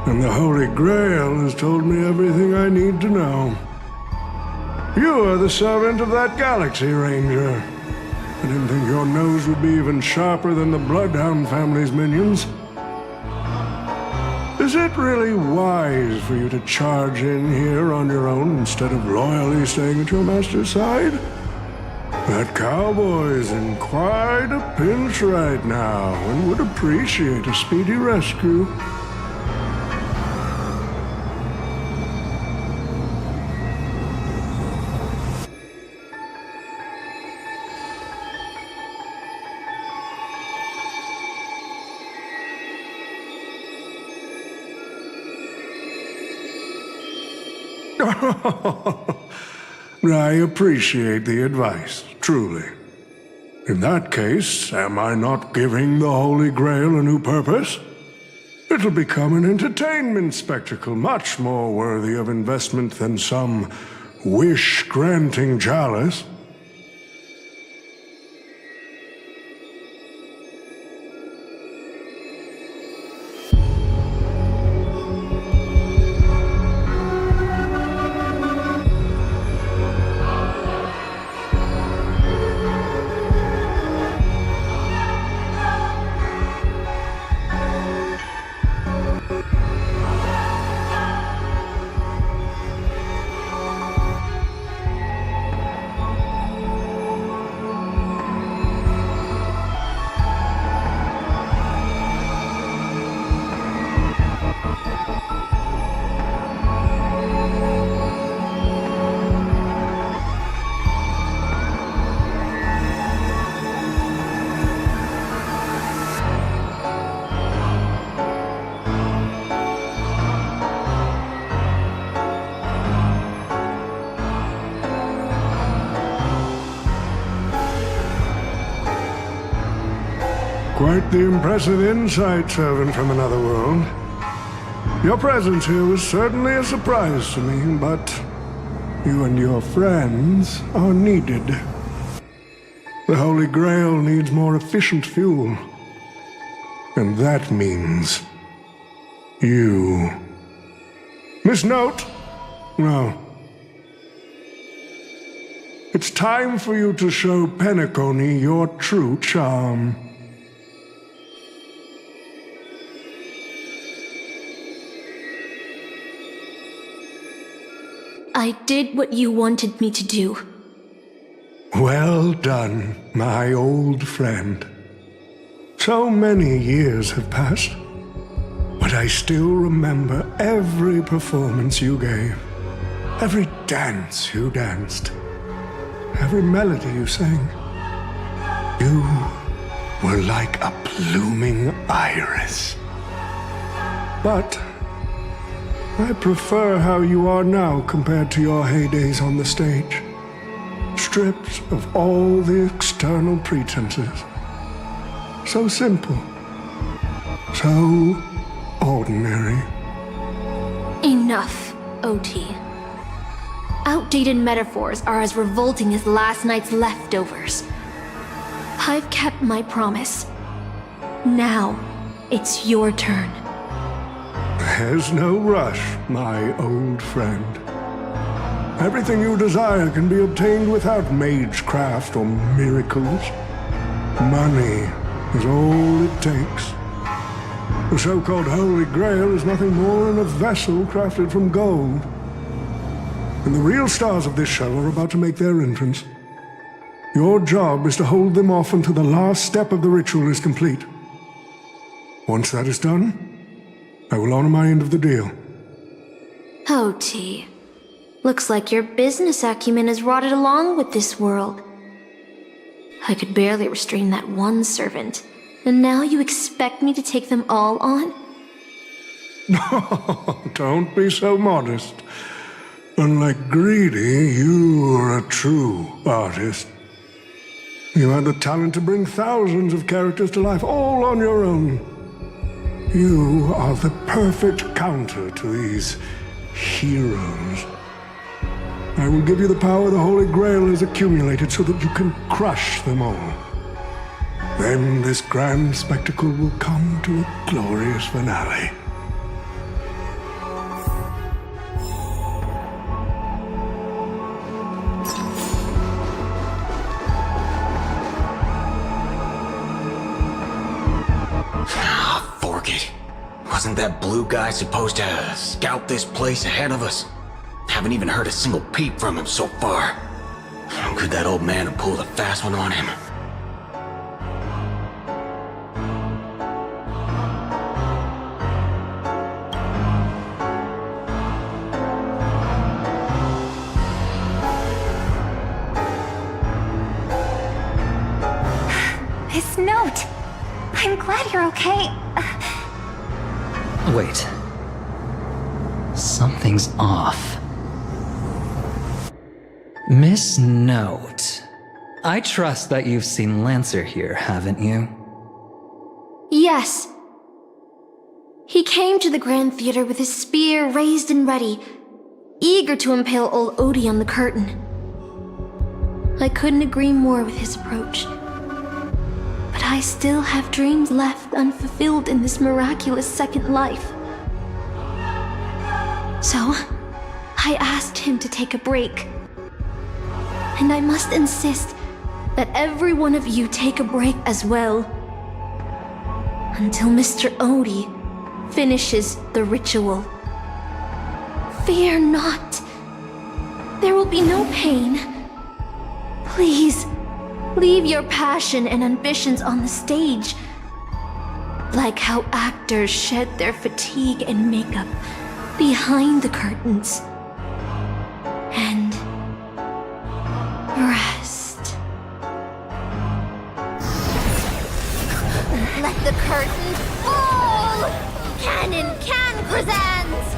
J: And the Holy Grail has told me everything I need to know. You are the servant of that Galaxy Ranger. I didn't think your nose would be even sharper than the Bloodhound family's minions. Is it really wise for you to charge in here on your own instead of loyally staying at your master's side? That cowboy's in quite a pinch right now and would appreciate a speedy rescue. I appreciate the advice, truly. In that case, am I not giving the Holy Grail a new purpose? It'll become an entertainment spectacle much more worthy of investment than some wish-granting chalice. Quite the impressive insight, servant from another world. Your presence here was certainly a surprise to me, but you and your friends are needed. The Holy Grail needs more efficient fuel. And that means you. Miss Note? No. It's time for you to show Penacony your true charm.
O: I did what you wanted me to do.
J: Well done, my old friend. So many years have passed, but I still remember every performance you gave, every dance you danced, every melody you sang. You were like a blooming iris. But I prefer how you are now compared to your heydays on the stage. Stripped of all the external pretenses. So simple. So ordinary.
O: Enough, OT. Outdated metaphors are as revolting as last night's leftovers. I've kept my promise. Now, it's your turn.
J: There's no rush, my old friend. Everything you desire can be obtained without magecraft or miracles. Money is all it takes. The so-called Holy Grail is nothing more than a vessel crafted from gold. And the real stars of this show are about to make their entrance. Your job is to hold them off until the last step of the ritual is complete. Once that is done, I will honor my end of the deal.
O: OT. Looks like your business acumen has rotted along with this world. I could barely restrain that one servant, and now you expect me to take them all on?
J: Don't be so modest. Unlike Greedy, you are a true artist. You had the talent to bring thousands of characters to life all on your own. You are the perfect counter to these heroes. I will give you the power the Holy Grail has accumulated so that you can crush them all. Then this grand spectacle will come to a glorious finale.
B: Fork it. Wasn't that blue guy supposed to scout this place ahead of us? Haven't even heard a single peep from him so far. Could that old man have pulled a fast one on him?
D: His note. I'm glad you're okay.
L: Wait. Something's off. Miss Note. I trust that you've seen Lancer here, haven't you?
O: Yes. He came to the Grand Theater with his spear raised and ready, eager to impale old Odie on the curtain. I couldn't agree more with his approach. But I still have dreams left unfulfilled in this miraculous second life. So, I asked him to take a break. And I must insist that every one of you take a break as well. Until Mr. Odie finishes the ritual. Fear not. There will be no pain. Please, leave your passion and ambitions on the stage. Like how actors shed their fatigue and makeup behind the curtains. And rest.
F: Let the curtain fall! Canon Can presents!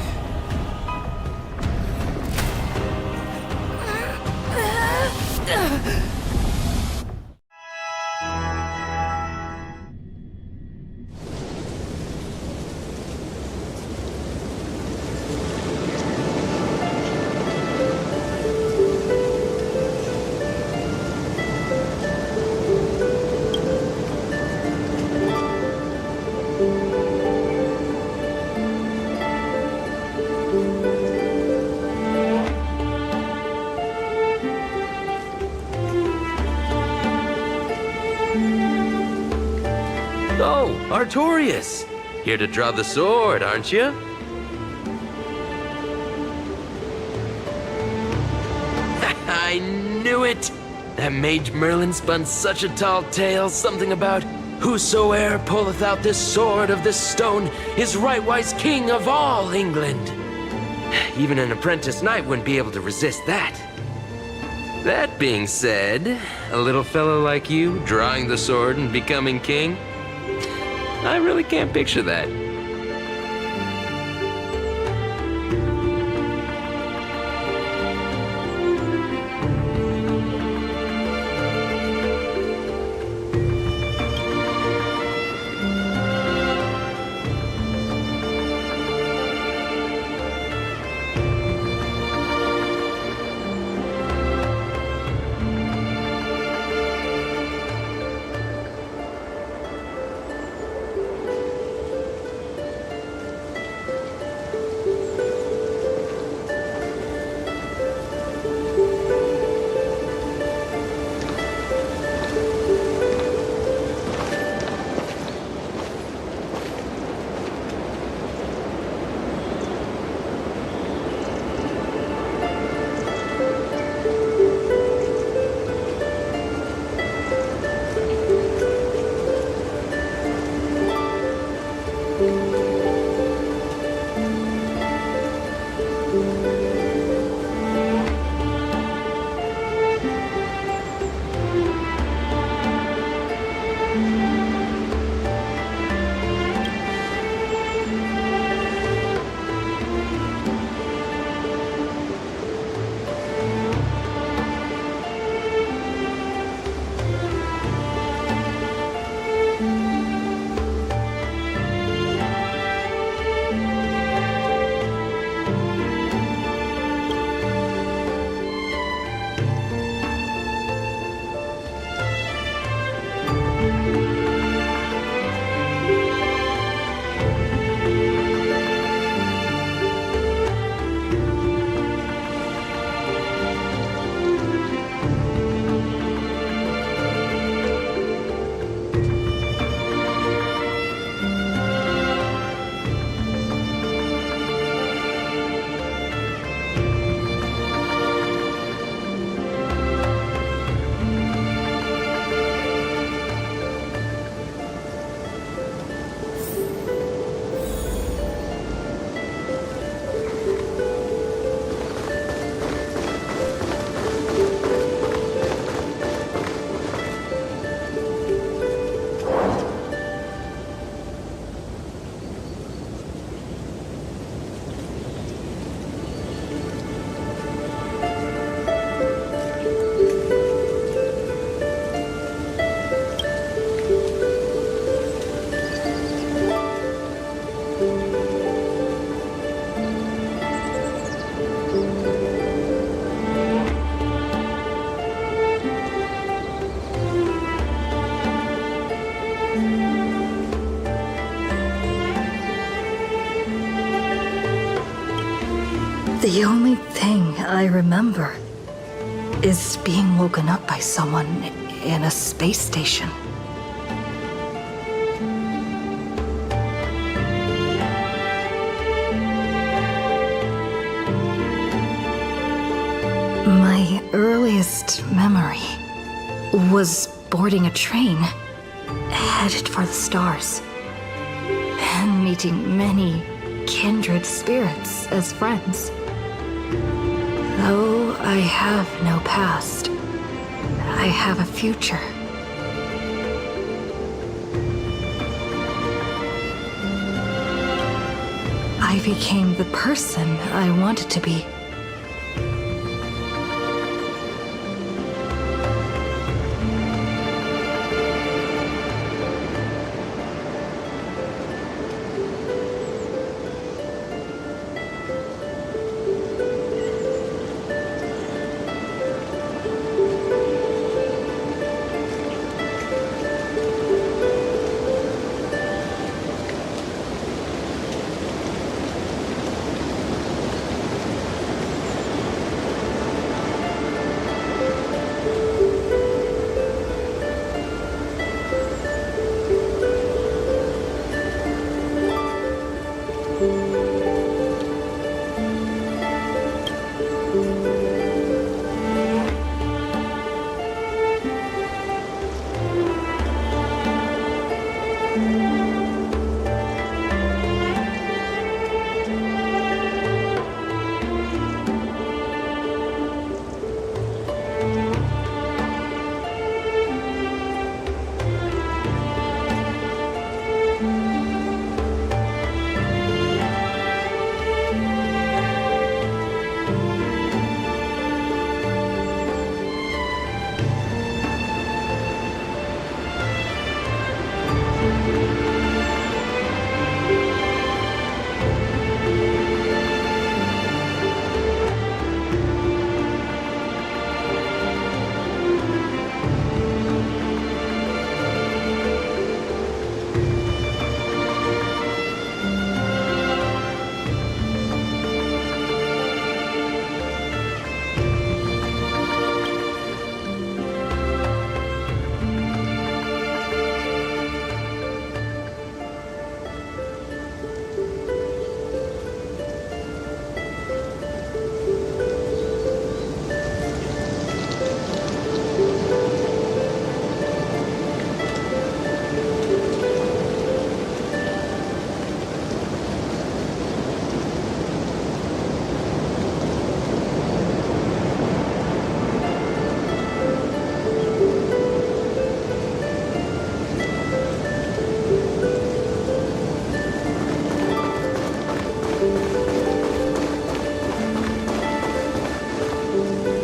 T: Oh, Artorias! Here to draw the sword, aren't you? I knew it! That mage Merlin spun such a tall tale, something about whosoe'er pulleth out this sword of this stone is rightwise king of all England. Even an apprentice knight wouldn't be able to resist that. That being said, a little fellow like you drawing the sword and becoming king, I really can't picture that.
M: The only thing I remember is being woken up by someone in a space station. My earliest memory was boarding a train, headed for the stars, and meeting many kindred spirits as friends. Though I have no past, I have a future. I became the person I wanted to be.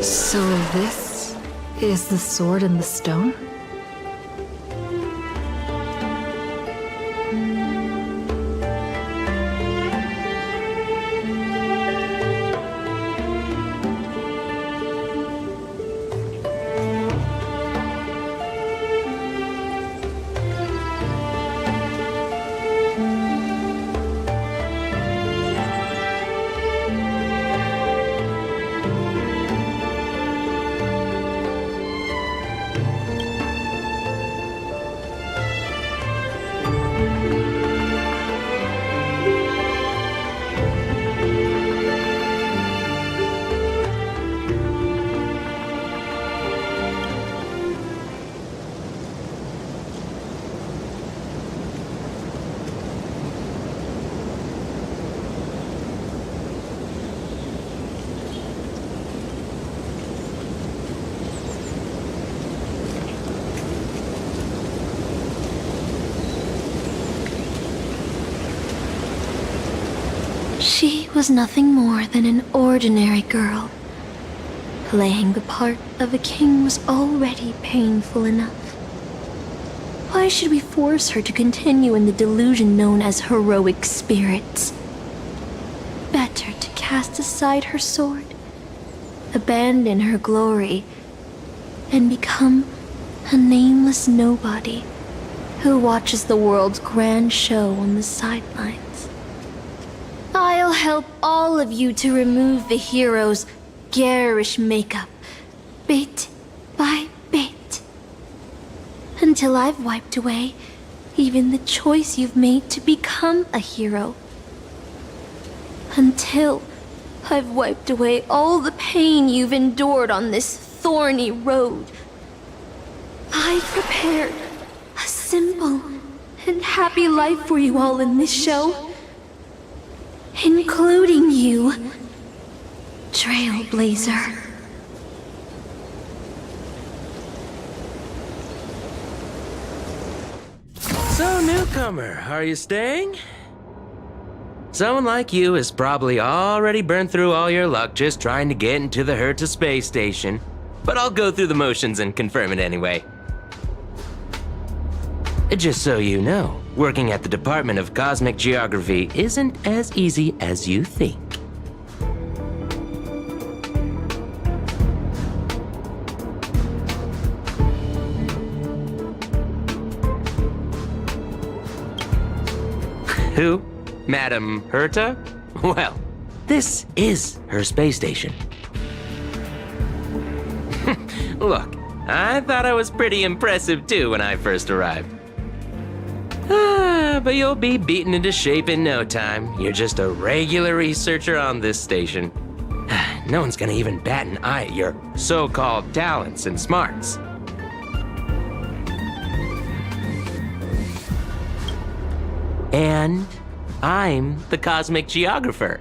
M: So this is the sword in the stone?
O: She was nothing more than an ordinary girl. Playing the part of a king was already painful enough. Why should we force her to continue in the delusion known as heroic spirits? Better to cast aside her sword, abandon her glory, and become a nameless nobody who watches the world's grand show on the sidelines.
D: I'll
O: I'll help all of you to remove the hero's garish makeup, bit by bit, until I've wiped away even the choice you've made to become a hero. Until I've wiped away all the pain you've endured on this thorny road. I've prepared a simple and happy life for you all in this show, including you, Trailblazer.
T: So, newcomer, are you staying? Someone like you has probably already burned through all your luck just trying to get into the Herta space station, but I'll go through the motions and confirm it anyway. Just so you know, working at the Department of Cosmic Geography isn't as easy as you think. Who? Madam Herta? Well, this is her space station. Look, I thought I was pretty impressive too when I first arrived. But you'll be beaten into shape in no time. You're just a regular researcher on this station. No one's gonna even bat an eye at your so-called talents and smarts. And I'm the Cosmic Geographer.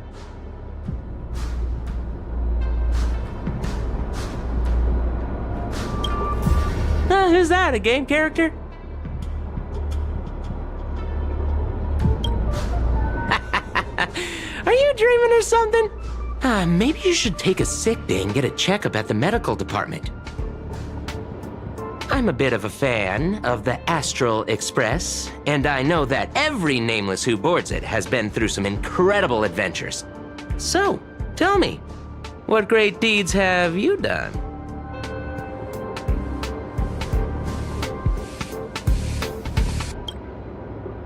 T: Who's that, a game character? Are you dreaming or something? Maybe you should take a sick day and get a checkup at the medical department. I'm a bit of a fan of the Astral Express, and I know that every nameless who boards it has been through some incredible adventures. So, tell me, what great deeds have you done?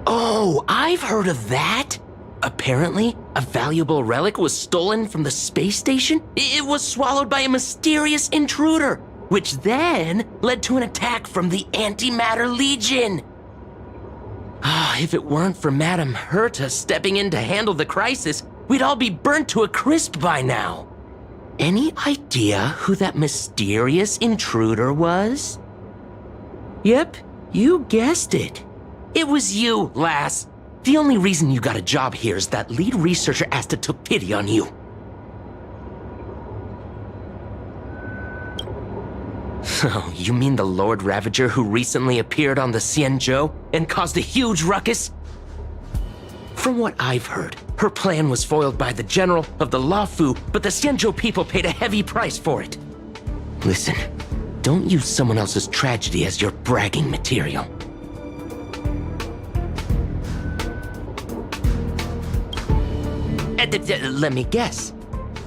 T: Oh, I've heard of that! Apparently, a valuable relic was stolen from the space station. It was swallowed by a mysterious intruder, which then led to an attack from the Antimatter Legion. If it weren't for Madam Herta stepping in to handle the crisis, we'd all be burnt to a crisp by now. Any idea who that mysterious intruder was? Yep, you guessed it. It was you, lass. The only reason you got a job here is that lead researcher Asta took pity on you. Oh, you mean the Lord Ravager who recently appeared on the Xianzhou and caused a huge ruckus? From what I've heard, her plan was foiled by the general of the Luofu, but the Xianzhou people paid a heavy price for it. Listen, don't use someone else's tragedy as your bragging material. Let me guess.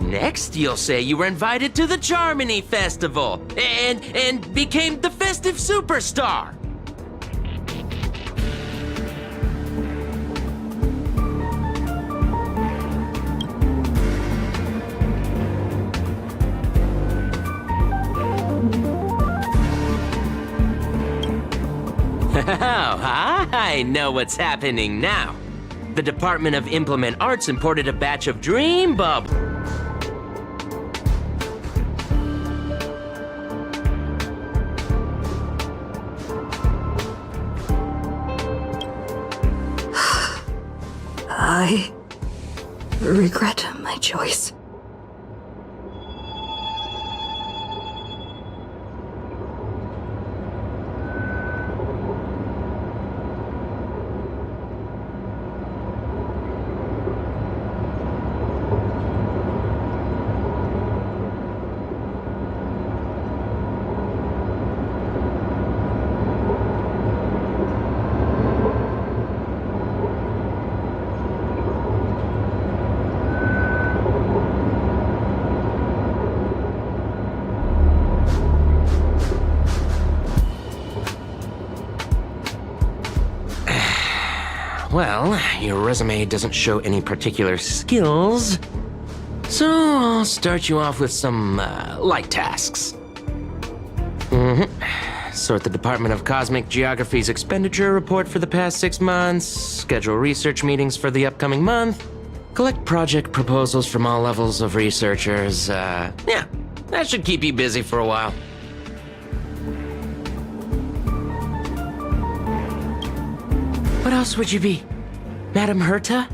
T: Next, you'll say you were invited to the Charmony Festival and became the festive superstar. Oh, I know what's happening now. The Department of Implement Arts imported a batch of Dream Bubble.
M: I regret my choice.
T: well, your resume doesn't show any particular skills, so I'll start you off with some light tasks. Sort the Department of Cosmic Geography's expenditure report for the past 6 months, schedule research meetings for the upcoming month, collect project proposals from all levels of researchers. Yeah, that should keep you busy for a while. What else would you be? Madam Herta?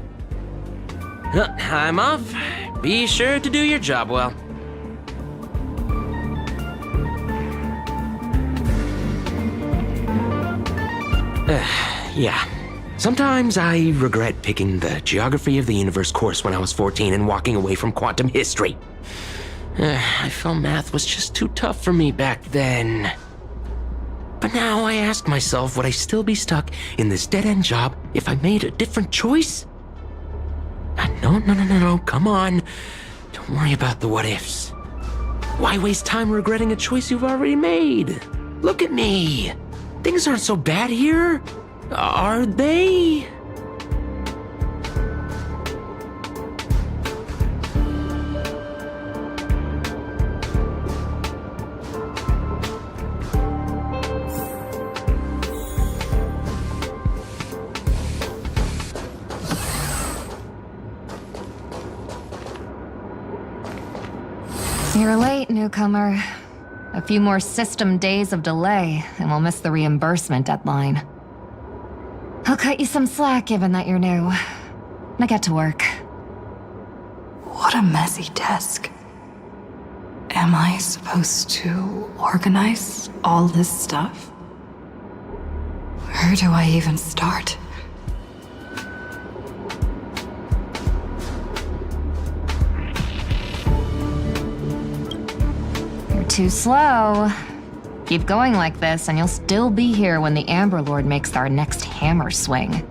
T: I'm off. Be sure to do your job well. Yeah. Sometimes I regret picking the Geography of the Universe course when I was 14 and walking away from quantum history. I felt math was just too tough for me back then. But now I ask myself, would I still be stuck in this dead-end job if I made a different choice? No, come on. Don't worry about the what-ifs. Why waste time regretting a choice you've already made? Look at me. Things aren't so bad here, are they?
D: You're late, newcomer. A few more system days of delay, and we'll miss the reimbursement deadline. I'll cut you some slack, given that you're new. Now get to work.
M: What a messy desk. Am I supposed to organize all this stuff? Where do I even start?
D: Too slow. Keep going like this, and you'll still be here when the Amber Lord makes our next hammer swing.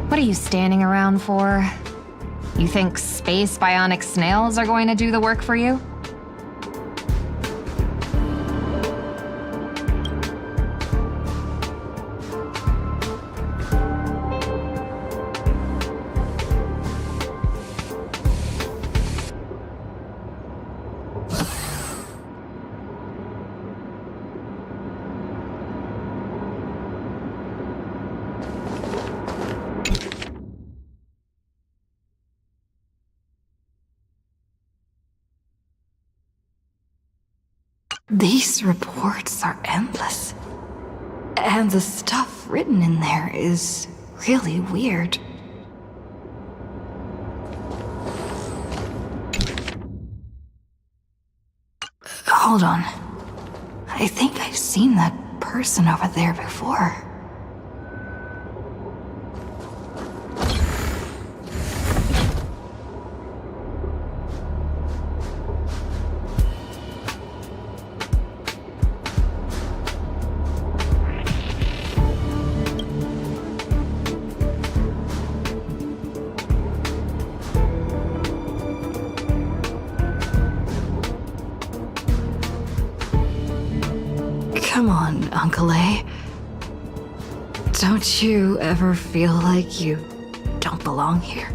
D: What are you standing around for? You think space bionic snails are going to do the work for you?
M: These reports are endless. And the stuff written in there is really weird. Hold on. I think I've seen that person over there before. Come on, Uncle A. Don't you ever feel like you don't belong here?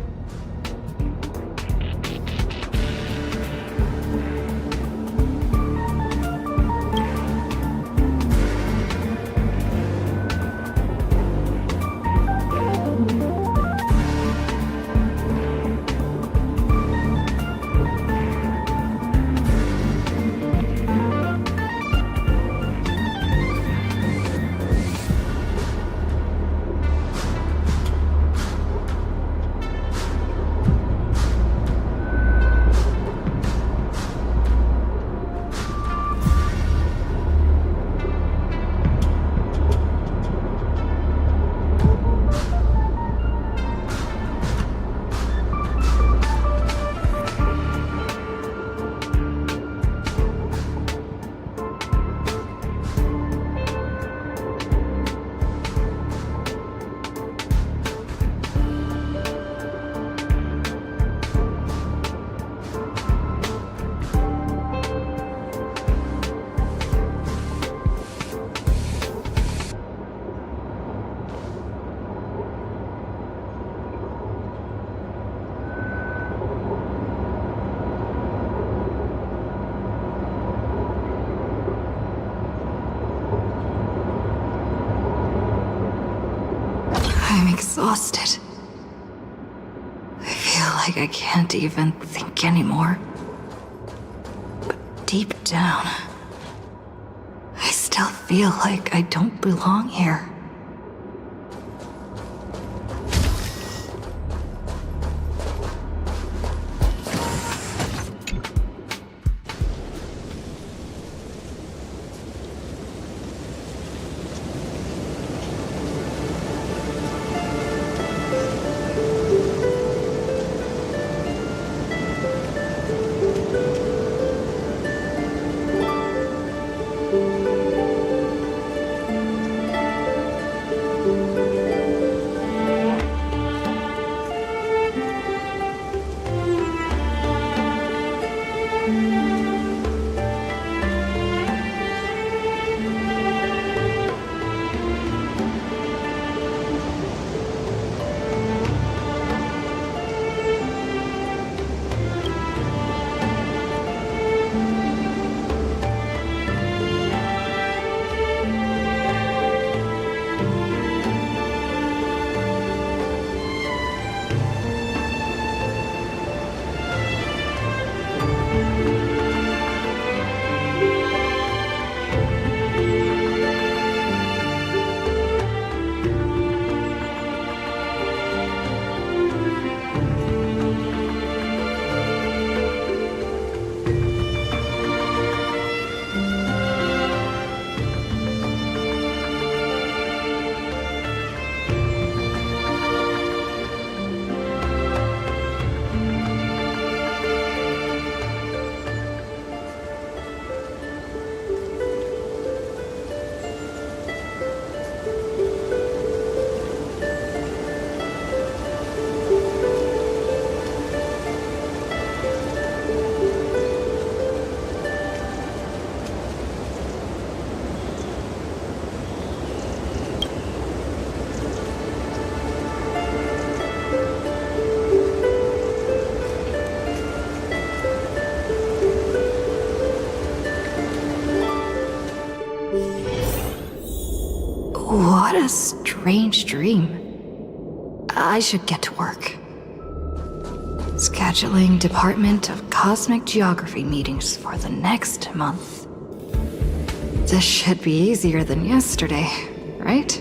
M: exhausted. I feel like I can't even think anymore. But deep down, I still feel like I don't belong here. What a strange dream. I should get to work. Scheduling Department of Cosmic Geography meetings for the next month. This should be easier than yesterday, right?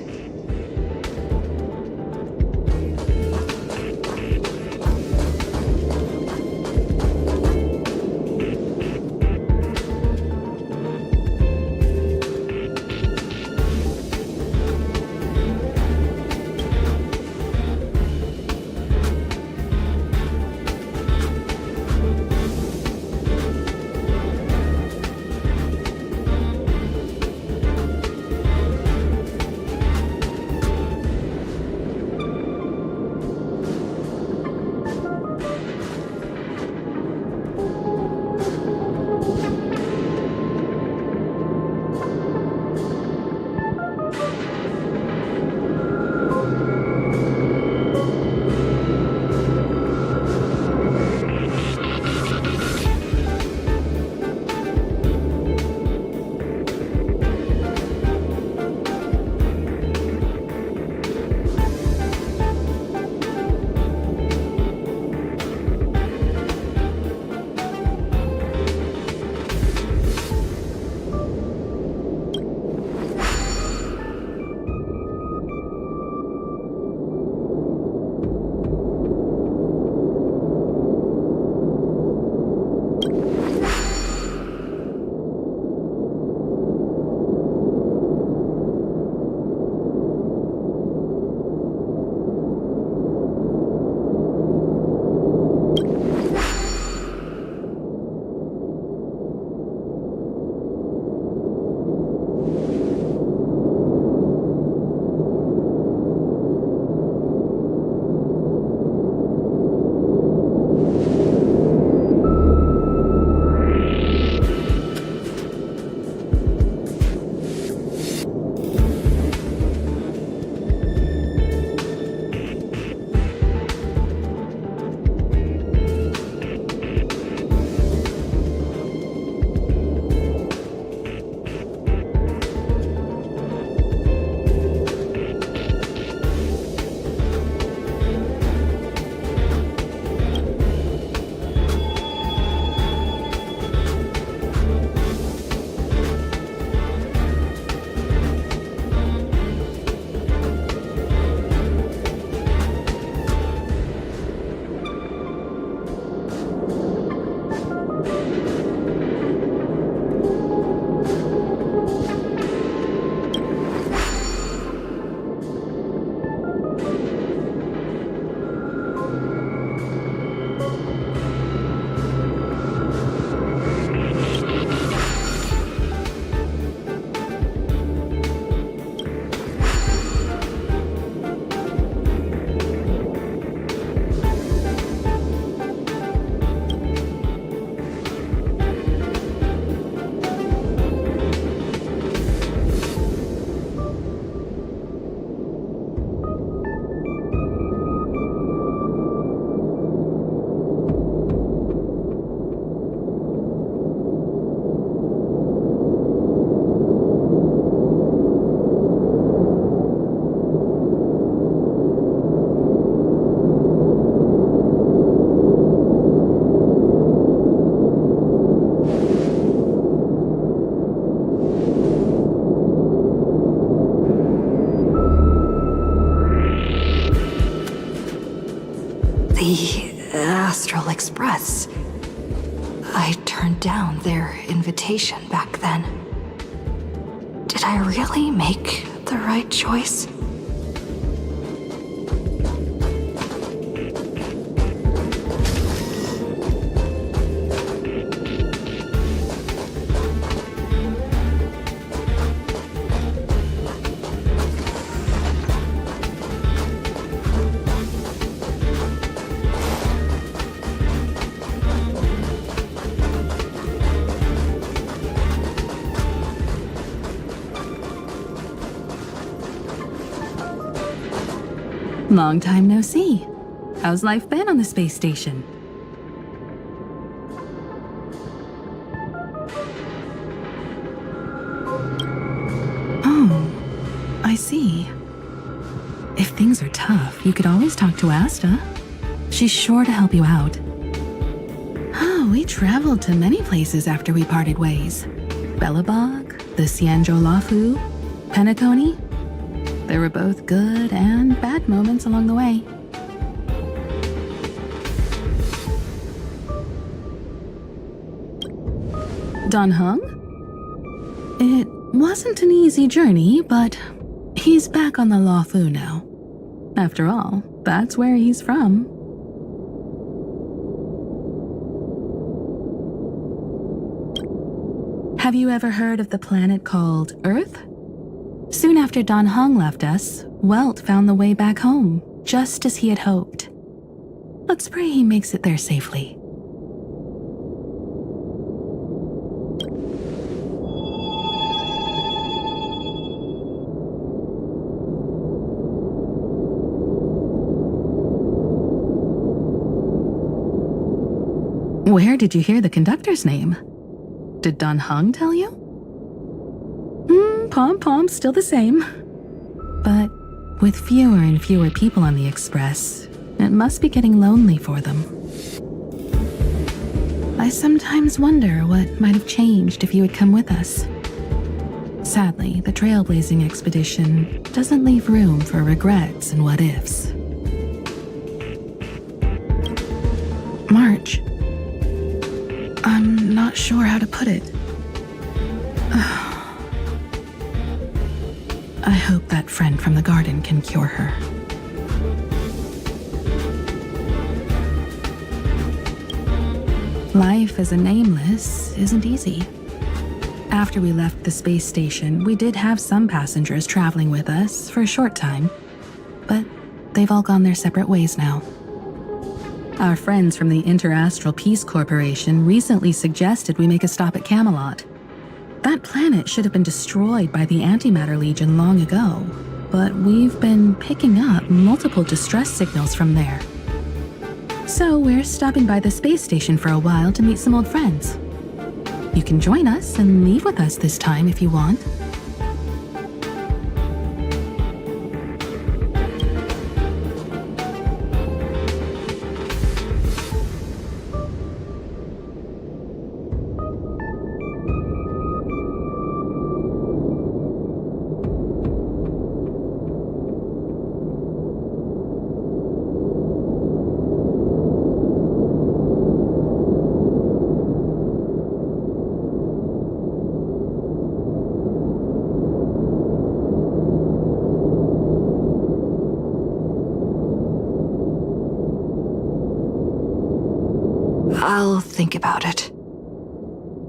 M: Express. I turned down their invitation back then. Did I really make the right choice?
U: Long time no see. How's life been on the space station? Oh, I see. If things are tough, you could always talk to Asta. She's sure to help you out. Oh, we traveled to many places after we parted ways. Bellabog, the Cianjo Lafu, Penacony. There were both good and bad moments along the way. Don Hung? It wasn't an easy journey, but he's back on the Lafu now. After all, that's where he's from. Have you ever heard of the planet called Earth? Soon after Don Hung left us, Welt found the way back home, just as he had hoped. Let's pray he makes it there safely. Where did you hear the conductor's name? Did Don Hung tell you? Pom-pom's still the same. But with fewer and fewer people on the Express, it must be getting lonely for them. I sometimes wonder what might have changed if you had come with us. Sadly, the trailblazing expedition doesn't leave room for regrets and what-ifs. March, I'm not sure how to put it. I hope that friend from the garden can cure her. Life as a nameless isn't easy. After we left the space station, we did have some passengers traveling with us for a short time, but they've all gone their separate ways now. Our friends from the Interastral Peace Corporation recently suggested we make a stop at Camelot. That planet should have been destroyed by the Antimatter Legion long ago, but we've been picking up multiple distress signals from there. So we're stopping by the space station for a while to meet some old friends. You can join us and leave with us this time if you want.
M: I'll think about it.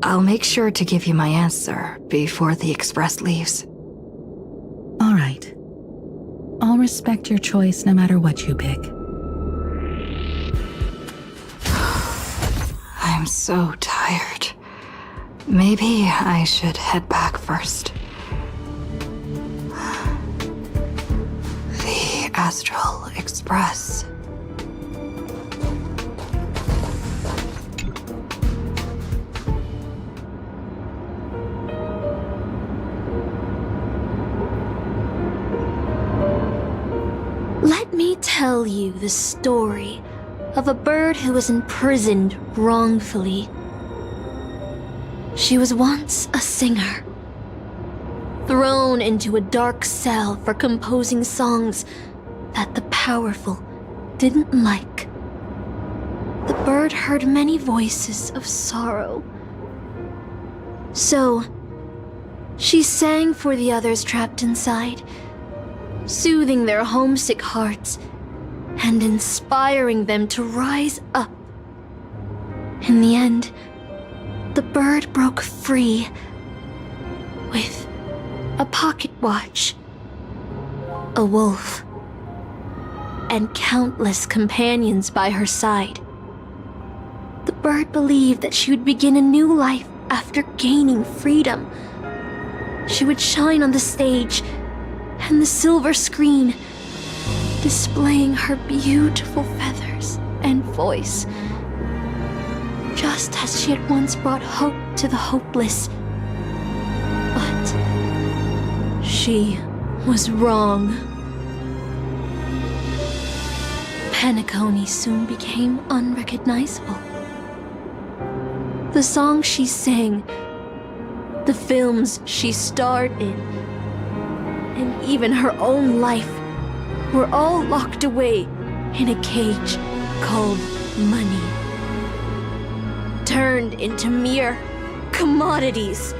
M: I'll make sure to give you my answer before the Express leaves.
U: All right. I'll respect your choice no matter what you pick.
M: I'm so tired. Maybe I should head back first. The Astral Express.
O: Let me tell you the story of a bird who was imprisoned wrongfully. She was once a singer, thrown into a dark cell for composing songs that the powerful didn't like. The bird heard many voices of sorrow. So, she sang for the others trapped inside, soothing their homesick hearts and inspiring them to rise up. In the end, the bird broke free with a pocket watch, a wolf, and countless companions by her side. The bird believed that she would begin a new life after gaining freedom. She would shine on the stage and the silver screen, displaying her beautiful feathers and voice, just as she had once brought hope to the hopeless. But she was wrong. Penacony soon became unrecognizable. The songs she sang, the films she starred in, and even her own life were all locked away in a cage called money, turned into mere commodities.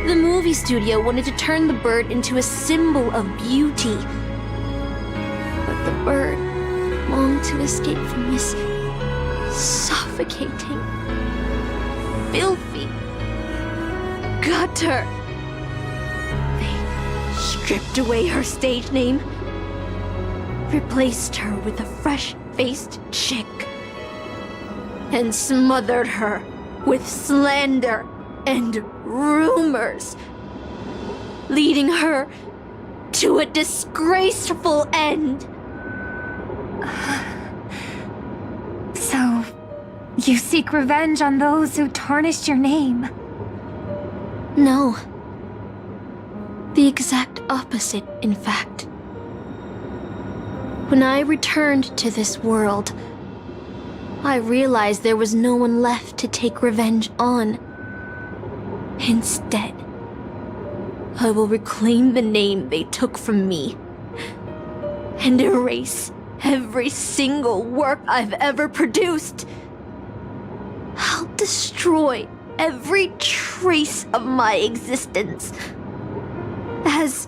O: The movie studio wanted to turn the bird into a symbol of beauty, but the bird longed to escape from this suffocating, filthy gutter. They stripped away her stage name, replaced her with a fresh-faced chick, and smothered her with slander and rumors, leading her to a disgraceful end.
D: So, you seek revenge on those who tarnished your name?
O: No. The exact opposite, in fact. When I returned to this world, I realized there was no one left to take revenge on. Instead, I will reclaim the name they took from me and erase every single work I've ever produced. I'll destroy every trace of my existence. As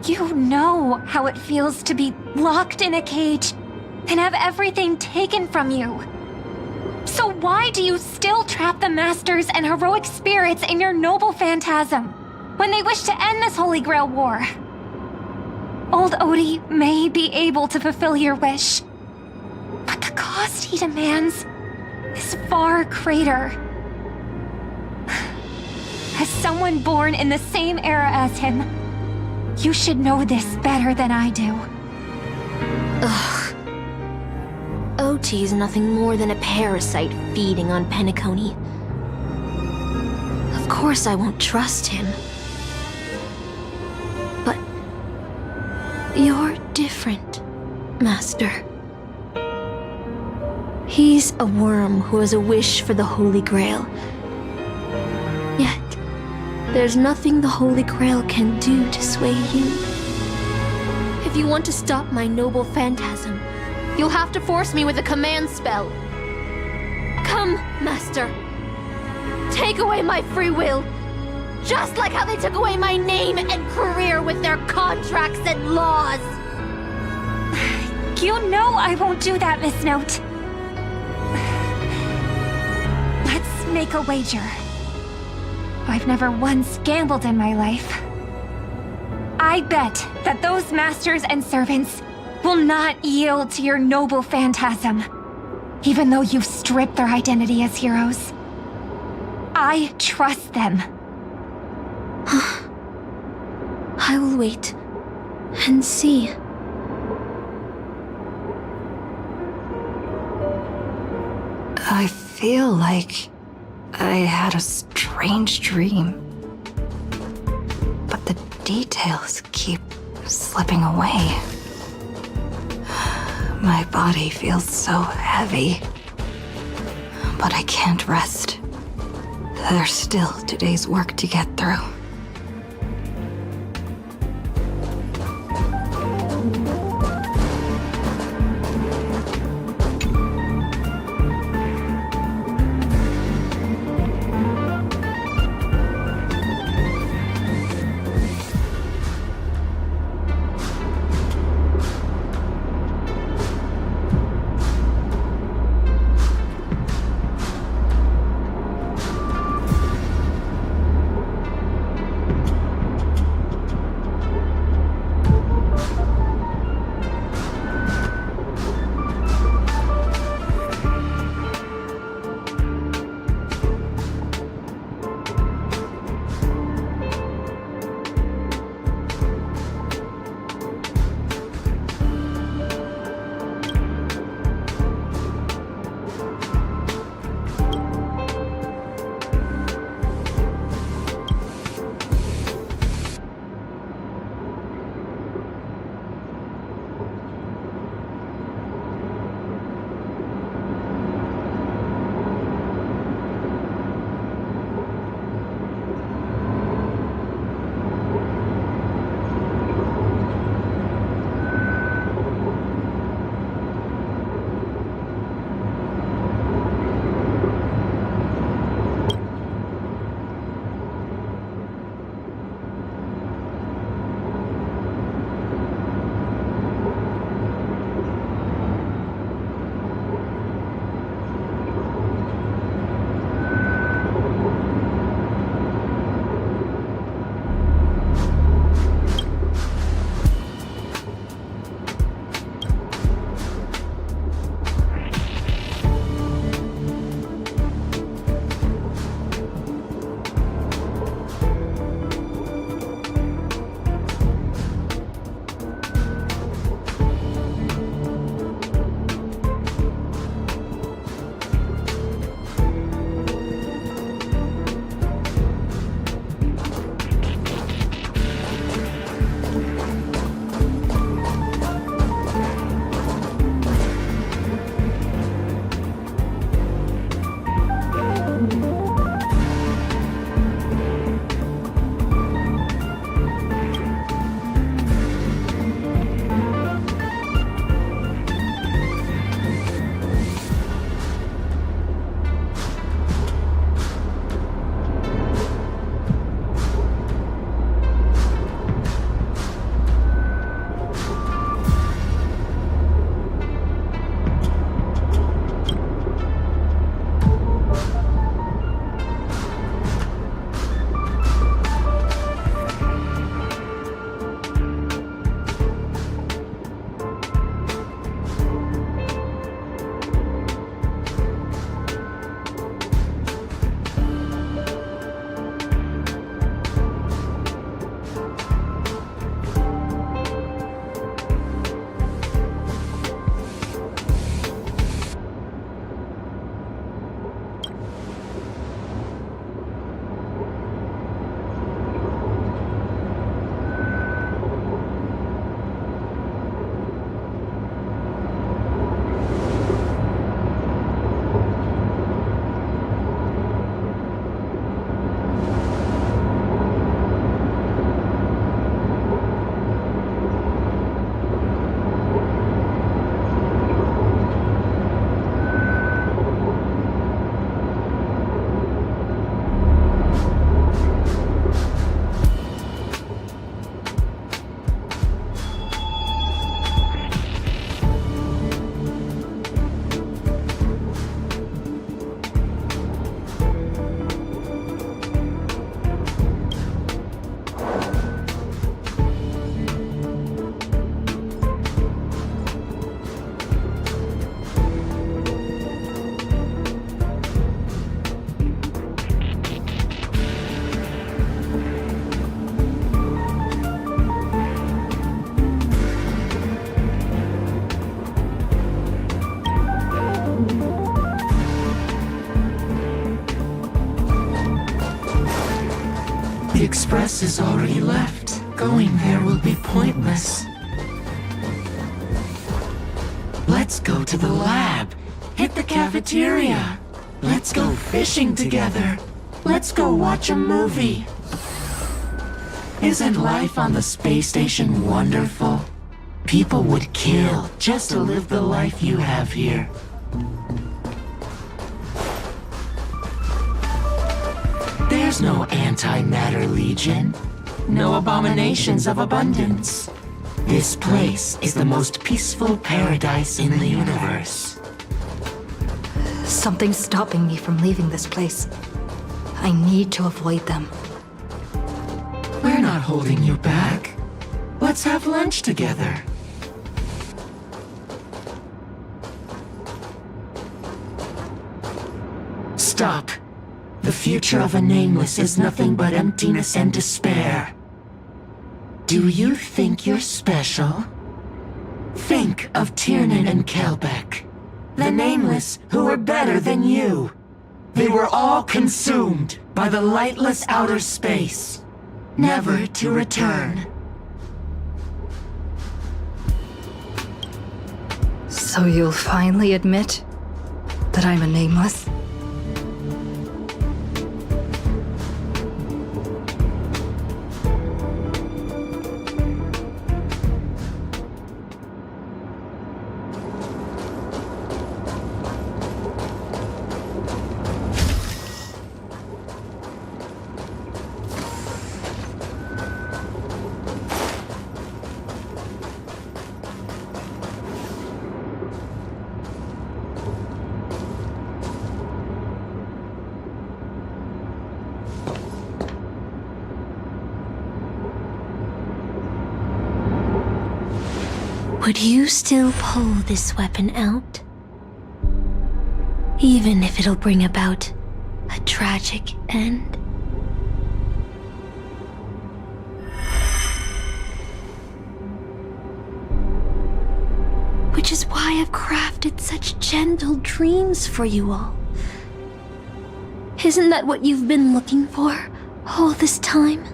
D: you know how it feels to be locked in a cage and have everything taken from you. So why do you still trap the Masters and heroic spirits in your Noble Phantasm when they wish to end this Holy Grail war? Old Odie may be able to fulfill your wish, but the cost he demands is far greater. As someone born in the same era as him, you should know this better than I do.
O: Ugh. OT is nothing more than a parasite feeding on Penacony. Of course I won't trust him. But you're different, Master. He's a worm who has a wish for the Holy Grail. Yet, there's nothing the Holy Grail can do to sway you. If you want to stop my Noble Phantasm, you'll have to force me with a command spell. Come, Master. Take away my free will, just like how they took away my name and career with their contracts and laws.
D: You know I won't do that, Miss Note. Let's make a wager. I've never once gambled in my life. I bet that those masters and servants will not yield to your Noble Phantasm, even though you've stripped their identity as heroes. I trust them.
O: I will wait and see.
M: I feel like I had a strange dream, but the details keep slipping away. My body feels so heavy, but I can't rest. There's still today's work to get through.
T: The Express is already left. Going there will be pointless. Let's go to the lab. Hit the cafeteria. Let's go fishing together. Let's go watch a movie. Isn't life on the space station wonderful? People would kill just to live the life you have here. There's no antimatter legion. No abominations of abundance. This place is the most peaceful paradise in the universe.
M: Something's stopping me from leaving this place. I need to avoid them.
T: We're not holding you back. Let's have lunch together. Stop. The future of a nameless is nothing but emptiness and despair. Do you think you're special? Think of Tiernan and Kelbeck, the nameless who were better than you. They were all consumed by the lightless outer space, never to return.
M: So you'll finally admit that I'm a nameless?
O: Would you still pull this weapon out? Even if it'll bring about a tragic end? Which is why I've crafted such gentle dreams for you all. Isn't that what you've been looking for all this time?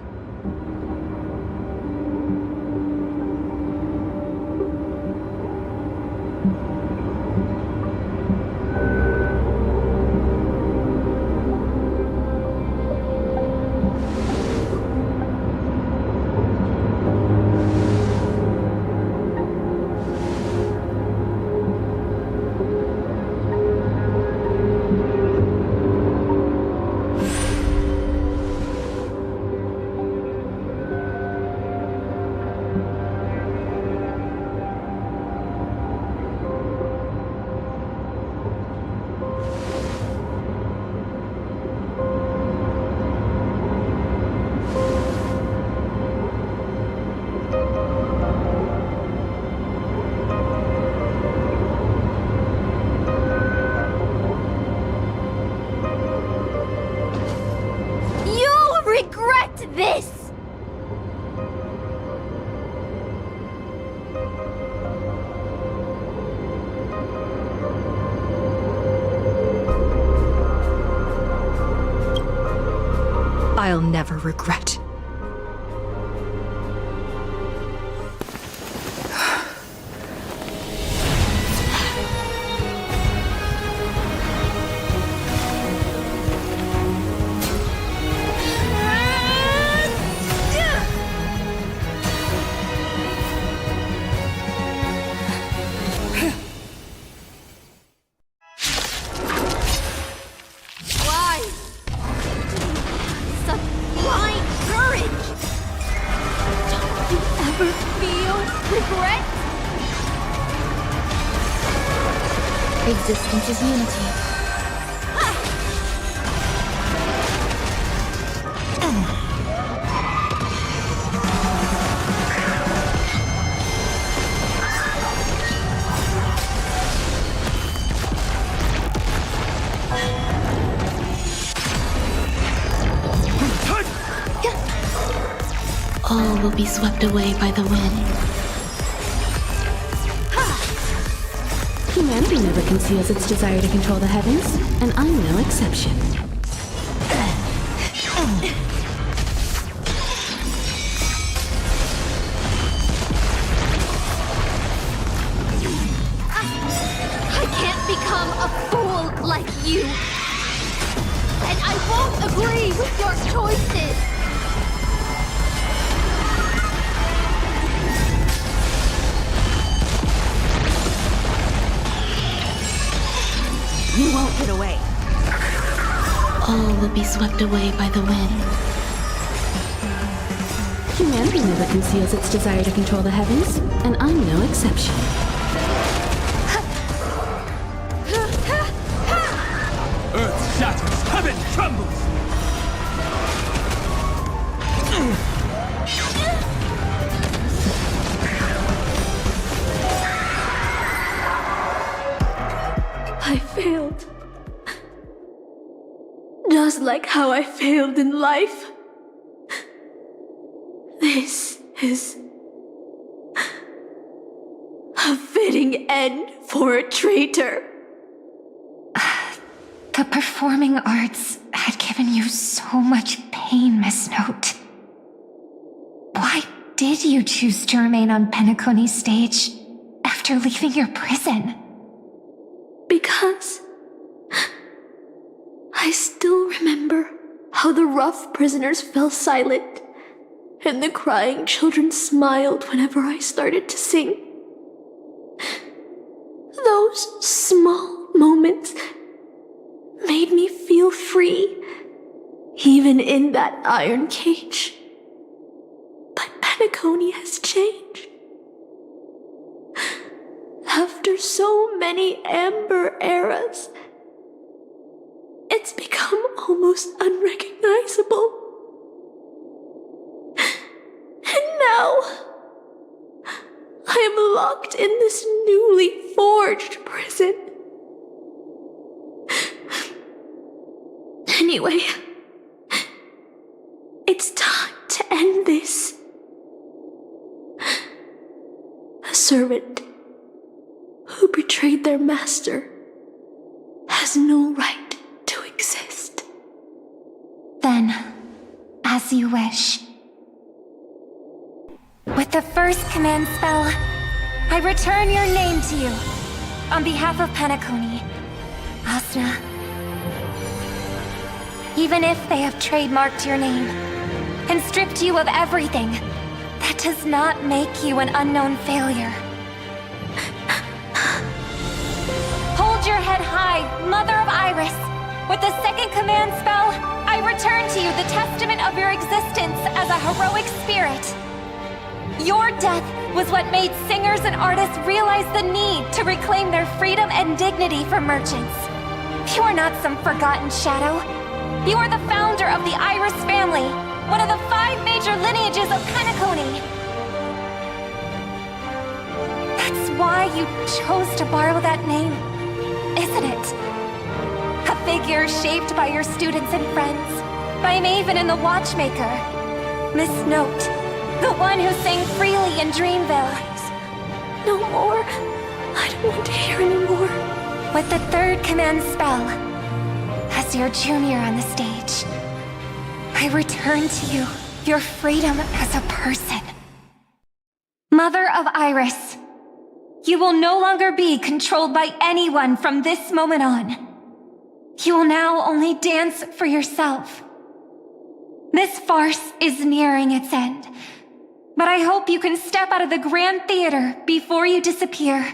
F: This!
M: I'll never regret.
R: Existence is unity. All will be swept away by the wind. Humanity never conceals its desire to control the heavens, and I'm no exception. would be swept away by the wind. Humanity never conceals its desire to control the heavens, and I'm no exception.
N: Earth shatters, heaven trembles!
O: I failed. Just like how I failed in life. This is a fitting end for a traitor.
D: The performing arts had given you so much pain, Miss Note. Why did you choose to remain on Penacony's stage after leaving your prison?
O: Because I still remember how the rough prisoners fell silent and the crying children smiled whenever I started to sing. Those small moments made me feel free, even in that iron cage. But Penacony has changed. After so many amber eras, it's become almost unrecognizable. And now, I am locked in this newly forged prison. Anyway, it's time to end this. A servant who betrayed their master has no right to exist.
D: Then, as you wish. With the first command spell, I return your name to you. On behalf of Penacony, Asna. Even if they have trademarked your name and stripped you of everything, that does not make you an unknown failure. Hold your head high, Mother of Iris. With the second command spell, I return to you the testament of your existence as a heroic spirit. Your death was what made singers and artists realize the need to reclaim their freedom and dignity for merchants. You are not some forgotten shadow. You are the founder of the Iris family, one of the 5 major lineages of Penacony. That's why you chose to borrow that name, isn't it? A figure shaped by your students and friends, by Maven and the Watchmaker. Miss Note, the one who sang freely in Dreamville.
O: No more. I don't want to hear anymore.
D: With the third command spell, as your junior on the stage, I return to you your freedom as a person. Mother of Iris, you will no longer be controlled by anyone from this moment on. You will now only dance for yourself. This farce is nearing its end, but I hope you can step out of the Grand Theater before you disappear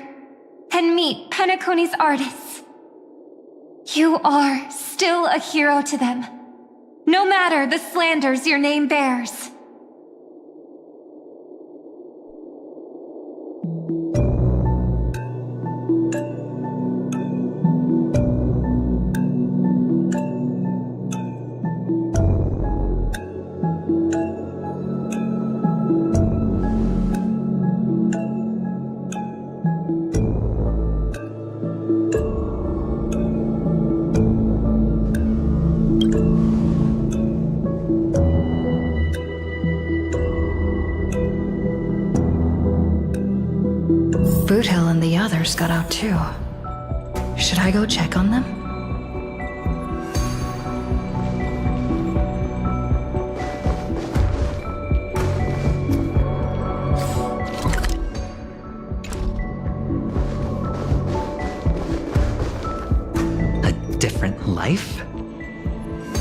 D: and meet Penacony's artists. You are still a hero to them, no matter the slanders your name bears.
M: Boothill and the others got out too. Should I go check on them?
L: A different life?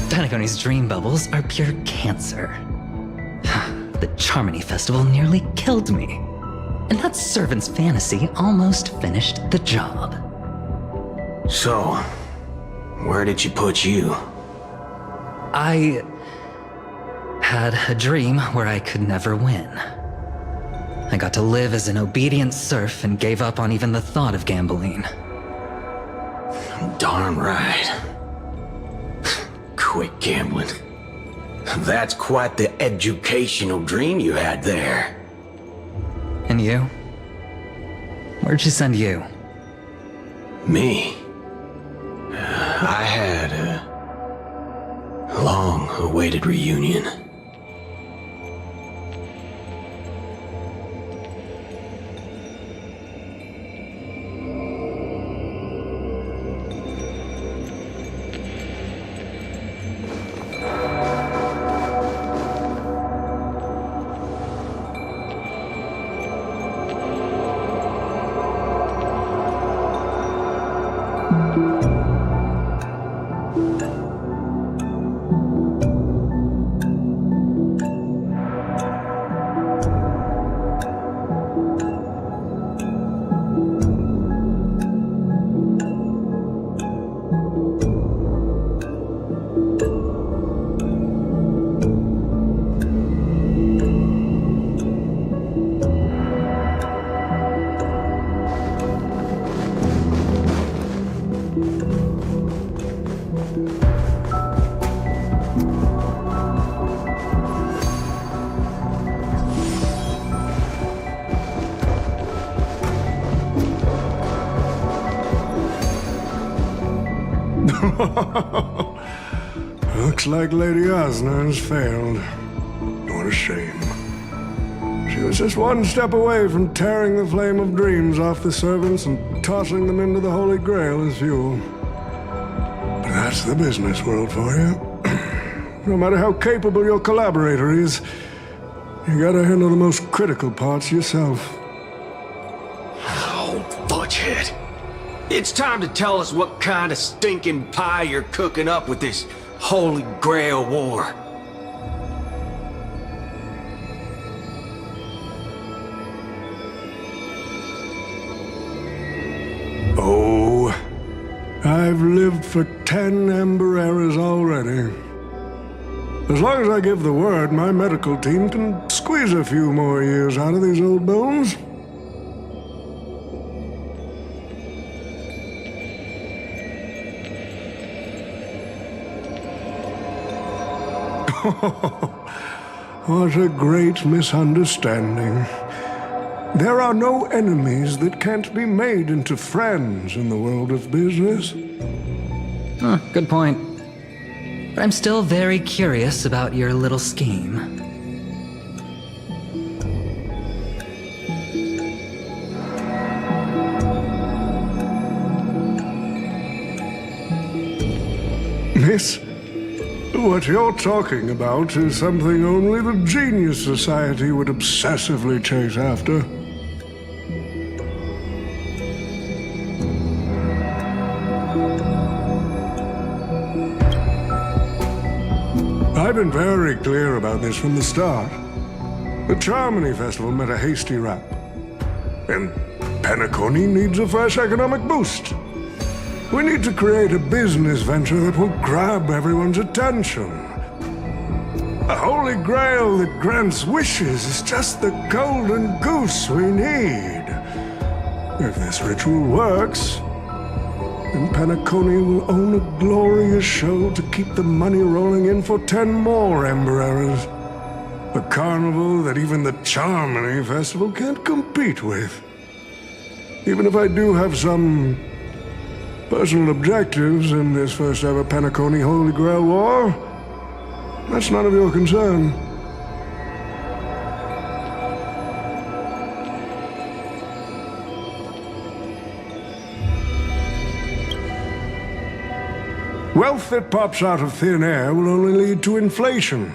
L: Penacony's dream bubbles are pure cancer. The Charmony Festival nearly killed me. And that servant's fantasy almost finished the job.
B: So, where did she put you?
L: I had a dream where I could never win. I got to live as an obedient serf and gave up on even the thought of gambling.
B: Darn right. Quit gambling. That's quite the educational dream you had there.
L: And you? Where'd she send you?
B: Me? I had a long-awaited reunion.
J: Looks like Lady Osner has failed. What a shame. She was just one step away from tearing the flame of dreams off the servants and tossing them into the Holy Grail as fuel. But that's the business world for you. No matter how capable your collaborator is, you gotta handle the most critical parts yourself.
B: Oh, fudgehead. It's time to tell us what kind of stinking pie you're cooking up with this Holy Grail war.
J: Oh, I've lived for 10 Ember Eras already. As long as I give the word, my medical team can squeeze a few more years out of these old bones. What a great misunderstanding. There are no enemies that can't be made into friends in the world of business.
L: Good point. But I'm still very curious about your little scheme.
J: Miss, what you're talking about is something only the Genius Society would obsessively chase after. I've been very clear about this from the start. The Charmony Festival met a hasty wrap. And Penacony needs a fresh economic boost. We need to create a business venture that will grab everyone's attention. A Holy Grail that grants wishes is just the golden goose we need. If this ritual works, then Penacony will own a glorious show to keep the money rolling in for 10 more Ember Eras. A carnival that even the Charmony Festival can't compete with. Even if I do have some personal objectives in this first ever Penacony Holy Grail War, that's none of your concern. Wealth that pops out of thin air will only lead to inflation.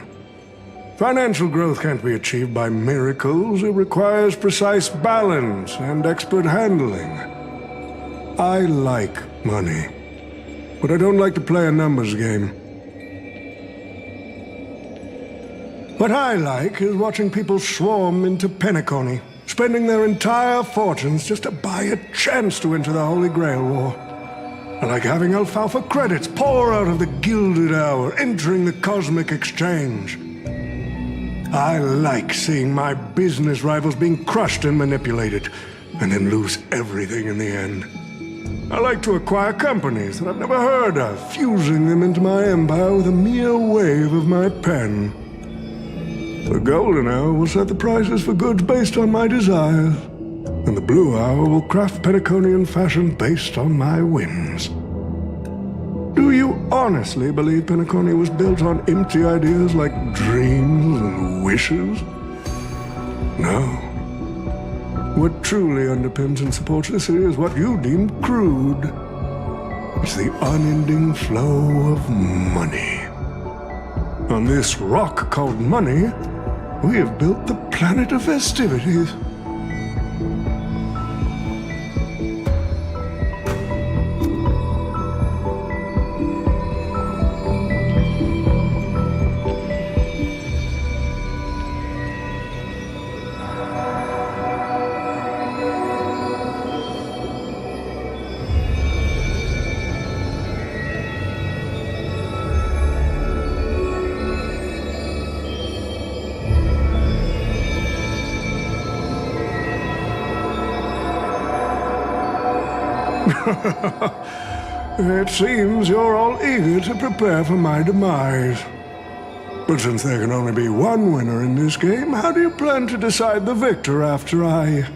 J: Financial growth can't be achieved by miracles. It requires precise balance and expert handling. I like money, but I don't like to play a numbers game. What I like is watching people swarm into Penacony, spending their entire fortunes just to buy a chance to enter the Holy Grail War. I like having alfalfa credits pour out of the gilded hour, entering the cosmic exchange. I like seeing my business rivals being crushed and manipulated, and then lose everything in the end. I like to acquire companies that I've never heard of, fusing them into my empire with a mere wave of my pen. The golden hour will set the prices for goods based on my desires, and the blue hour will craft Penaconian fashion based on my whims. Do you honestly believe Penacony was built on empty ideas like dreams and wishes? No. What truly underpins and supports this is what you deem crude. It's the unending flow of money. On this rock called money, we have built the planet of festivities. It seems you're all eager to prepare for my demise. But since there can only be one winner in this game, how do you plan to decide the victor after I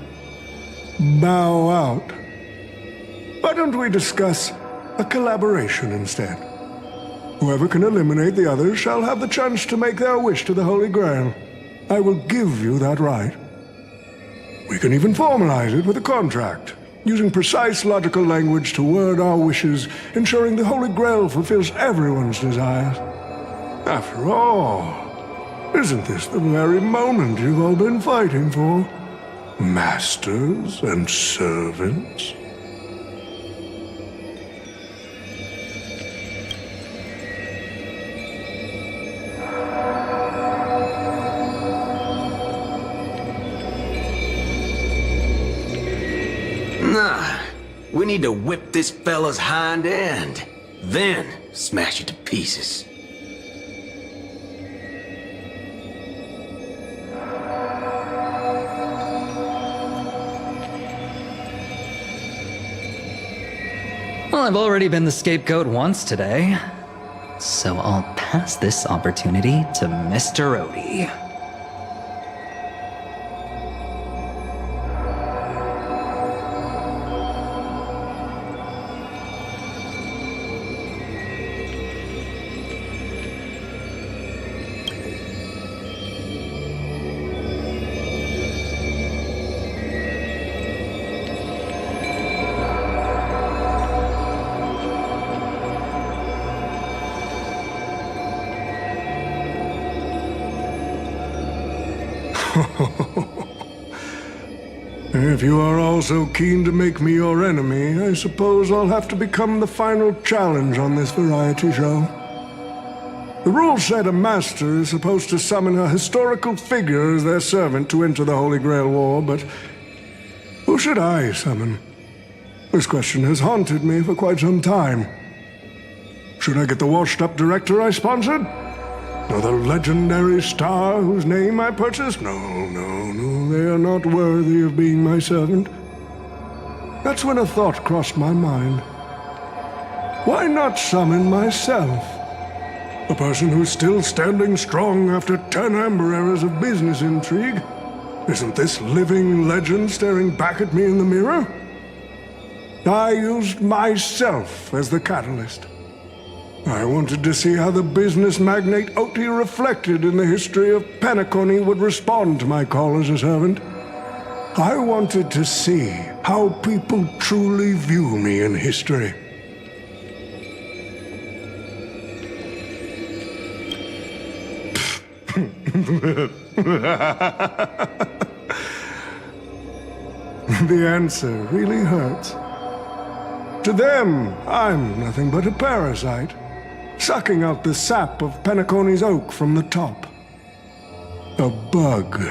J: bow out? Why don't we discuss a collaboration instead? Whoever can eliminate the others shall have the chance to make their wish to the Holy Grail. I will give you that right. We can even formalize it with a contract, using precise logical language to word our wishes, ensuring the Holy Grail fulfills everyone's desires. After all, isn't this the very moment you've all been fighting for? Masters and servants?
B: Nah, we need to whip this fella's hind end, then smash it to pieces.
L: Well, I've already been the scapegoat once today, so I'll pass this opportunity to Mr. Odie.
J: If you are all so keen to make me your enemy, I suppose I'll have to become the final challenge on this variety show. The rules said a master is supposed to summon a historical figure as their servant to enter the Holy Grail War, but who should I summon? This question has haunted me for quite some time. Should I get the washed-up director I sponsored? Or the legendary star whose name I purchased? No, they are not worthy of being my servant. That's when a thought crossed my mind. Why not summon myself? A person who's still standing strong after 10 amber eras of business intrigue? Isn't this living legend staring back at me in the mirror? I used myself as the catalyst. I wanted to see how the business magnate Oti reflected in the history of Penacony would respond to my call as a servant. I wanted to see how people truly view me in history. The answer really hurts. To them, I'm nothing but a parasite, sucking out the sap of Penacony's oak from the top. A bug,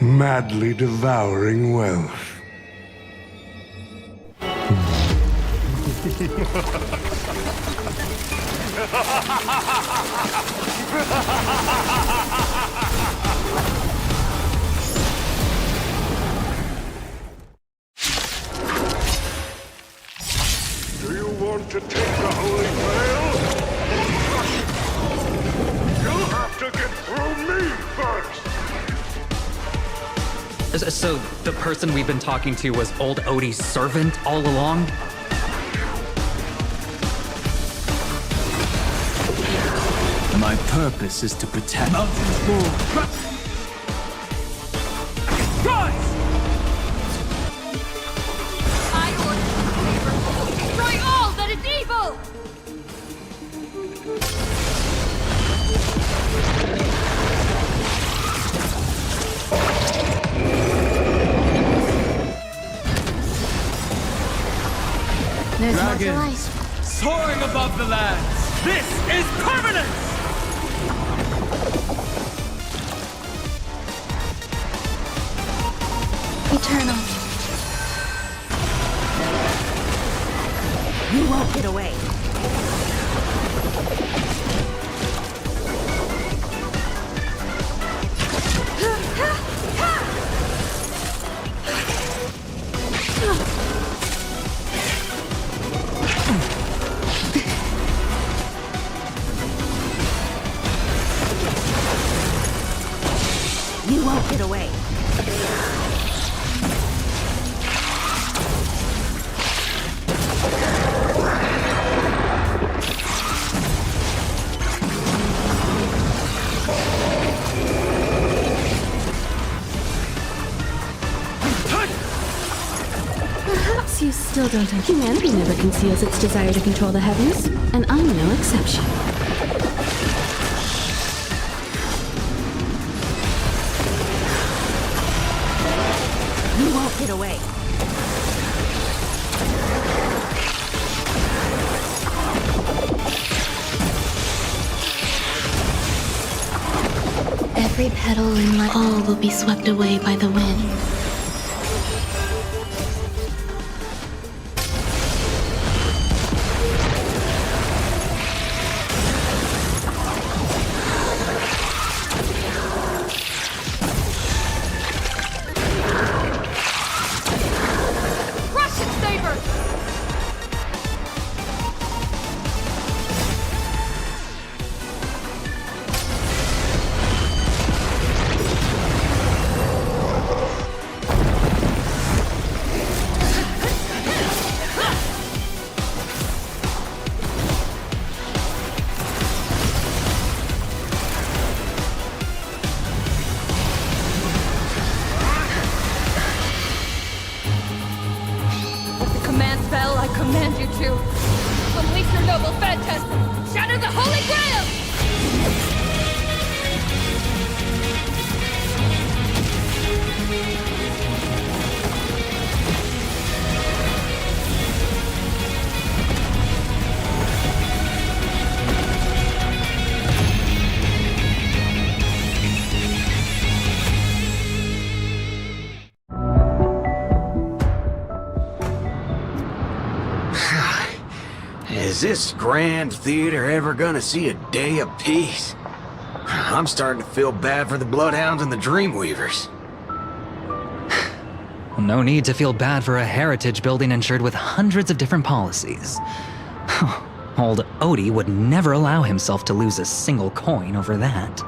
J: madly devouring wealth.
H: Do you want to take the Holy Grail? You'll have to get through me first!
L: So, the person we've been talking to was old Odie's servant all along?
N: My purpose is to protect Mountains Fall. Rise!
E: I order you, destroy all that is evil!
F: There's more to
N: Dragon,
F: life.
N: soaring above the lands. This is permanence!
F: Eternal.
G: You won't get away. You won't get away.
R: Perhaps you still don't have. Humanity never conceals its desire to control the heavens, and I'm no exception.
G: You won't get away.
R: Every petal in my all will be swept away by the wind.
E: Russian saber! With the command spell, I command you to unleash your Noble Phantasm! Shatter the Holy Grail!
B: Is this grand theater ever gonna see a day of peace? I'm starting to feel bad for the Bloodhounds and the Dreamweavers.
L: No need to feel bad for a heritage building insured with hundreds of different policies. Old Odie would never allow himself to lose a single coin over that.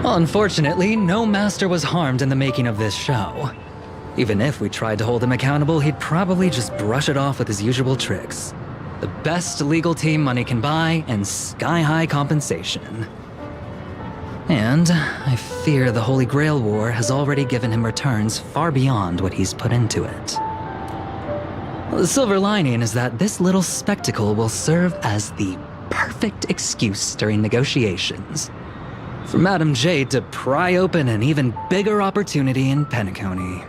L: Unfortunately, no master was harmed in the making of this show. Even if we tried to hold him accountable, he'd probably just brush it off with his usual tricks. The best legal team money can buy, and sky-high compensation. And I fear the Holy Grail War has already given him returns far beyond what he's put into it. The silver lining is that this little spectacle will serve as the perfect excuse during negotiations for Madame Jade to pry open an even bigger opportunity in Penacony.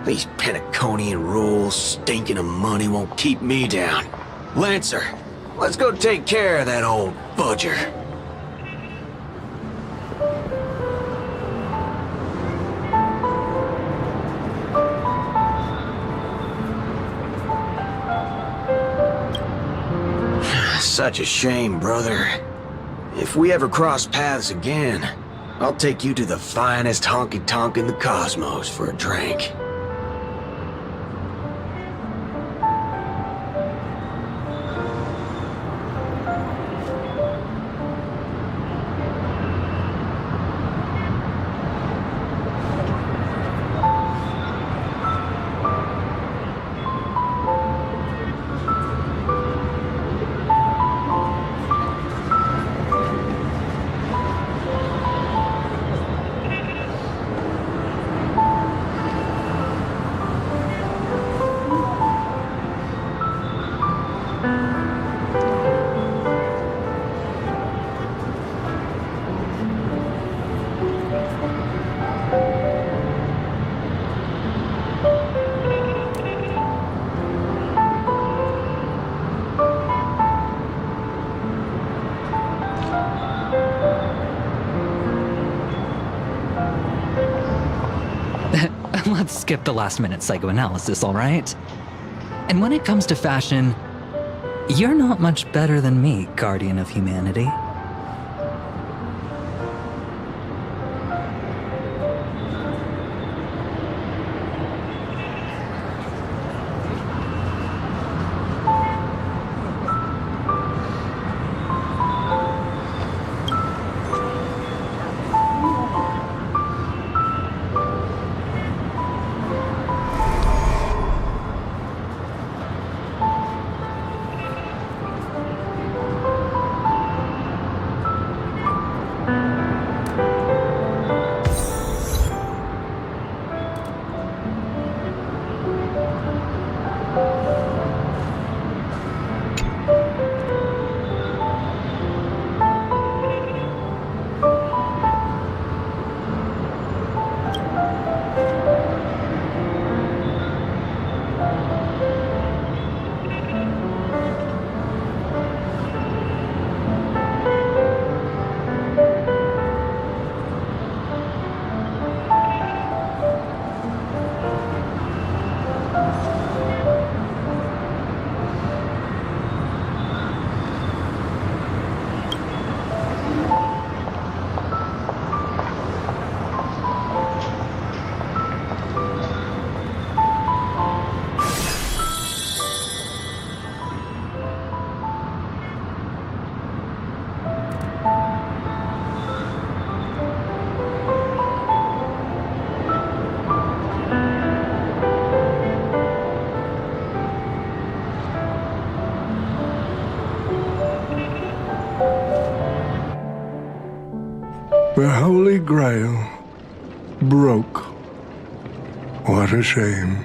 B: These Penaconian rules, stinking of money won't keep me down. Lancer, let's go take care of that old budger. Such a shame, brother. If we ever cross paths again, I'll take you to the finest honky-tonk in the cosmos for a drink.
L: Let's skip the last-minute psychoanalysis, all right? And when it comes to fashion, you're not much better than me, Guardian of Humanity.
J: The Holy Grail broke. What a shame.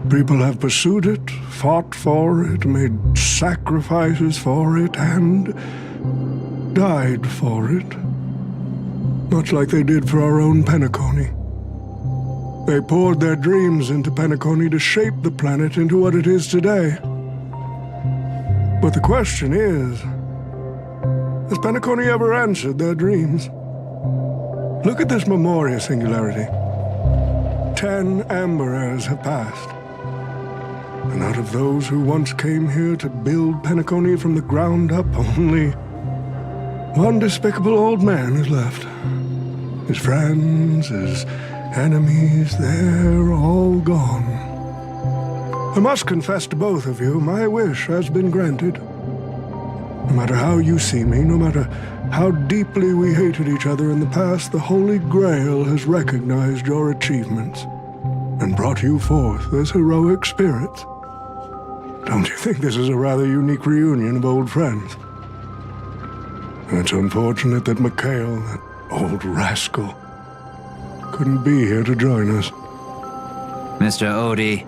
J: People have pursued it, fought for it, made sacrifices for it, and died for it. Much like they did for our own Penacony. They poured their dreams into Penacony to shape the planet into what it is today. But the question is, has Penacony ever answered their dreams? Look at this Memoria singularity. 10 Amber Heirs have passed. And out of those who once came here to build Penacony from the ground up, only one despicable old man is left. His friends, his enemies, they're all gone. I must confess to both of you, my wish has been granted. No matter how you see me, no matter how deeply we hated each other in the past, the Holy Grail has recognized your achievements and brought you forth as heroic spirits. Don't you think this is a rather unique reunion of old friends? It's unfortunate that Mikhail, that old rascal, couldn't be here to join us.
K: Mr. Odie,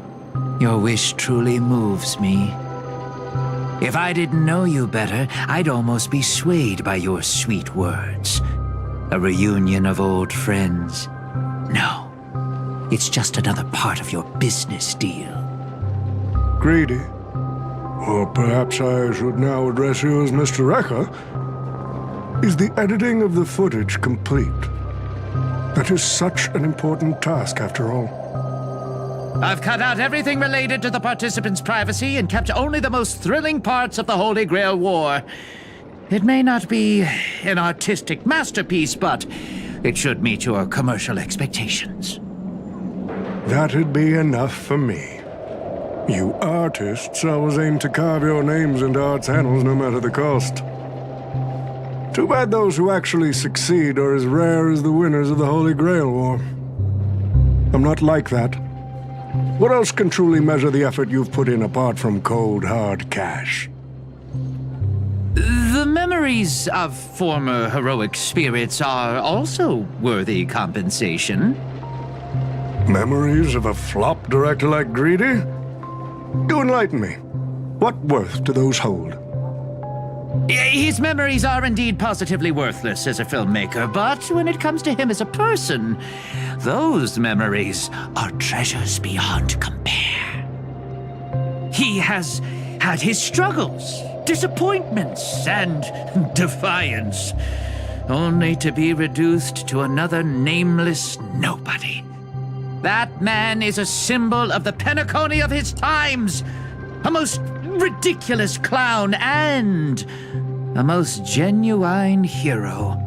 K: your wish truly moves me. If I didn't know you better, I'd almost be swayed by your sweet words. A reunion of old friends. No. It's just another part of your business deal.
J: Greedy? Or perhaps I should now address you as Mr. Rekka. Is the editing of the footage complete? That is such an important task, after all.
K: I've cut out everything related to the participants' privacy and kept only the most thrilling parts of the Holy Grail War. It may not be an artistic masterpiece, but it should meet your commercial expectations.
J: That'd be enough for me. You artists always aim to carve your names into art's annals no matter the cost. Too bad those who actually succeed are as rare as the winners of the Holy Grail War. I'm not like that. What else can truly measure the effort you've put in apart from cold, hard cash?
K: The memories of former heroic spirits are also worthy compensation.
J: Memories of a flop director like Greedy? Do enlighten me. What worth do those hold?
K: His memories are indeed positively worthless as a filmmaker, but when it comes to him as a person, those memories are treasures beyond compare. He has had his struggles, disappointments, and defiance, only to be reduced to another nameless nobody. That man is a symbol of the Penacony of his times, a most ridiculous clown and a most genuine hero.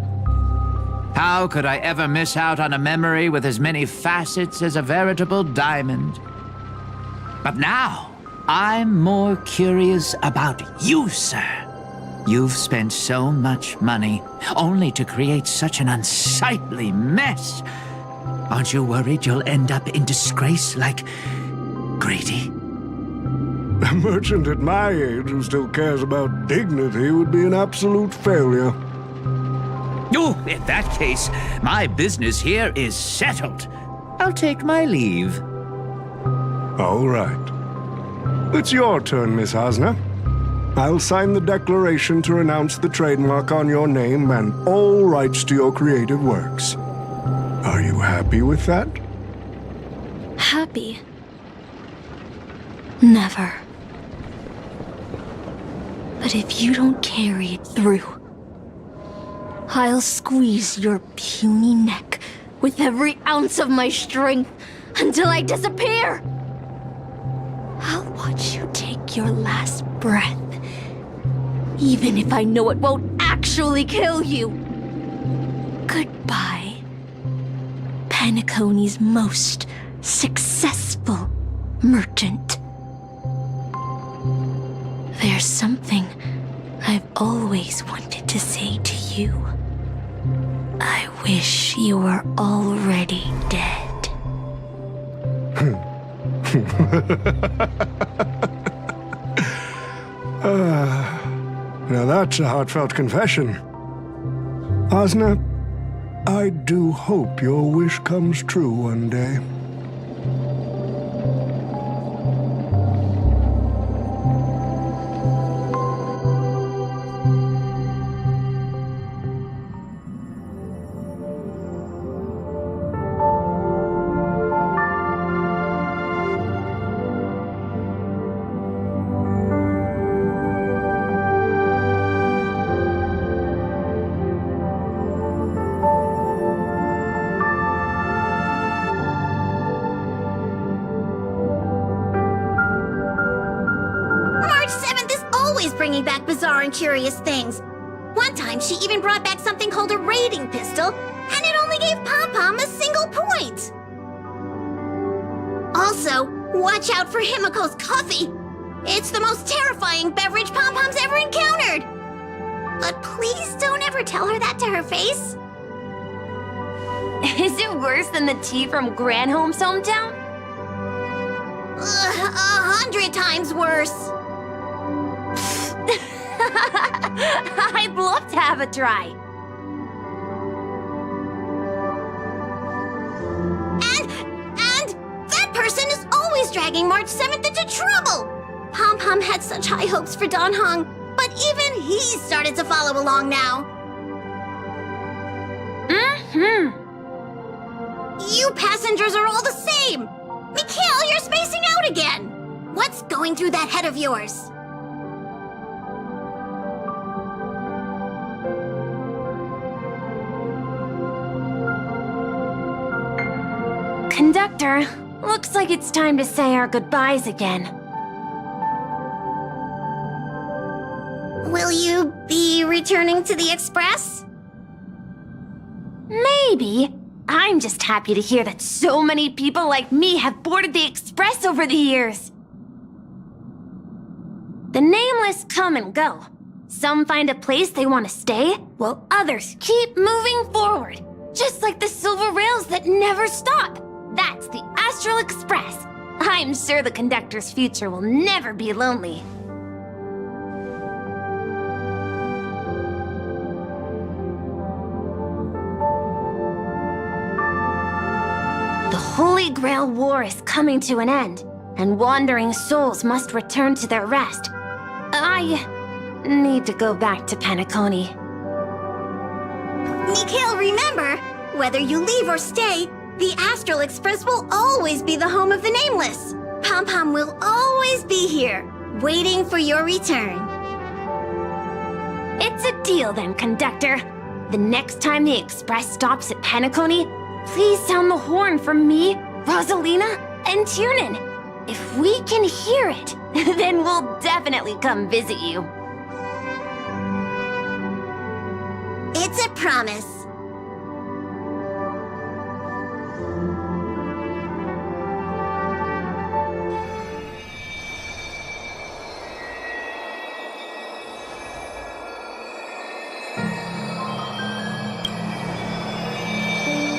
K: How could I ever miss out on a memory with as many facets as a veritable diamond? But now, I'm more curious about you, sir. You've spent so much money, only to create such an unsightly mess. Aren't you worried you'll end up in disgrace like Greedy?
J: A merchant at my age who still cares about dignity would be an absolute failure.
K: Oh, in that case, my business here is settled. I'll take my leave.
J: All right. It's your turn, Miss Asna. I'll sign the declaration to renounce the trademark on your name and all rights to your creative works. Are you happy with that?
O: Happy? Never. But if you don't carry it through, I'll squeeze your puny neck with every ounce of my strength until I disappear. I'll watch you take your last breath, even if I know it won't actually kill you. Goodbye, Penacony's most successful merchant. There's something I've always wanted to say to you. I wish you were already dead.
J: Now that's a heartfelt confession. Asna, I do hope your wish comes true one day.
F: Bizarre and curious things. One time, she even brought back something called a raiding pistol, and it only gave Pom-Pom a single point. Also, watch out for Himiko's coffee. It's the most terrifying beverage Pom-Pom's ever encountered. But please don't ever tell her that to her face.
D: Is it worse than the tea from Granholm's hometown?
F: 100 times worse.
D: I'd love to have a try.
F: And that person is always dragging March 7th into trouble. Pom-Pom had such high hopes for Dan Hong, but even he started to follow along now. You passengers are all the same! Mikhail, you're spacing out again! What's going through that head of yours?
D: Conductor, looks like it's time to say our goodbyes again.
F: Will you be returning to the Express?
D: Maybe. I'm just happy to hear that so many people like me have boarded the Express over the years. The nameless come and go. Some find a place they want to stay, while others keep moving forward. Just like the silver rails that never stop. That's the Astral Express. I'm sure the conductor's future will never be lonely. The Holy Grail War is coming to an end, and wandering souls must return to their rest. I need to go back to Penacony.
F: Mikhail, remember, whether you leave or stay, the Astral Express will always be the home of the Nameless. Pom-Pom will always be here, waiting for your return.
D: It's a deal then, conductor. The next time the Express stops at Penacony, please sound the horn for me, Rosalina, and Tiernan. If we can hear it, then we'll definitely come visit you.
F: It's a promise.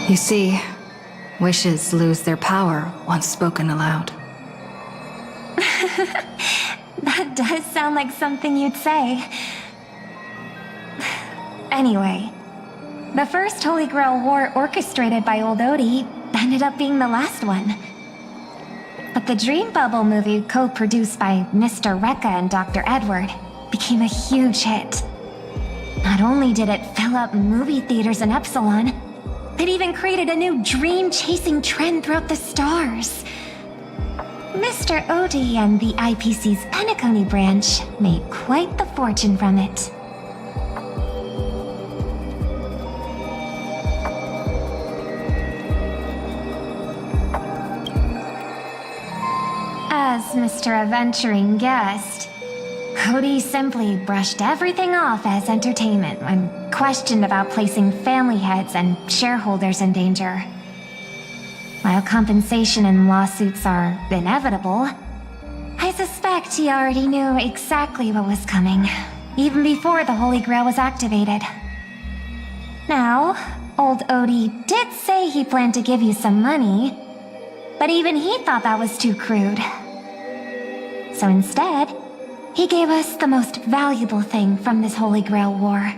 M: You see, wishes lose their power once spoken aloud.
D: That does sound like something you'd say.
A: Anyway, the first Holy Grail War orchestrated by Old Odie ended up being the last one. But the Dream Bubble movie co-produced by Mr. Rekka and Dr. Edward became a huge hit. Not only did it fill up movie theaters in Epsilon, it even created a new dream-chasing trend throughout the stars. Mr. Odie and the IPC's Penacony branch made quite the fortune from it. As Mr. Adventuring guest, Odie simply brushed everything off as entertainment when questioned about placing family heads and shareholders in danger. While compensation and lawsuits are inevitable, I suspect he already knew exactly what was coming, even before the Holy Grail was activated. Now, old Odie did say he planned to give you some money, but even he thought that was too crude. So instead, he gave us the most valuable thing from this Holy Grail War.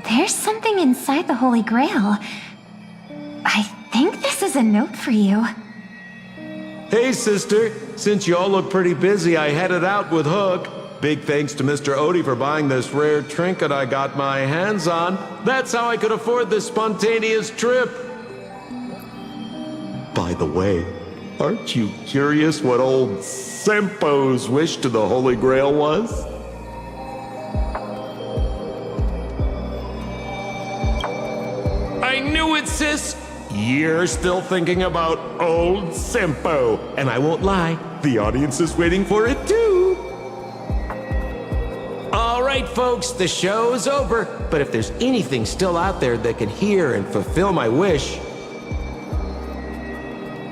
A: There's something inside the Holy Grail. I think this is a note for you.
V: Hey, sister. Since you all look pretty busy, I headed out with Hook. Big thanks to Mr. Odie for buying this rare trinket I got my hands on. That's how I could afford this spontaneous trip. By the way, aren't you curious what old Sempo's wish to the Holy Grail was? I knew it, sis! You're still thinking about old Sempo. And I won't lie, the audience is waiting for it too. All right, folks, the show's over. But if there's anything still out there that can hear and fulfill my wish,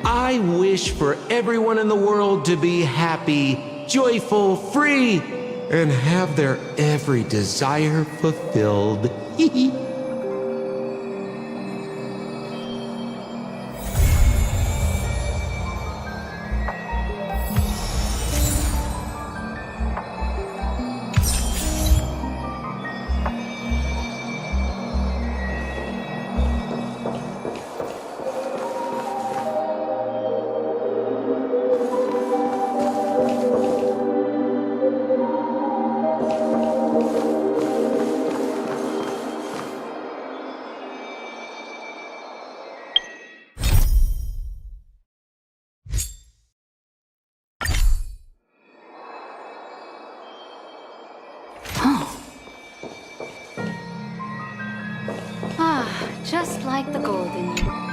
V: I wish for everyone in the world to be happy, joyful, free, and have their every desire fulfilled.
R: like the gold in you.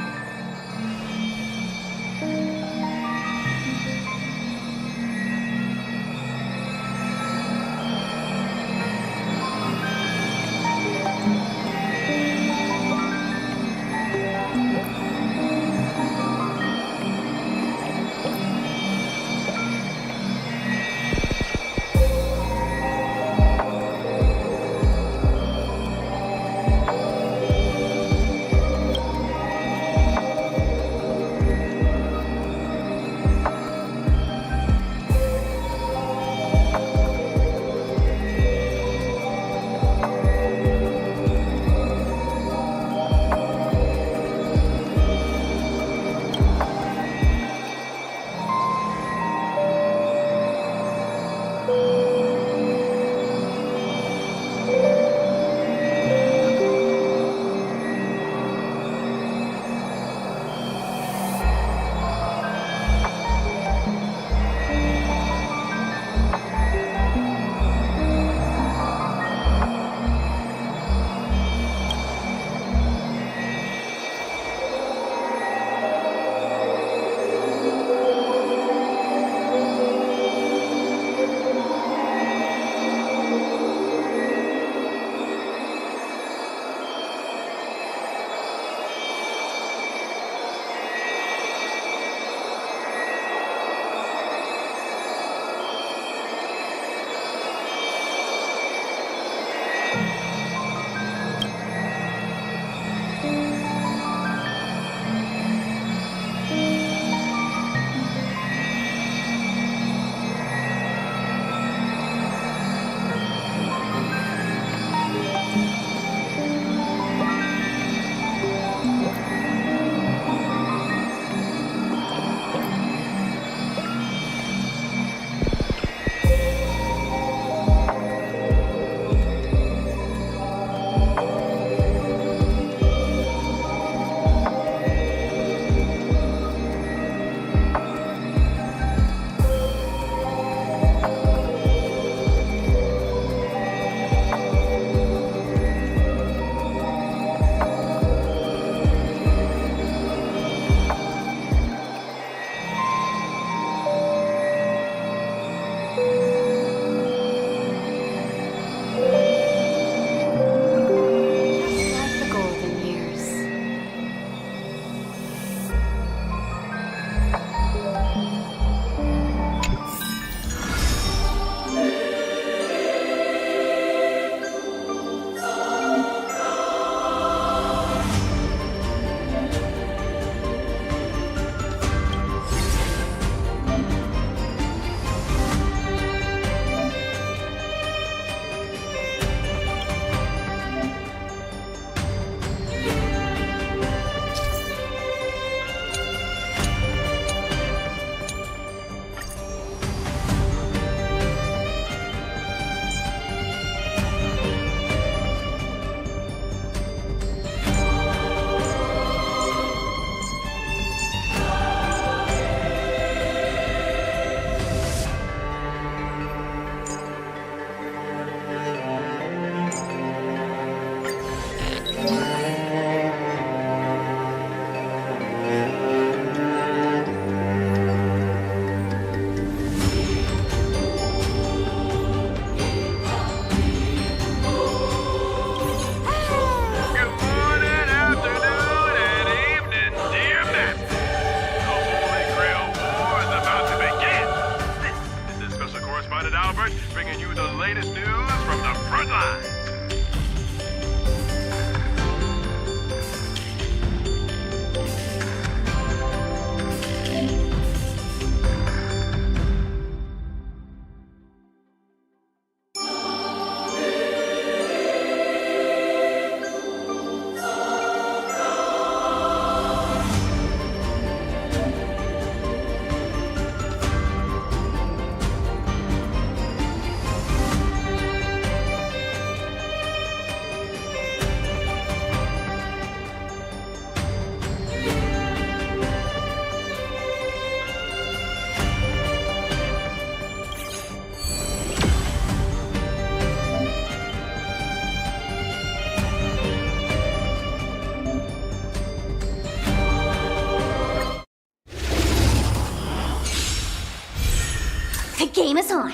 F: game is on.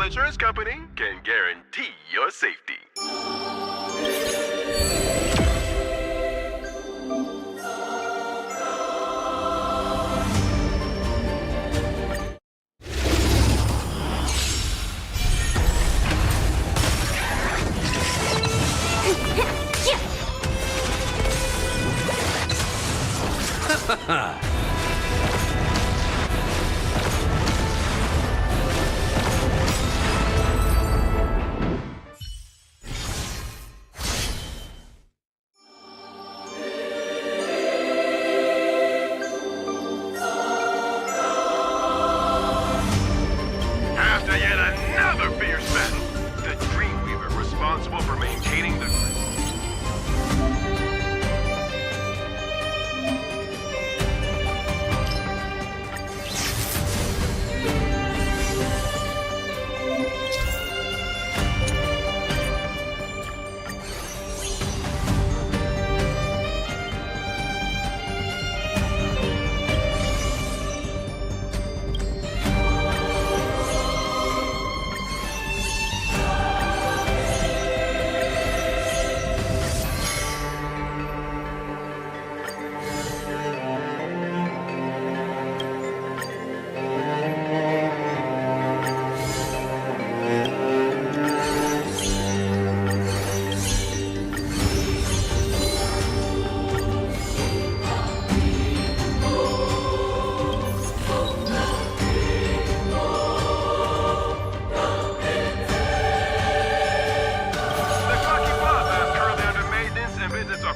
C: Insurance company can guarantee your safety. After yet another fierce battle, the Dreamweaver responsible for maintaining the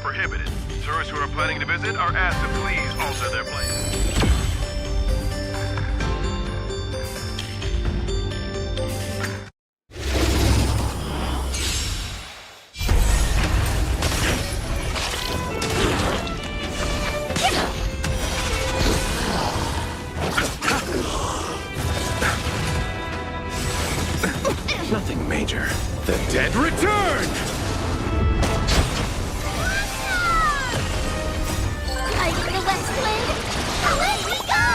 C: prohibited. Tourists who are planning to visit are asked to please alter their plans. Nothing major. The dead return!
F: Fighting the West Wind! Away we go!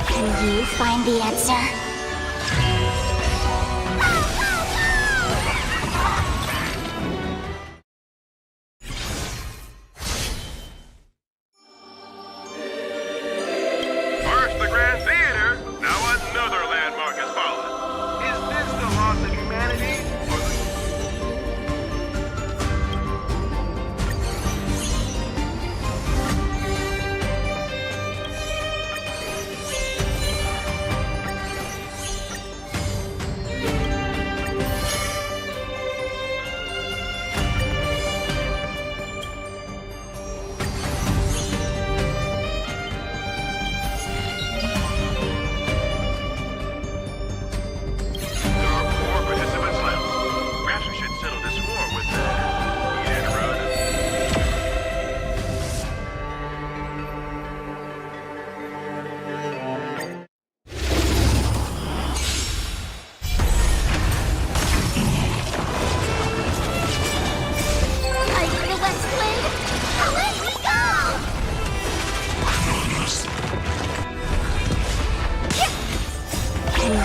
F: Can you find the answer?
C: First the Grand Theater, now another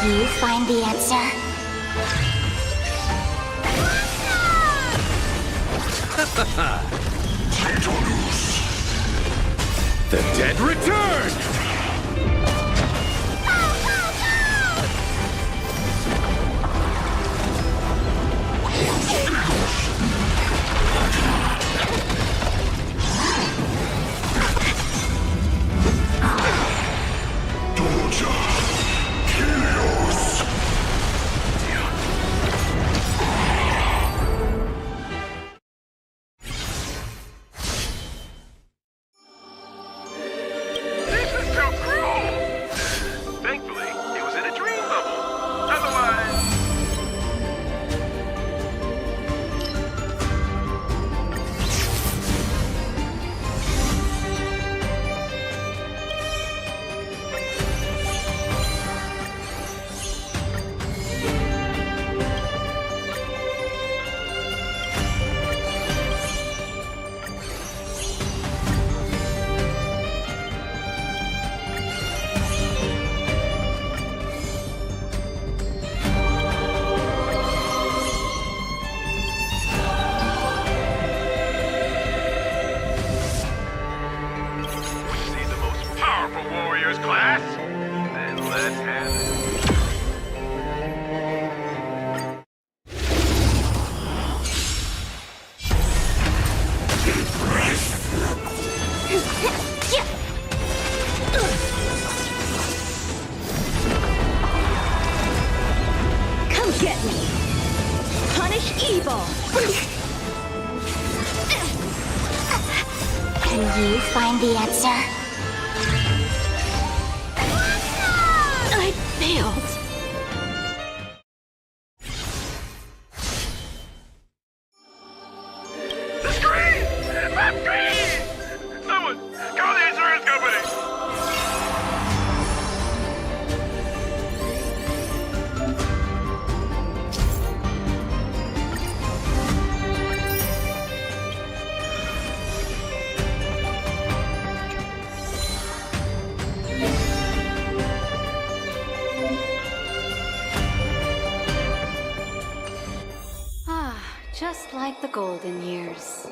F: Can you find the answer?
N: The dead return!
F: Can you find the answer?
O: I failed.
C: The screen! My screen! Someone, call the insurance company!
R: Just like the golden years.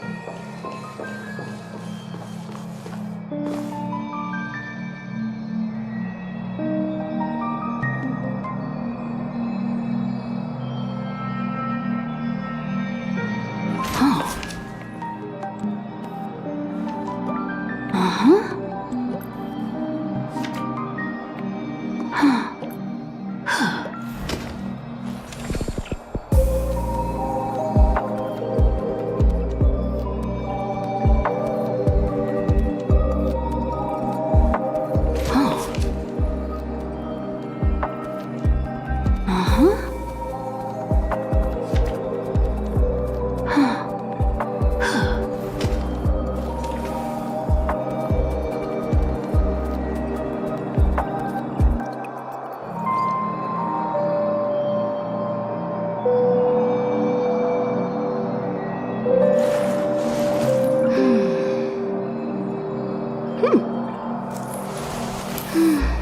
F: Hmm.